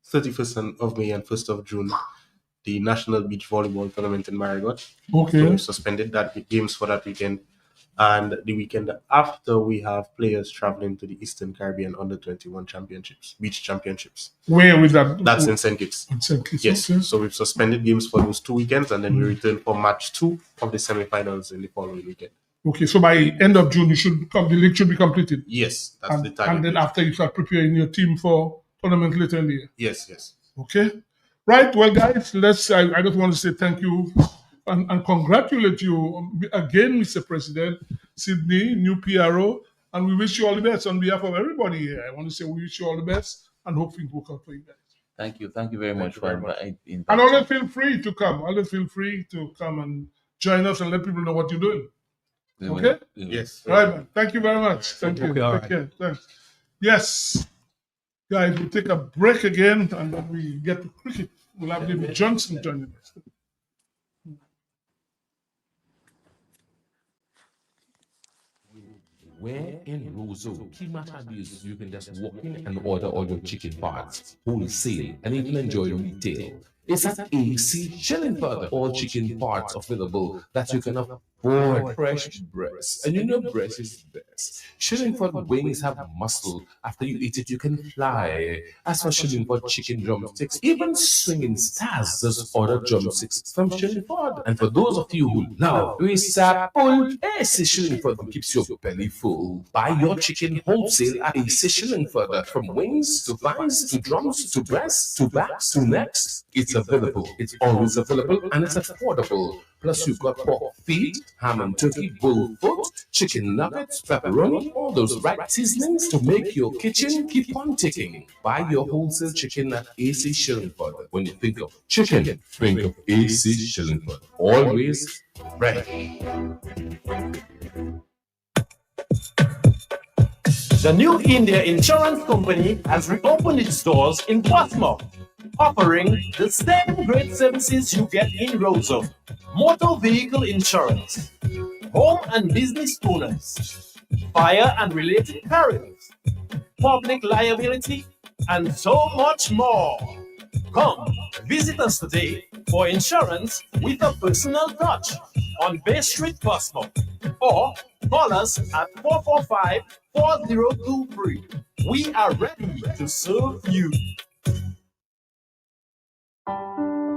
[SPEAKER 15] 31st of May and 1st of June, the National Beach Volleyball Tournament in Marigot.
[SPEAKER 2] Okay.
[SPEAKER 15] So we suspended that games for that weekend. And the weekend after, we have players traveling to the Eastern Caribbean Under-21 Championships, beach championships.
[SPEAKER 2] Where was that?
[SPEAKER 15] That's in St. Kitts.
[SPEAKER 2] In St. Kitts,
[SPEAKER 15] Yes.
[SPEAKER 2] okay.
[SPEAKER 15] So we've suspended games for those 2 weekends, and then we return for match 2 of the semifinals in the following weekend.
[SPEAKER 2] Okay, so by end of June, the league should be completed.
[SPEAKER 15] Yes, that's the time.
[SPEAKER 2] And then after you start preparing your team for tournament later in the year.
[SPEAKER 15] Yes.
[SPEAKER 2] Okay. Right. Well, guys, I just want to say thank you and congratulate you again, Mr. President, Sydney, new PRO, and we wish you all the best on behalf of everybody here. I want to say we wish you all the best and hope things work out for you guys.
[SPEAKER 14] Thank you very much for inviting.
[SPEAKER 2] And always feel free to come. Always feel free to come and join us and let people know what you're doing. Okay?
[SPEAKER 15] Yes.
[SPEAKER 2] All right, man. Thank you very much. Thank you.
[SPEAKER 5] Okay, all
[SPEAKER 2] Take
[SPEAKER 5] right.
[SPEAKER 2] care. Thanks. Yes. Guys, we'll take a break again and then we get to cricket. We'll have David Johnson joining us.
[SPEAKER 7] Where in Roseau, Kimata News, you can just walk in and order all your chicken parts, wholesale, and even enjoy retail. It's at AC Shilling Further. All chicken parts available that you can afford. Fresh breast. And you know breast is best. Shillingford wings have muscle. After you eat it, you can fly. As for Shillingford chicken drumsticks, even swinging stars just order drumsticks from Shillingford. And for those of you who love Pull, AC Shillingford keeps your belly full. Buy your chicken wholesale at AC Shillingford. From wings to thighs to drums to breasts to backs to necks. It's available. It's always available and it's affordable. Plus, you've got pork feet, ham and turkey, bull foot, chicken nuggets, pepperoni, all those right seasonings to make your kitchen keep on ticking. Buy your wholesale chicken at AC Shillingford. When you think of chicken, think of AC Shillingford. Always ready.
[SPEAKER 8] The New India Insurance Company has reopened its doors in Portsmouth. offering the same great services you get in Roseau. Motor vehicle insurance, home and business owners, fire and related perils, public liability, and so much more. Come, visit us today for insurance with a personal touch on Bay Street, Portsmouth, or call us at 445-4023. We are ready to serve you.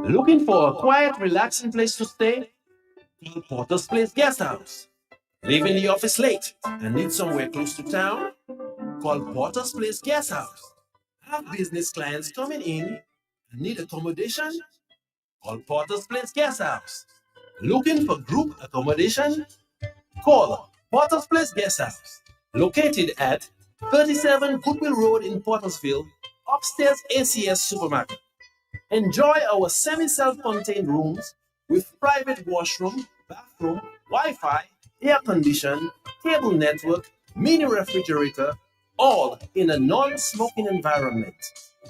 [SPEAKER 8] Looking for a quiet, relaxing place to stay? Call Porter's Place Guest House. Leaving the office late and need somewhere close to town? Call Porter's Place Guest House. Have business clients coming in and need accommodation? Call Porter's Place Guest House. Looking for group accommodation? Call Porter's Place Guest House. Located at 37 Goodwill Road in Portersville, upstairs ACS Supermarket. Enjoy our semi-self-contained rooms with private washroom, bathroom, Wi-Fi, air condition, cable network, mini refrigerator, all in a non-smoking environment.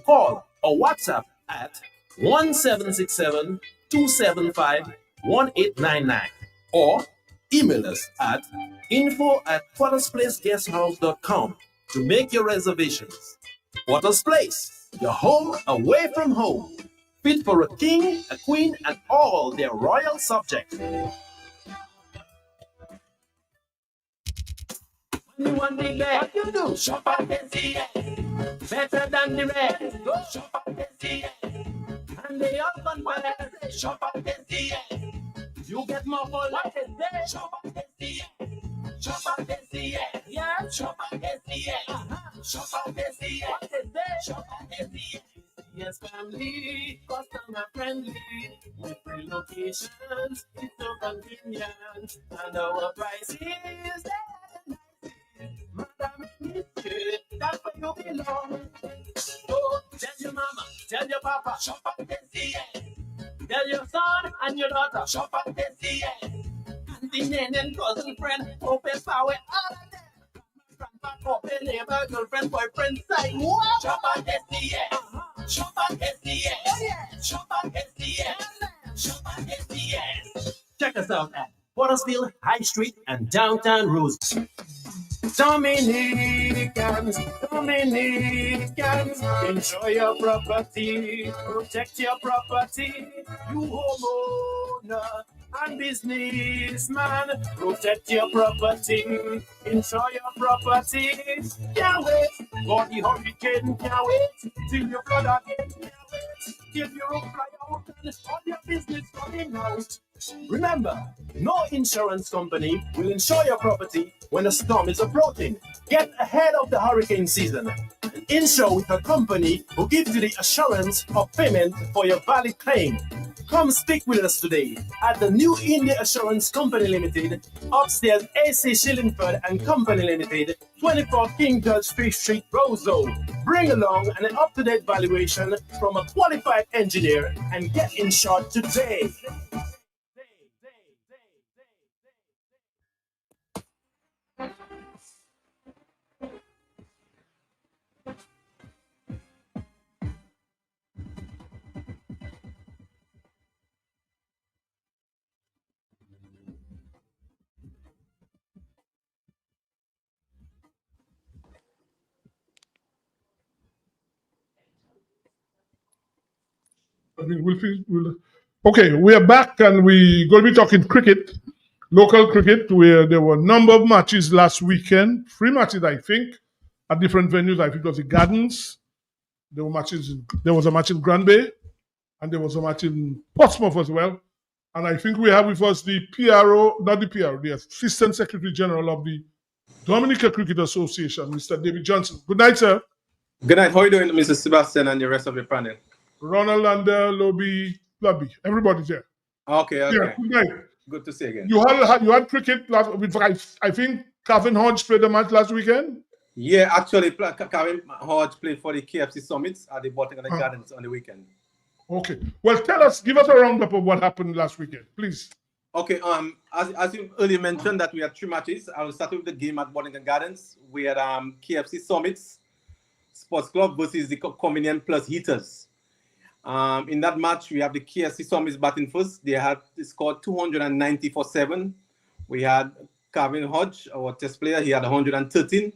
[SPEAKER 8] Call or WhatsApp at 1767-275-1899 or email us at info@portersplaceguesthouse.com to make your reservations. Porter's Place, your home away from home. Fit for a king, a queen, and all their royal subjects. You want the best, you do. Shop at SCA. Better than the rest. Go shop at SCA. And they all gone well. Shop at SCA. You get more for life. Shop at SCA. Shop at SCA. Yeah. Shop at SCA. Shop at SCA. Shop at SCA. Yes, family, customer friendly, with free locations, it's so convenient, and our prices, Madam, that's where you belong. So tell your mama, tell your papa, shop at SCA. Tell your son and your daughter, shop at SCA. And the nan and cousin friend, open power, all of them. Open neighbor, girlfriend, boyfriend, side. Shop at SCA. Shop at SCA. Shop at SCA. Shop at SCA. Check us out at Portersville, High Street, and downtown Rose. Dominicans, enjoy your property, protect your property, you homeowner and businessman, protect your property, enjoy your property, can't wait for the hurricane, can't wait till you flood again, can't wait till your roof fly out and all your business coming out. Remember, no insurance company will insure your property when a storm is approaching. Get ahead of the hurricane season and insure with a company who gives you the assurance of payment for your valid claim. Come speak with us today at the New India Assurance Company Limited, upstairs AC Shillingford and Company Limited, 24 King George Street, Roseau. Bring along an up-to-date valuation from a qualified engineer and get insured today.
[SPEAKER 2] I mean, okay, we are back and we're going to be talking cricket, local cricket, where there were a number of matches last weekend, 3 matches, I think, at different venues. I think it was the Gardens. There was a match in Granby, and there was a match in Portsmouth as well. And I think we have with us the the Assistant Secretary General of the Dominica Cricket Association, Mr. David Johnson. Good night, sir.
[SPEAKER 16] Good night. How are you doing, Mr. Sebastian, and the rest of your panel?
[SPEAKER 2] Ronald and Lobby, everybody's here.
[SPEAKER 16] Okay.
[SPEAKER 2] Yeah, good night.
[SPEAKER 16] Good to see you again.
[SPEAKER 2] You had cricket last week. I think Calvin Hodge played the match last weekend.
[SPEAKER 16] Yeah, actually, Calvin Hodge played for the KFC Summits at the Botanical Gardens on the weekend.
[SPEAKER 2] Okay. Well, give us a roundup of what happened last weekend, please.
[SPEAKER 16] Okay. As you earlier mentioned, that we had 3 matches. I will start with the game at Botanical Gardens. We had KFC Summits Sports Club versus the Convenient Plus Heaters. In that match, we have the KFC Summits batting first. They scored 290 for 7. We had Calvin Hodge, our test player. He had 113.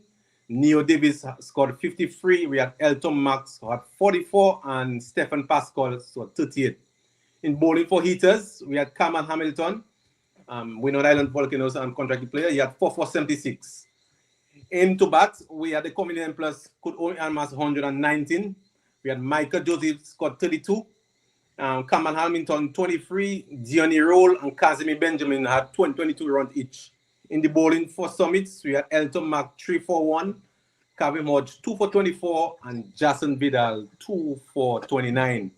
[SPEAKER 16] Neo Davis scored 53. We had Elton Max who had 44, and Stephen Pascal scored 38. In bowling for heaters, we had Cameron Hamilton, Winner Island Volcanoes and contracted player. He had 4 for 76. In to bat, we had the Combination Plus could only amass 119. We had Michael Joseph scored 32. Cameron Hamilton 23. Diony Roll and Casimir Benjamin had 22 runs each. In the bowling for Summits, we had Elton Mack 3 for 1, Kevin Hodge 2 for 24, and Jason Vidal 2 for 29.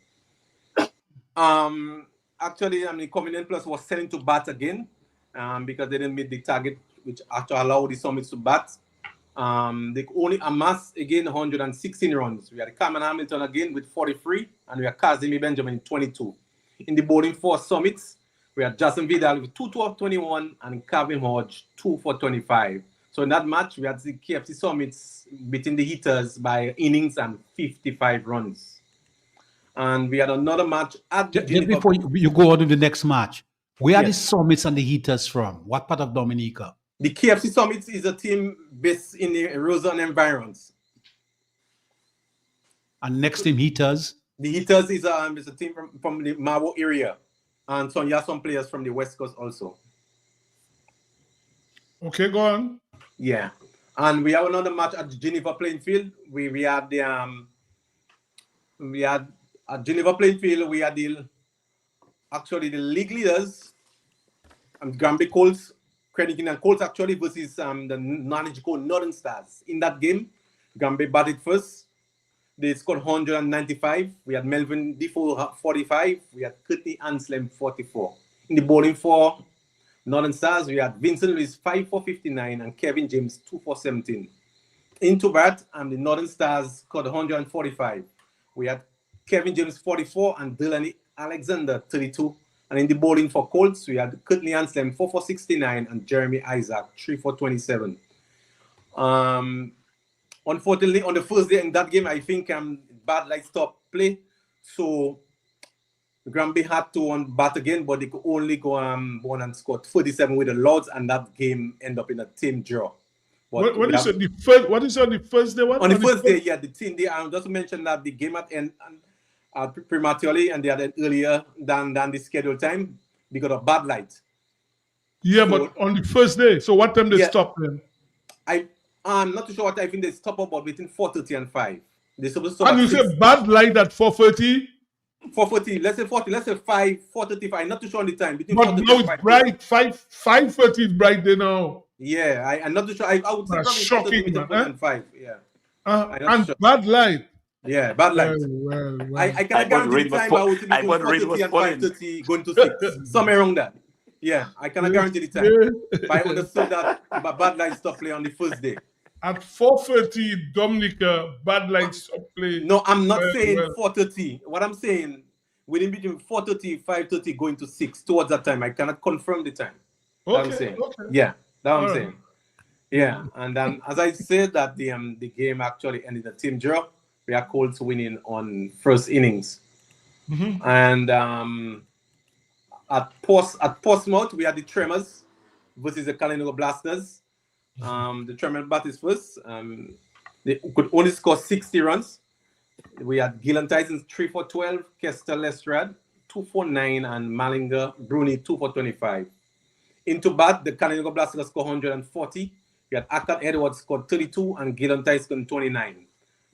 [SPEAKER 16] Actually, the Covenant Plus was sent to bat again because they didn't meet the target, which actually allowed the Summits to bat. They only amassed again 116 runs. We had Cameron Hamilton again with 43, and we had Casimir Benjamin 22. In the bowling for Summits, we had Jason Vidal with 2 for 21 and Calvin Hodge 2 for 25. So in that match, we had the KFC Summits beating the Heaters by innings and 55 runs. And we had another match at the
[SPEAKER 5] Just before you go on to the next match, where are the Summits and the Heaters from? What part of Dominica?
[SPEAKER 16] The KFC Summits is a team based in the Roseland environs.
[SPEAKER 5] And next team, Heaters?
[SPEAKER 16] The Heaters is a team from the Marwo area. And so you have some players from the West Coast also.
[SPEAKER 2] Okay, go on.
[SPEAKER 16] Yeah. And we have another match at Geneva Playing Field. We had at Geneva Playing Field, we had the league leaders, Granby Colts, Credikin and Colts actually versus the non-Nigico Northern Stars. In that game, Granby batted first. They scored 195. We had Melvin Defoe 45. We had Courtney Anslem 44. In the bowling for Northern Stars, we had Vincent Lewis 5 for 59 and Kevin James 2 for 17. Into that, the Northern Stars scored 145. We had Kevin James 44 and Delaney Alexander 32. And in the bowling for Colts, we had Courtney Anslem 4 for 69 and Jeremy Isaac 3 for 27. Unfortunately, on the first day in that game, I think bad light stopped play. So Granby had to bat again, but they could only go on and score 37 with the Lords, and that game ended up in a team draw. But
[SPEAKER 2] What is it? The first? What is on the first day? What?
[SPEAKER 16] On the first day, yeah, the team day. I just mentioned that the game had ended prematurely, and they had earlier than the scheduled time because of bad light.
[SPEAKER 2] Yeah, but on the first day. So what time they stop then?
[SPEAKER 16] I'm not too sure what I think they stop about between 4:30 and 5. They're supposed to stop.
[SPEAKER 2] And you say bad light at 4:30?
[SPEAKER 16] 4:30. Let's say 40. Let's say 5. 4:35. I'm not too sure on the time. Between
[SPEAKER 2] But now it's bright. 5:30 is bright there now.
[SPEAKER 16] Yeah, I'm not too sure. I would say
[SPEAKER 2] That's
[SPEAKER 16] probably
[SPEAKER 2] shocking,
[SPEAKER 16] 4:30
[SPEAKER 2] man.
[SPEAKER 16] and 5. Yeah.
[SPEAKER 2] And
[SPEAKER 16] sure.
[SPEAKER 2] bad light.
[SPEAKER 16] Yeah, bad light.
[SPEAKER 2] Well.
[SPEAKER 16] I can't guarantee the time. I would say between 4:30 and 5:30, going to 6, somewhere around that. Yeah, I cannot guarantee the time. But I understood that bad light stopped play on the first day.
[SPEAKER 2] At 4:30, Dominica, bad light stop play.
[SPEAKER 16] No, I'm not saying 4:30. What I'm saying, within between 4:30, 5:30, going to 6, towards that time. I cannot confirm the time. That's what I'm saying. Yeah, that's what I'm saying. Yeah, and then as I said that the game actually ended a team draw. We are Colts winning on first innings.
[SPEAKER 2] Mm-hmm.
[SPEAKER 16] And at Portsmouth, we had the Tremors versus the Kalinago Blasters. The Tremors batted first. They could only score 60 runs. We had Gillen Tysons 3 for 12, Kester Lestrade 2 for 9, and Malinger Bruni 2 for 25. Into bat, the Kalinago Blasters scored 140. We had Akat Edwards scored 32 and Gillen Tyson 29.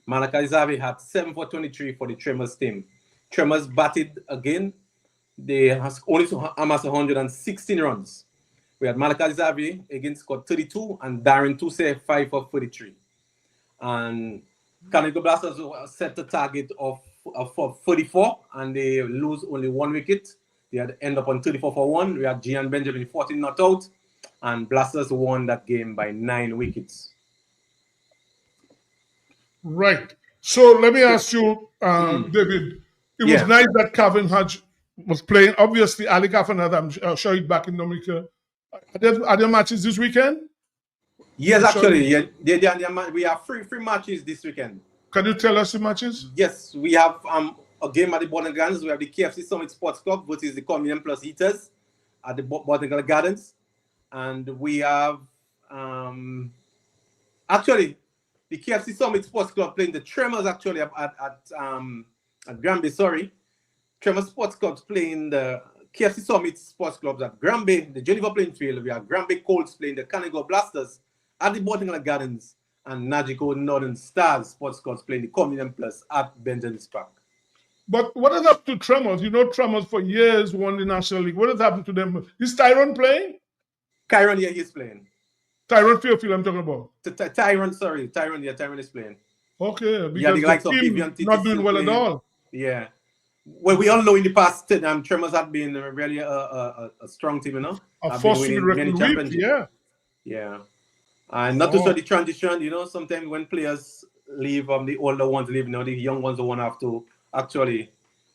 [SPEAKER 16] Malachi Zavi had 7 for 23 for the Tremors team. Tremors batted again. They only amassed 116 runs. We had Malachi Zavi again scored 32 and Darren Tuse 5 for 33. And Kalinago Blasters set the target of 34 and they lose only 1 wicket. They had end up on 34 for 1. We had Gian Benjamin 14 not out, and Blasters won that game by 9 wickets.
[SPEAKER 2] Right. So let me ask you, David. It was nice that Calvin Hodge was playing. Obviously, Ali Kafanad, I'm sure he's back in Dominica. Are there matches this weekend?
[SPEAKER 16] Yes, actually. Yeah, we have three matches this weekend.
[SPEAKER 2] Can you tell us the matches?
[SPEAKER 16] Yes, we have a game at the Botanical Gardens. We have the KFC Summit Sports Club, which is the Communion Plus Eaters at the Botanical Gardens. And we have, actually, the KFC Summit Sports Club playing the Tremors actually at Granby, sorry. Tremor Sports Club's playing the KFC Summit Sports Clubs at Granby, the Geneva playing field. We have Granby Colts playing the Canigo Blasters at the Botanical Gardens, and Nagico Northern Stars Sports Clubs playing the Communion Plus at Benjamin's Park.
[SPEAKER 2] But what has happened to Tremors? You know, Tremors for years won the National League. What has happened to them? Is Tyrone playing?
[SPEAKER 16] Tyrone, yeah, he's playing.
[SPEAKER 2] Tyrone Fairfield, I'm talking about.
[SPEAKER 16] Tyrone, sorry. Tyrone is playing.
[SPEAKER 2] Okay, because
[SPEAKER 16] yeah, the likes of
[SPEAKER 2] team
[SPEAKER 16] Vivian
[SPEAKER 2] not doing well at all.
[SPEAKER 16] Yeah. Well, we all know in the past, Tremors had been really a strong team, you know.
[SPEAKER 2] A force to be reckoned with, yeah.
[SPEAKER 16] Yeah. And not to say the transition, you know, sometimes when players leave, the older ones leave, you know, the young ones don't have to actually,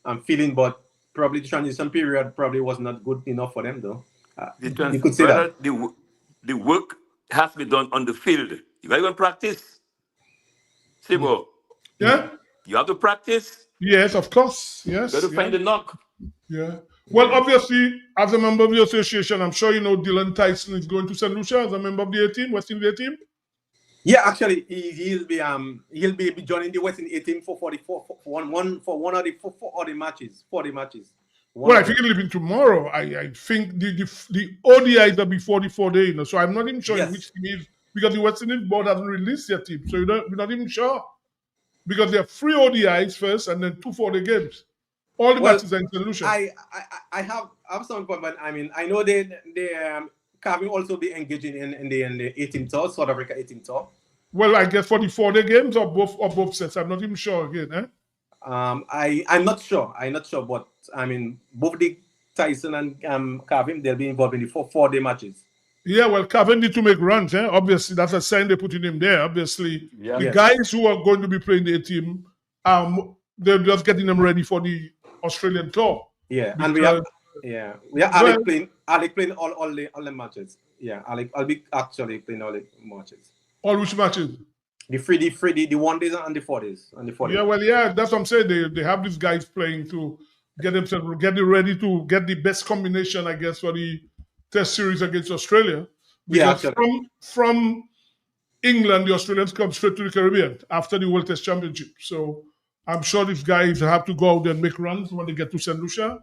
[SPEAKER 16] I'm feeling, but probably the transition period probably was not good enough for them, though. You could say that.
[SPEAKER 1] The work has to be done on the field. You got to go and practice. Sibo.
[SPEAKER 2] Yeah?
[SPEAKER 1] You have to practice.
[SPEAKER 2] Yes, of course. Yes.
[SPEAKER 1] You got to find the knock.
[SPEAKER 2] Yeah. Well, obviously, as a member of the association, I'm sure you know Dylan Tyson is going to St. Lucia as a member of the A team, West Indies A team.
[SPEAKER 16] Yeah, actually, he'll be joining the West Indies A team for one of the matches.
[SPEAKER 2] Well, I think he'll leave tomorrow. I think the ODIs will be 44 days, you know, so I'm not even sure which team is, because the West Indies board hasn't released their team, so we're not even sure. Because there are 3 ODIs first and then 2 4-day games. All the matches are in St. Lucia.
[SPEAKER 16] I have some point, but I mean, I know they Carving also be engaging in the 18 tour, South Africa 18 tour.
[SPEAKER 2] Well, I guess for the 4-day games or both sets. I'm not even sure again, eh?
[SPEAKER 16] I'm not sure. But I mean, both the Tyson and Carvin, they'll be involved in the 4-day matches.
[SPEAKER 2] Yeah, well, Carvin need to make runs, eh? Obviously, that's a sign they're putting him there. Obviously, the guys who are going to be playing the A team, they're just getting them ready for the Australian tour.
[SPEAKER 16] Yeah, and we have Alec playing all the matches. Yeah, I'll be actually playing all the matches.
[SPEAKER 2] All which matches?
[SPEAKER 16] The 1 days and the 4 days.
[SPEAKER 2] Yeah, well, yeah, that's what I'm saying. They have these guys playing to get themselves ready to get the best combination, I guess, for the Test series against Australia. Because from England, the Australians come straight to the Caribbean after the World Test Championship. So I'm sure these guys have to go out there and make runs when they get to St. Lucia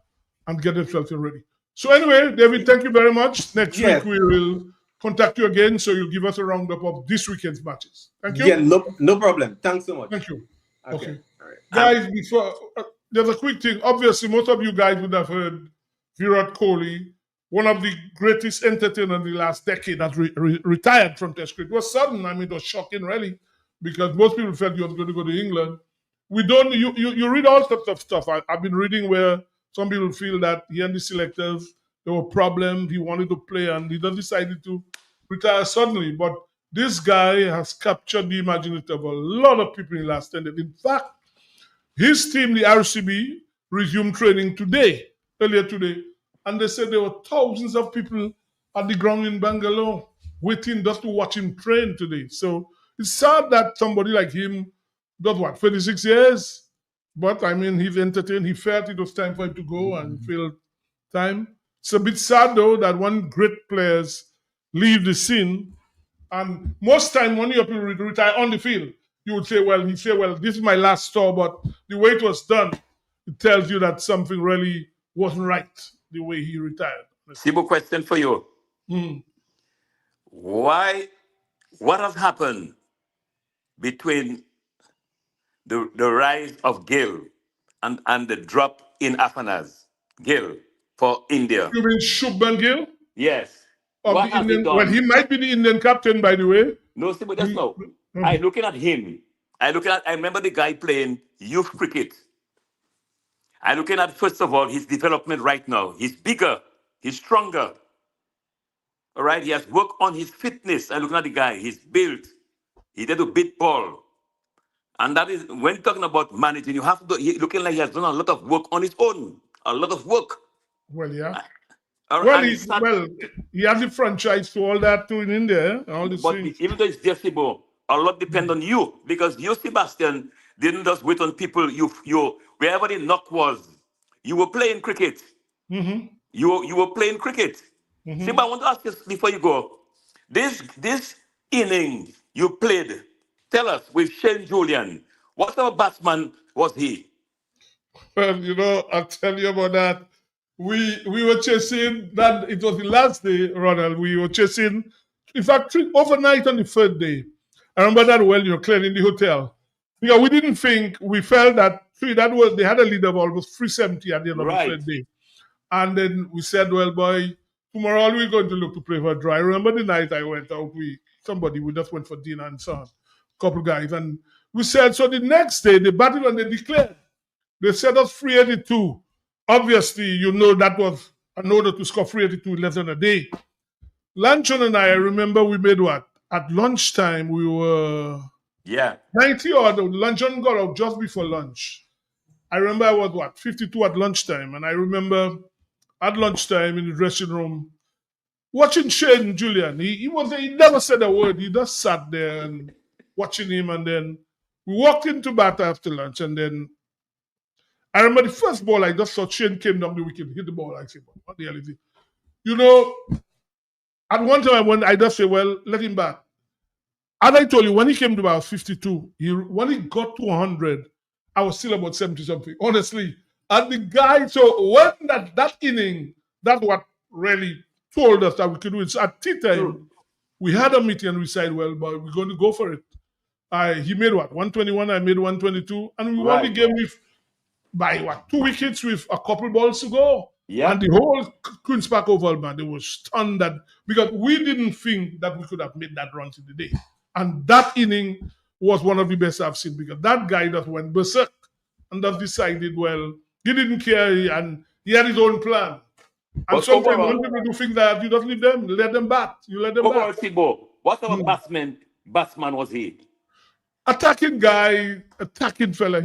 [SPEAKER 2] and get themselves ready. So anyway, David, thank you very much. Next week we will contact you again, so you'll give us a roundup of this weekend's matches. Thank you.
[SPEAKER 16] Yeah, no problem. Thanks so much.
[SPEAKER 2] Thank you. Okay.
[SPEAKER 16] All right.
[SPEAKER 2] Guys, before there's a quick thing. Obviously, most of you guys would have heard Virat Kohli, one of the greatest entertainers in the last decade, has retired from Test cricket. It was sudden. I mean, it was shocking, really, because most people felt he was going to go to England. We don't. You read all sorts of stuff. I've been reading where some people feel that he and the selectors, there were problems. He wanted to play, and he just decided to retire suddenly. But this guy has captured the imagination of a lot of people in the last 10 days. In fact, his team, the RCB, resumed training earlier today. And they said there were thousands of people at the ground in Bangalore waiting just to watch him train today. So it's sad that somebody like him does 36 years? But I mean, he's entertained. He felt it was time for him to go and feel time. It's a bit sad though that when great players leave the scene, and most time when your people retire on the field, you would say, well, this is my last tour, but the way it was done, it tells you that something really wasn't right the way he retired.
[SPEAKER 1] Simple question for you. What has happened between the rise of Gill and the drop in Afanas? Gill for India.
[SPEAKER 2] You mean Shubman Gill?
[SPEAKER 1] Yes.
[SPEAKER 2] What has he done? Well, he might be the Indian captain, by the way.
[SPEAKER 1] No, Simple, that's no. I looking at him. I remember the guy playing youth cricket. I'm looking at, first of all, his development right now. He's bigger. He's stronger. All right? He has worked on his fitness. I'm looking at the guy. He's built. He did a bit ball. And that is, when talking about managing, you have to, looking like he has done a lot of work on his own. A lot of work.
[SPEAKER 2] Well, yeah. He has a franchise to all that too in India. All the
[SPEAKER 1] but even though it's Jessibo, a lot depends on you. Because you, Sebastian, didn't just wait on people. You wherever the knock was, you were playing cricket.
[SPEAKER 2] Mm-hmm.
[SPEAKER 1] You were playing cricket.
[SPEAKER 2] Mhm.
[SPEAKER 1] Simba, I want to ask you before you go. This inning you played, tell us with Shane Julian, what type of batsman was he?
[SPEAKER 2] Well, you know, I'll tell you about that. We were chasing that. It was the last day, Ronald. We were chasing. In fact, overnight on the third day, I remember that well. You know, clearly in the hotel, because we didn't think. We felt that they had a lead of almost 370 at the end of the third day, and then we said, "Well, boy, tomorrow we're going to look to play for a draw." I remember the night I went out. We just went for dinner and so on, couple guys, and we said. So the next day they batted and they declared. They set us 382. Obviously, you know that was an order to score 382 in less than a day. Lanchon and I remember we made what? At lunchtime, we were 90 odd. Lanchon got out just before lunch. I remember I was 52 at lunchtime. And I remember at lunchtime in the dressing room, watching Shane Julian. He never said a word. He just sat there and watching him. And then we walked into bat after lunch. And then I remember the first ball I just saw Shane came down the wicket, hit the ball. I said, what the hell is it? You know, at one time I just said, well, let him bat. And I told you, when he came to about 52, when he got to 100, I was still about 70 something, honestly. And the guy, so when that inning, that's what really told us that we could do it. So at tea time, we had a meeting and we said, well, but we're going to go for it. He made 121, I made 122, and we won the game by 2 wickets with a couple balls to go.
[SPEAKER 1] Yeah.
[SPEAKER 2] And the whole Queen's Park Oval, man, they were stunned because we didn't think that we could have made that run in the day. And that inning was one of the best I've seen because that guy that went berserk and that decided, well, he didn't care and he had his own plan. And
[SPEAKER 1] But
[SPEAKER 2] sometimes
[SPEAKER 1] overall-
[SPEAKER 2] when people do think that you don't leave them, let them bat. You let them
[SPEAKER 1] Overall,
[SPEAKER 2] bat.
[SPEAKER 1] Sibo, what type of batsman was he?
[SPEAKER 2] Attacking guy, attacking fella.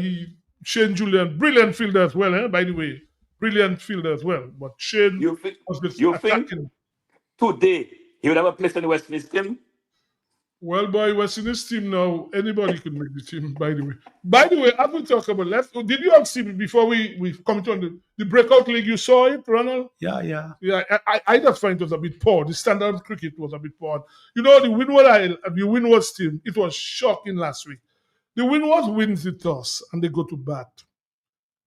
[SPEAKER 2] Shane Julian, brilliant fielder as well, by the way. Brilliant fielder as well. But Shane was the
[SPEAKER 1] You
[SPEAKER 2] attacking.
[SPEAKER 1] think today he would have a place in the West Indies team?
[SPEAKER 2] Well, boy, West Indies team now, anybody could make the team, by the way. By the way, I will talk about did you all see before we come to the breakout league, you saw it, Ronald?
[SPEAKER 5] Yeah.
[SPEAKER 2] Yeah, I just find it was a bit poor. The standard cricket was a bit poor. You know, the Windward team, it was shocking last week. The Windward wins the toss and they go to bat.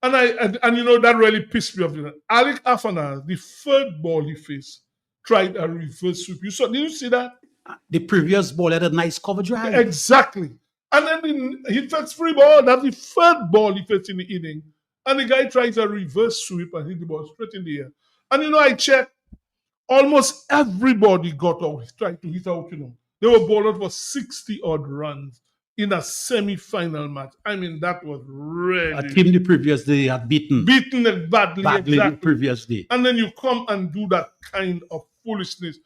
[SPEAKER 2] And you know, that really pissed me off. Alec Afana, the third ball he faced, tried a reverse sweep. Did you see that?
[SPEAKER 5] The previous ball had a nice cover drive.
[SPEAKER 2] Exactly. And then he faced 3 ball. That's the third ball he faced in the inning. And the guy tries a reverse sweep and hit the ball straight in the air. And you know, I checked. Almost everybody got out, tried to hit out, you know. They were bowled for 60-odd runs in a semi-final match. I mean, that was really...
[SPEAKER 5] A team the previous day had beaten
[SPEAKER 2] it badly, exactly.
[SPEAKER 5] the previous day.
[SPEAKER 2] And then you come and do that kind of foolishness.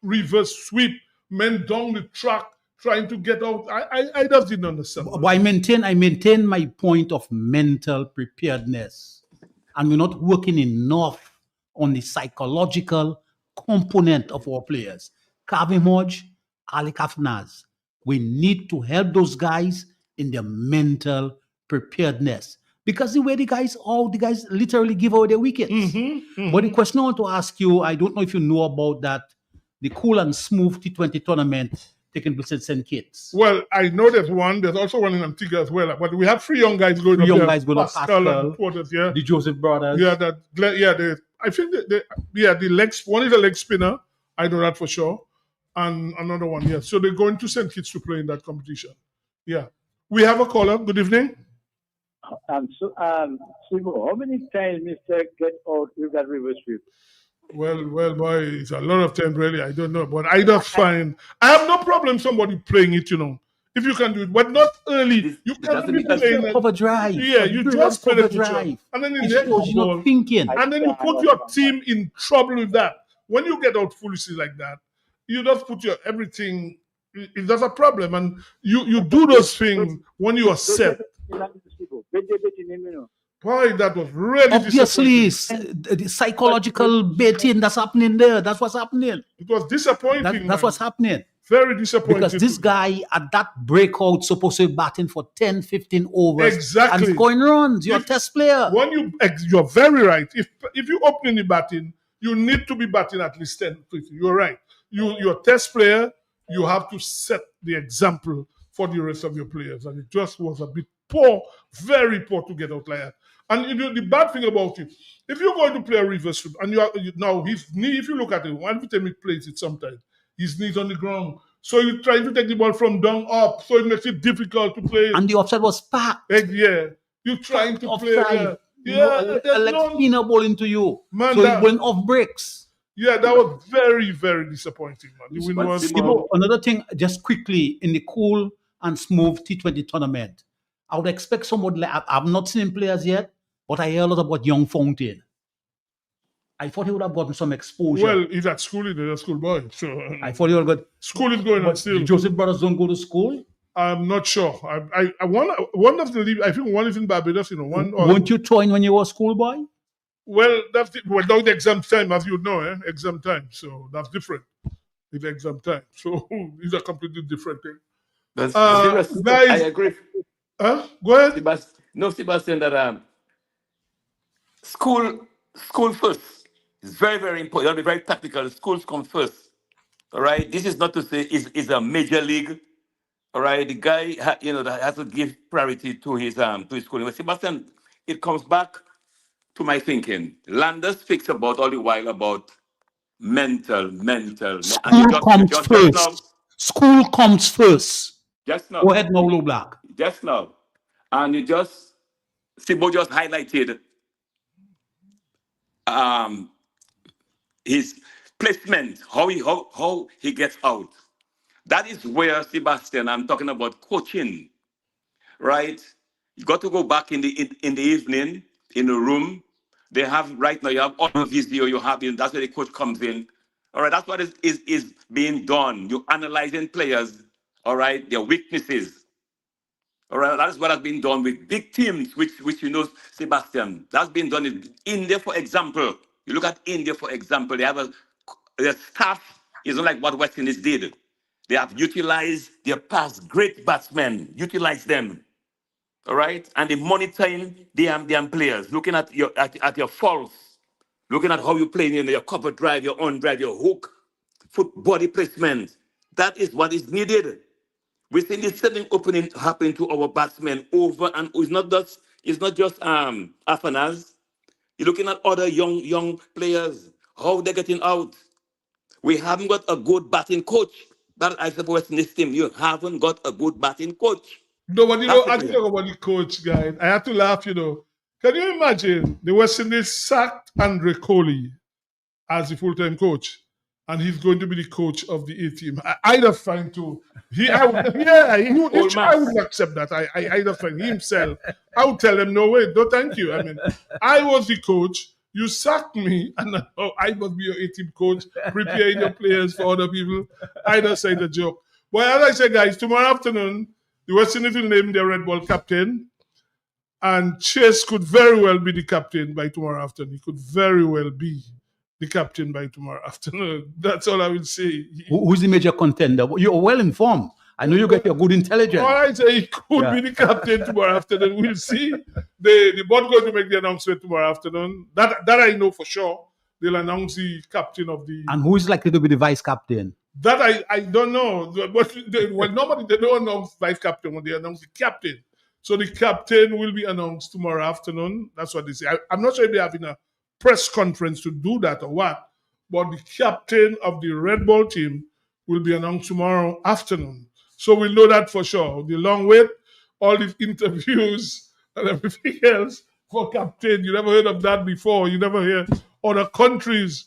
[SPEAKER 2] Reverse sweep, men down the track, trying to get out. I just didn't understand.
[SPEAKER 5] But I maintain my point of mental preparedness. And we're not working enough on the psychological component of our players. Kavim Hodge, Alec Afnaz. We need to help those guys in their mental preparedness. Because the way the guys literally give away their wickets. But the question I want to ask you, I don't know if you know about that, the Cool and Smooth T20 tournament taking place in St. Kitts.
[SPEAKER 2] Well, I know there's one. There's also one in Antigua as well. But we have 3 young guys going up there. Pascal and Porter, yeah.
[SPEAKER 5] The Joseph brothers.
[SPEAKER 2] Yeah, I think the legs. One is a leg spinner. I know that for sure. And another one, yeah. So they're going to St. Kitts to play in that competition. Yeah. We have a caller. Good evening.
[SPEAKER 13] Sibo, how many times Mr. get out with that reverse sweep?
[SPEAKER 2] Well, boy, it's a lot of times, really. I don't know. But I just find... I have no problem somebody playing it, you know. If you can do it. But not early. You can't be playing it.
[SPEAKER 5] Cover drive.
[SPEAKER 2] Yeah, you just play the drive. And then in the ball.
[SPEAKER 5] Thinking.
[SPEAKER 2] And then you put your team in trouble with that. When you get out foolishly like that, you just put your everything... There's a problem. And you do those things when you are set. Boy, that was really
[SPEAKER 5] obviously the psychological baiting that's happening there. That's what's happening.
[SPEAKER 2] It was disappointing.
[SPEAKER 5] That's what's happening.
[SPEAKER 2] Very disappointed.
[SPEAKER 5] Because this guy at that breakout supposed to be batting for 10, 15 overs
[SPEAKER 2] Exactly.
[SPEAKER 5] and scoring runs. You're a test player.
[SPEAKER 2] When you're very right. If you open the batting, you need to be batting at least 10, 15. You're right. You're a test player. You have to set the example for the rest of your players. And it just was a bit poor, very poor to get out like that. And you know, the bad thing about it, if you're going to play a reverse sweep, and now his knee, if you look at it, one time he plays it sometimes, his knee's on the ground. So you're trying to take the ball from down up, so it makes it difficult to play.
[SPEAKER 5] And the offside was packed.
[SPEAKER 2] Yeah. You're trying to play.
[SPEAKER 5] A leg spinner ball into you.
[SPEAKER 2] Man,
[SPEAKER 5] so it went off breaks.
[SPEAKER 2] Yeah, that was very, very disappointing, man. The win was
[SPEAKER 5] another thing, just quickly, in the cool and smooth T20 tournament, I would expect somebody like, I've not seen him play as yet, but I hear a lot about Young Fountain. I thought he would have gotten some exposure.
[SPEAKER 2] Well, he's at school, he's a school boy. So
[SPEAKER 5] I thought he would have got...
[SPEAKER 2] School is going on still.
[SPEAKER 5] The Joseph brothers don't go to school?
[SPEAKER 2] I'm not sure. One of the, I think one is in Barbados, you know.
[SPEAKER 5] Weren't you join when you were a schoolboy?
[SPEAKER 2] Well, now the exam time, as you know, exam time. So that's different. It's exam time. So it's a completely different thing.
[SPEAKER 1] Guys,
[SPEAKER 2] I
[SPEAKER 1] agree.
[SPEAKER 2] Go ahead.
[SPEAKER 1] Sebastian, that school first is very, very important. You have to be very tactical. Schools come first. All right. This is not to say it's a major league. All right. The guy, that has to give priority to his schooling. But Sebastian, it comes back to my thinking. Landers speaks about all the while about mental.
[SPEAKER 5] School comes first. School comes first.
[SPEAKER 1] Just now.
[SPEAKER 5] Go ahead, Molo Black.
[SPEAKER 1] Just now. And Sibo just highlighted his placement, how he gets out. That is where, Sebastian, I'm talking about coaching, right? You got to go back in the evening in the room. They have right now. You have audio video. You have that's where the coach comes in. All right, that's what is being done. You're analyzing players. All right, their weaknesses. All right, that is what has been done with big teams, which you know, Sebastian. That's been done in India, for example. You look at India, for example. They have their staff is not like what West Indies did. They have utilized their past great batsmen, utilized them. All right, and they monitoring the players, looking at your faults, looking at how you play in your cover drive, your on drive, your hook, foot body placement. That is what is needed. We've seen this sudden opening happening to our batsmen over and it's not just Afanas. You're looking at other young players, how they're getting out. We haven't got a good batting coach. That I suppose in this team, you haven't got a good batting coach.
[SPEAKER 2] No, but I think about the coach, guys. I had to laugh, Can you imagine the West Indies sacked Andre Coley as the full-time coach, and he's going to be the coach of the A team? I'd have found to. I wouldn't accept that. I'd have found himself. I would tell him, no way, no thank you. I mean, I was the coach. You sacked me, and I must be your A team coach, preparing your players for other people. I'd have said a joke. But as I said, guys, tomorrow afternoon, the West Indies will name their red ball captain, and Chase could very well be the captain by tomorrow afternoon. He could very well be the captain by tomorrow afternoon. That's all I will say.
[SPEAKER 5] Who's the major contender? You're well informed. I know you get your good intelligence.
[SPEAKER 2] All right, so he could be the captain tomorrow afternoon. We'll see. The board going to make the announcement tomorrow afternoon. That I know for sure. They'll announce the captain of the...
[SPEAKER 5] And who is likely to be the vice captain?
[SPEAKER 2] That I don't know. But normally they don't announce vice captain when they announce the captain. So the captain will be announced tomorrow afternoon. That's what they say. I'm not sure if they're having a press conference to do that or what. But the captain of the red ball team will be announced tomorrow afternoon. So we'll know that for sure. The long wait, all these interviews and everything else for captain. You never heard of that before. You never hear other countries.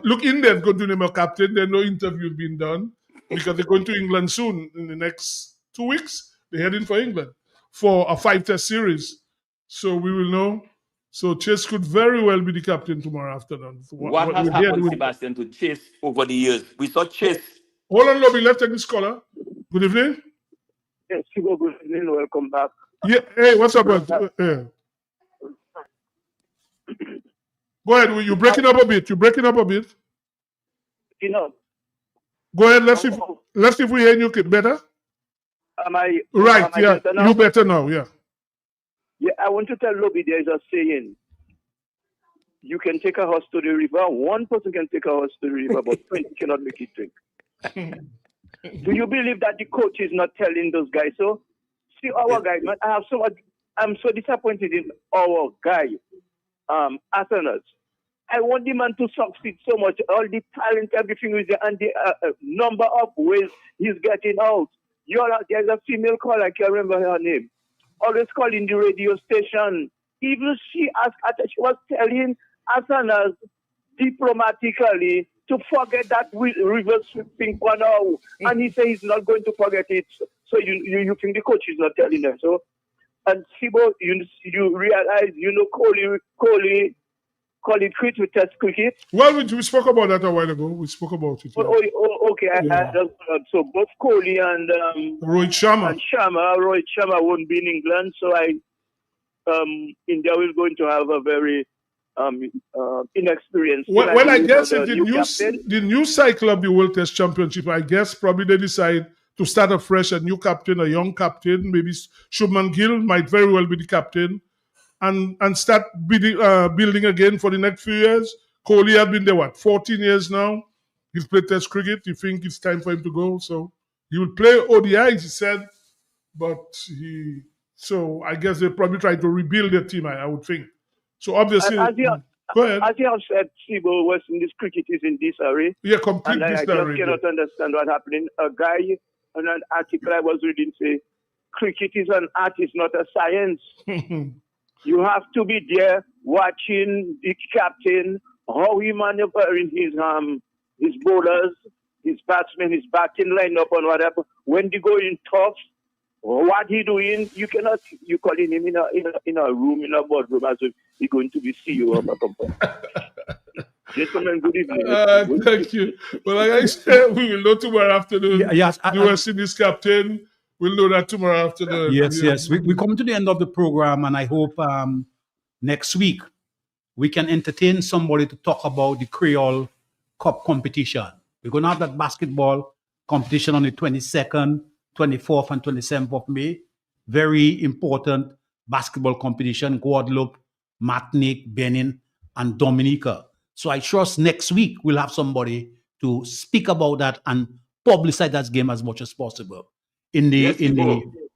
[SPEAKER 2] Look, India's going to name a captain. There's no interview being done because they're going to England soon. In the next 2 weeks, they're heading for England for a 5-test series. So we will know. So Chase could very well be the captain tomorrow afternoon.
[SPEAKER 1] What has happened, Sebastian, to Chase over the years? We saw Chase.
[SPEAKER 2] Hold on, Lobby. Let's take this caller. Good evening.
[SPEAKER 17] Yes, good evening. Welcome back.
[SPEAKER 2] Yeah. Hey, what's up, bro? Yeah. Go ahead. You're breaking up a bit. Go ahead. Let's see if we hear you better.
[SPEAKER 17] Am I
[SPEAKER 2] Right?
[SPEAKER 17] am I
[SPEAKER 2] Yeah,
[SPEAKER 17] better now?
[SPEAKER 2] you better now. Yeah.
[SPEAKER 17] Yeah, I want to tell Lobby there is a saying. You can take a horse to the river. One person can take a horse to the river, but 20 cannot make it drink. Do you believe that the coach is not telling those guys so? See our guy, man. I'm so disappointed in our guy, Athenas. I want the man to succeed so much. All the talent, everything is there, and the number of ways he's getting out. There's a female caller, I can't remember her name. Always calling the radio station. Even she was telling Athenas diplomatically to forget that reverse sweeping for now. And he says he's not going to forget it. So you think the coach is not telling them so? And Sibo, you realize, Kohli quit with Test cricket.
[SPEAKER 2] Well, we spoke about that a while ago. We spoke about it.
[SPEAKER 17] Okay.
[SPEAKER 2] Yeah.
[SPEAKER 17] So both Kohli and
[SPEAKER 2] Rohit Sharma.
[SPEAKER 17] Rohit Sharma won't be in England. So India will going to have a very inexperienced.
[SPEAKER 2] Well, I guess the new cycle of the World Test Championship, I guess probably they decide to start afresh, a new captain, a young captain. Maybe Shubman Gill might very well be the captain. And start building again for the next few years. Kohli has been there, 14 years now. He's played Test cricket. You think it's time for him to go. So he will play ODIs, he said. So I guess they're probably trying to rebuild their team, I would think. So obviously, go ahead.
[SPEAKER 17] As you have said, Sibo, West Indies cricket is in disarray.
[SPEAKER 2] Yeah, complete disarray.
[SPEAKER 17] I just cannot understand what's happening. A guy in an article I was reading say, cricket is an art, it's not a science. You have to be there watching the captain, how he maneuvering his bowlers, his batsmen, his batting lineup and whatever. When they go in tough, what he doing, you calling him in a room, in a boardroom as if he's going to be CEO of a company. Gentlemen, good evening.
[SPEAKER 2] Thank you. Well, like I said, we will know tomorrow afternoon.
[SPEAKER 5] Yes,
[SPEAKER 2] the West Indies captain. We'll know that tomorrow afternoon.
[SPEAKER 5] Yes. We come to the end of the program, and I hope next week we can entertain somebody to talk about the Creole Cup competition. We're going to have that basketball competition on the 22nd, 24th, and 27th of May. Very important basketball competition, Guadeloupe, Martinique, Benin, and Dominica. So I trust next week we'll have somebody to speak about that and publicize that game as much as possible. In the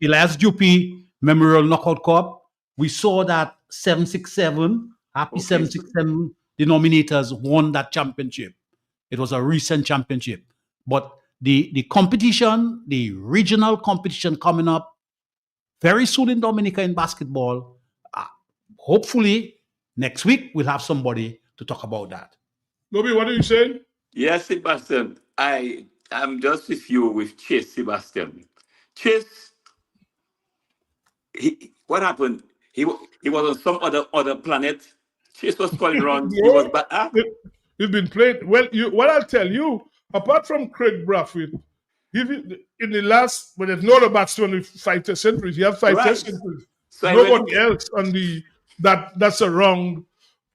[SPEAKER 5] Elias Dupuy Memorial Knockout Cup, we saw that 767, Happy 767 denominators won that championship. It was a recent championship. But the competition, the regional competition coming up very soon in Dominica in basketball, hopefully next week we'll have somebody to talk about that.
[SPEAKER 2] Nobby, what are you saying?
[SPEAKER 1] Yes, Sebastian. I'm just with you with Chase, Sebastian. Chase, what happened? He was on some other planet. Chase was calling around. He was back.
[SPEAKER 2] He's been playing. Well, what I'll tell you, apart from Craig Brathwaite, in the last, when there's no other batsman with 5 Test centuries, he has 5 Test centuries. So nobody else on that's around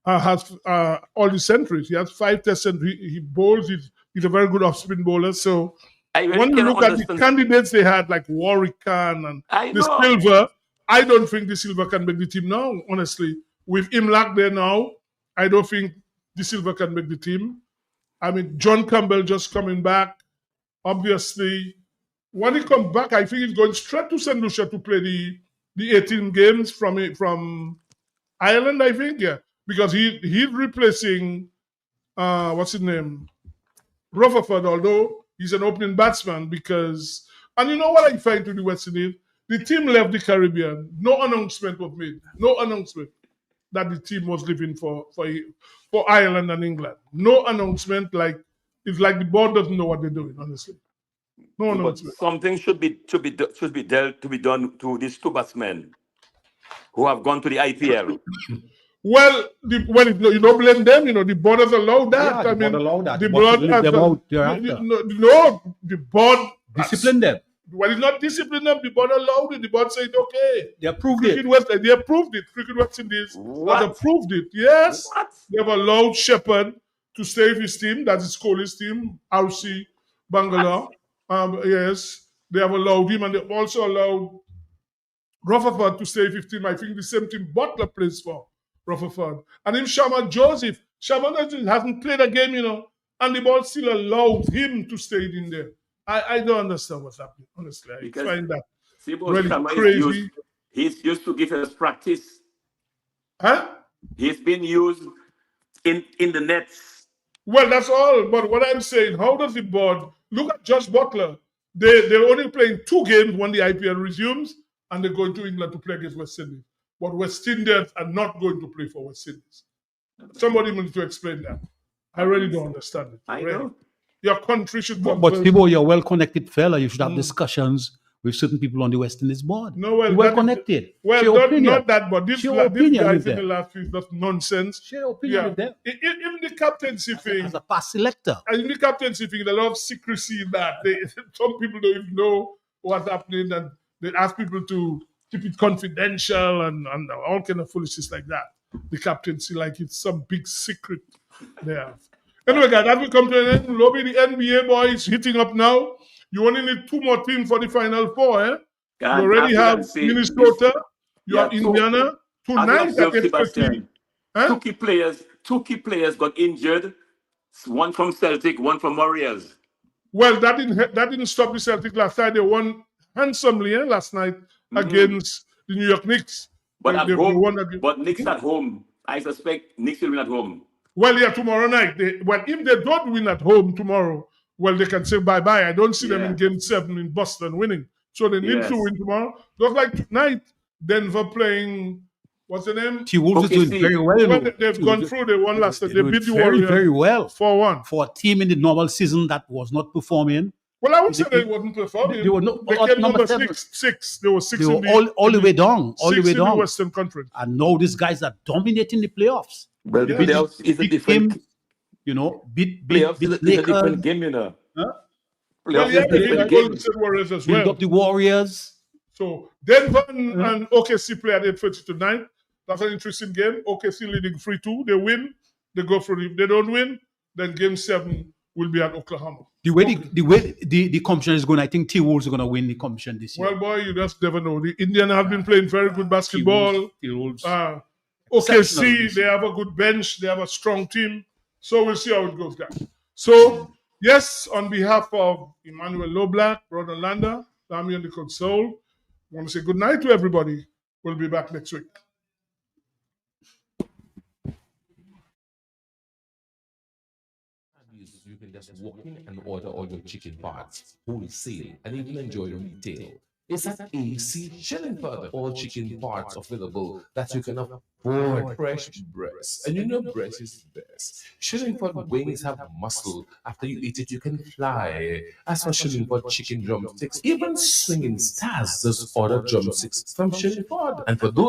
[SPEAKER 2] has all the centuries. He has 5 Test centuries. He bowls. He's a very good off-spin bowler. So when you look at the candidates they had, like Warwick Khan and the Silver, I don't think the Silver can make the team now, honestly. With Imlak there now, I don't think the Silver can make the team. I mean, John Campbell just coming back. Obviously, when he comes back, I think he's going straight to St. Lucia to play the 18 games from Ireland, I think, yeah. Because he's replacing, what's his name? Rutherford, although he's an opening batsman because, and you know what I find to the West Indies? The team left the Caribbean. No announcement was made. No announcement that the team was leaving for Ireland and England. No announcement. It's like the board doesn't know what they're doing, honestly. No announcement.
[SPEAKER 1] Something should be done to these 2 batsmen who have gone to the IPL.
[SPEAKER 2] Well, you don't blame them. The board has allowed that.
[SPEAKER 5] Yeah, the board allowed that.
[SPEAKER 2] The board the board
[SPEAKER 5] disciplined them.
[SPEAKER 2] Well, it's not disciplined them. The board allowed it. The board said, okay.
[SPEAKER 5] They approved
[SPEAKER 2] it. They approved it. Cricket West Indies has approved it. Yes. They have allowed Shepherd to stay with his team. That is Kohli's team, RC. Bangalore. Yes, they have allowed him, and they also allowed Rutherford to stay 15. I think the same team Butler plays for Rutherford. And him, Sherman Joseph. Sherman Joseph hasn't played a game, and the ball still allows him to stay in there. I don't understand what's happening, honestly. I find that really crazy.
[SPEAKER 1] He's used to give us practice.
[SPEAKER 2] Huh?
[SPEAKER 1] He's been used in the nets.
[SPEAKER 2] Well, that's all. But what I'm saying, how does the board look at Josh Butler? They're only playing 2 games when the IPL resumes, and they're going to England to play against West Indies. But West Indians are not going to play for West Indies. Somebody needs to explain that. I really don't understand it.
[SPEAKER 1] I know.
[SPEAKER 2] Your country should come
[SPEAKER 5] But
[SPEAKER 2] first.
[SPEAKER 5] Thibault, you're a well-connected fella. You should have discussions with certain people on the West Indies board.
[SPEAKER 2] No, well,
[SPEAKER 5] you're well-connected.
[SPEAKER 2] Well, not that, but this
[SPEAKER 5] Share opinion
[SPEAKER 2] guys
[SPEAKER 5] with
[SPEAKER 2] in the
[SPEAKER 5] them.
[SPEAKER 2] last week, that's nonsense.
[SPEAKER 5] Share opinion with them.
[SPEAKER 2] Even the captaincy thing.
[SPEAKER 5] As a past selector.
[SPEAKER 2] And in the captaincy thing, there's a lot of secrecy in that. Some people don't even know what's happening, and they ask people to keep it confidential and all kind of foolishness like that. The captaincy, like it's some big secret they have. Anyway, guys, as we come to an end, Lobby, the NBA boys hitting up now. You only need 2 more teams for the Final 4, eh? You already have Minnesota, you have Indiana. Tonight at 8:15.
[SPEAKER 1] Two key players got injured. One from Celtic, one from Warriors.
[SPEAKER 2] Well, that didn't stop the Celtic last night. They won handsomely last night against the New York Knicks.
[SPEAKER 1] But at home, but Knicks at home. I suspect Knicks will win at home.
[SPEAKER 2] Well, yeah, tomorrow night. If they don't win at home tomorrow, well, they can say bye-bye. I don't see them in Game 7 in Boston winning. So they need to win tomorrow. Just like tonight, Denver playing, what's the name?
[SPEAKER 5] T-Wolves is doing very well.
[SPEAKER 2] They've gone through. They won last night. They beat the
[SPEAKER 5] very,
[SPEAKER 2] Warriors
[SPEAKER 5] very well.
[SPEAKER 2] 4-1.
[SPEAKER 5] For a team in the normal season that was not performing.
[SPEAKER 2] Well, I would say they wasn't performing. They came number 6. They were 6
[SPEAKER 5] They were all the way down. All the way down.
[SPEAKER 2] In the Western Conference.
[SPEAKER 5] And now these guys are dominating the playoffs.
[SPEAKER 1] Well, the playoffs is a different...
[SPEAKER 5] beat
[SPEAKER 1] playoffs is a different game,
[SPEAKER 2] Huh?
[SPEAKER 1] Playoffs is a different
[SPEAKER 2] Golden State Warriors as well.
[SPEAKER 5] Build up the Warriors.
[SPEAKER 2] So Denver and OKC play at 8:30 tonight. That's an interesting game. OKC leading 3-2. They win, they go for it. If they don't win, then Game 7 will be at Oklahoma.
[SPEAKER 5] The way the competition is going, I think T-Wolves are going to win the competition this year.
[SPEAKER 2] Well, boy, you just never know. The Indiana have been playing very good basketball.
[SPEAKER 5] T-Wolves.
[SPEAKER 2] OKC, they have a good bench. They have a strong team. So we'll see how it goes, guys. So, yes, on behalf of Emmanuel Loblack, Brother Landa, Lamy and the Console, I want to say good night to everybody. We'll be back next week.
[SPEAKER 7] You can just walk in and order all your chicken parts, wholesale, and even enjoy the retail. It's at AC Shillingford. All chicken parts available that you can afford. Fresh breast. And you know breast is best. Shillingford wings have muscle. After you eat it, you can fly. As for Shillingford chicken drumsticks, even swinging stars just order drumsticks from Shillingford. And for those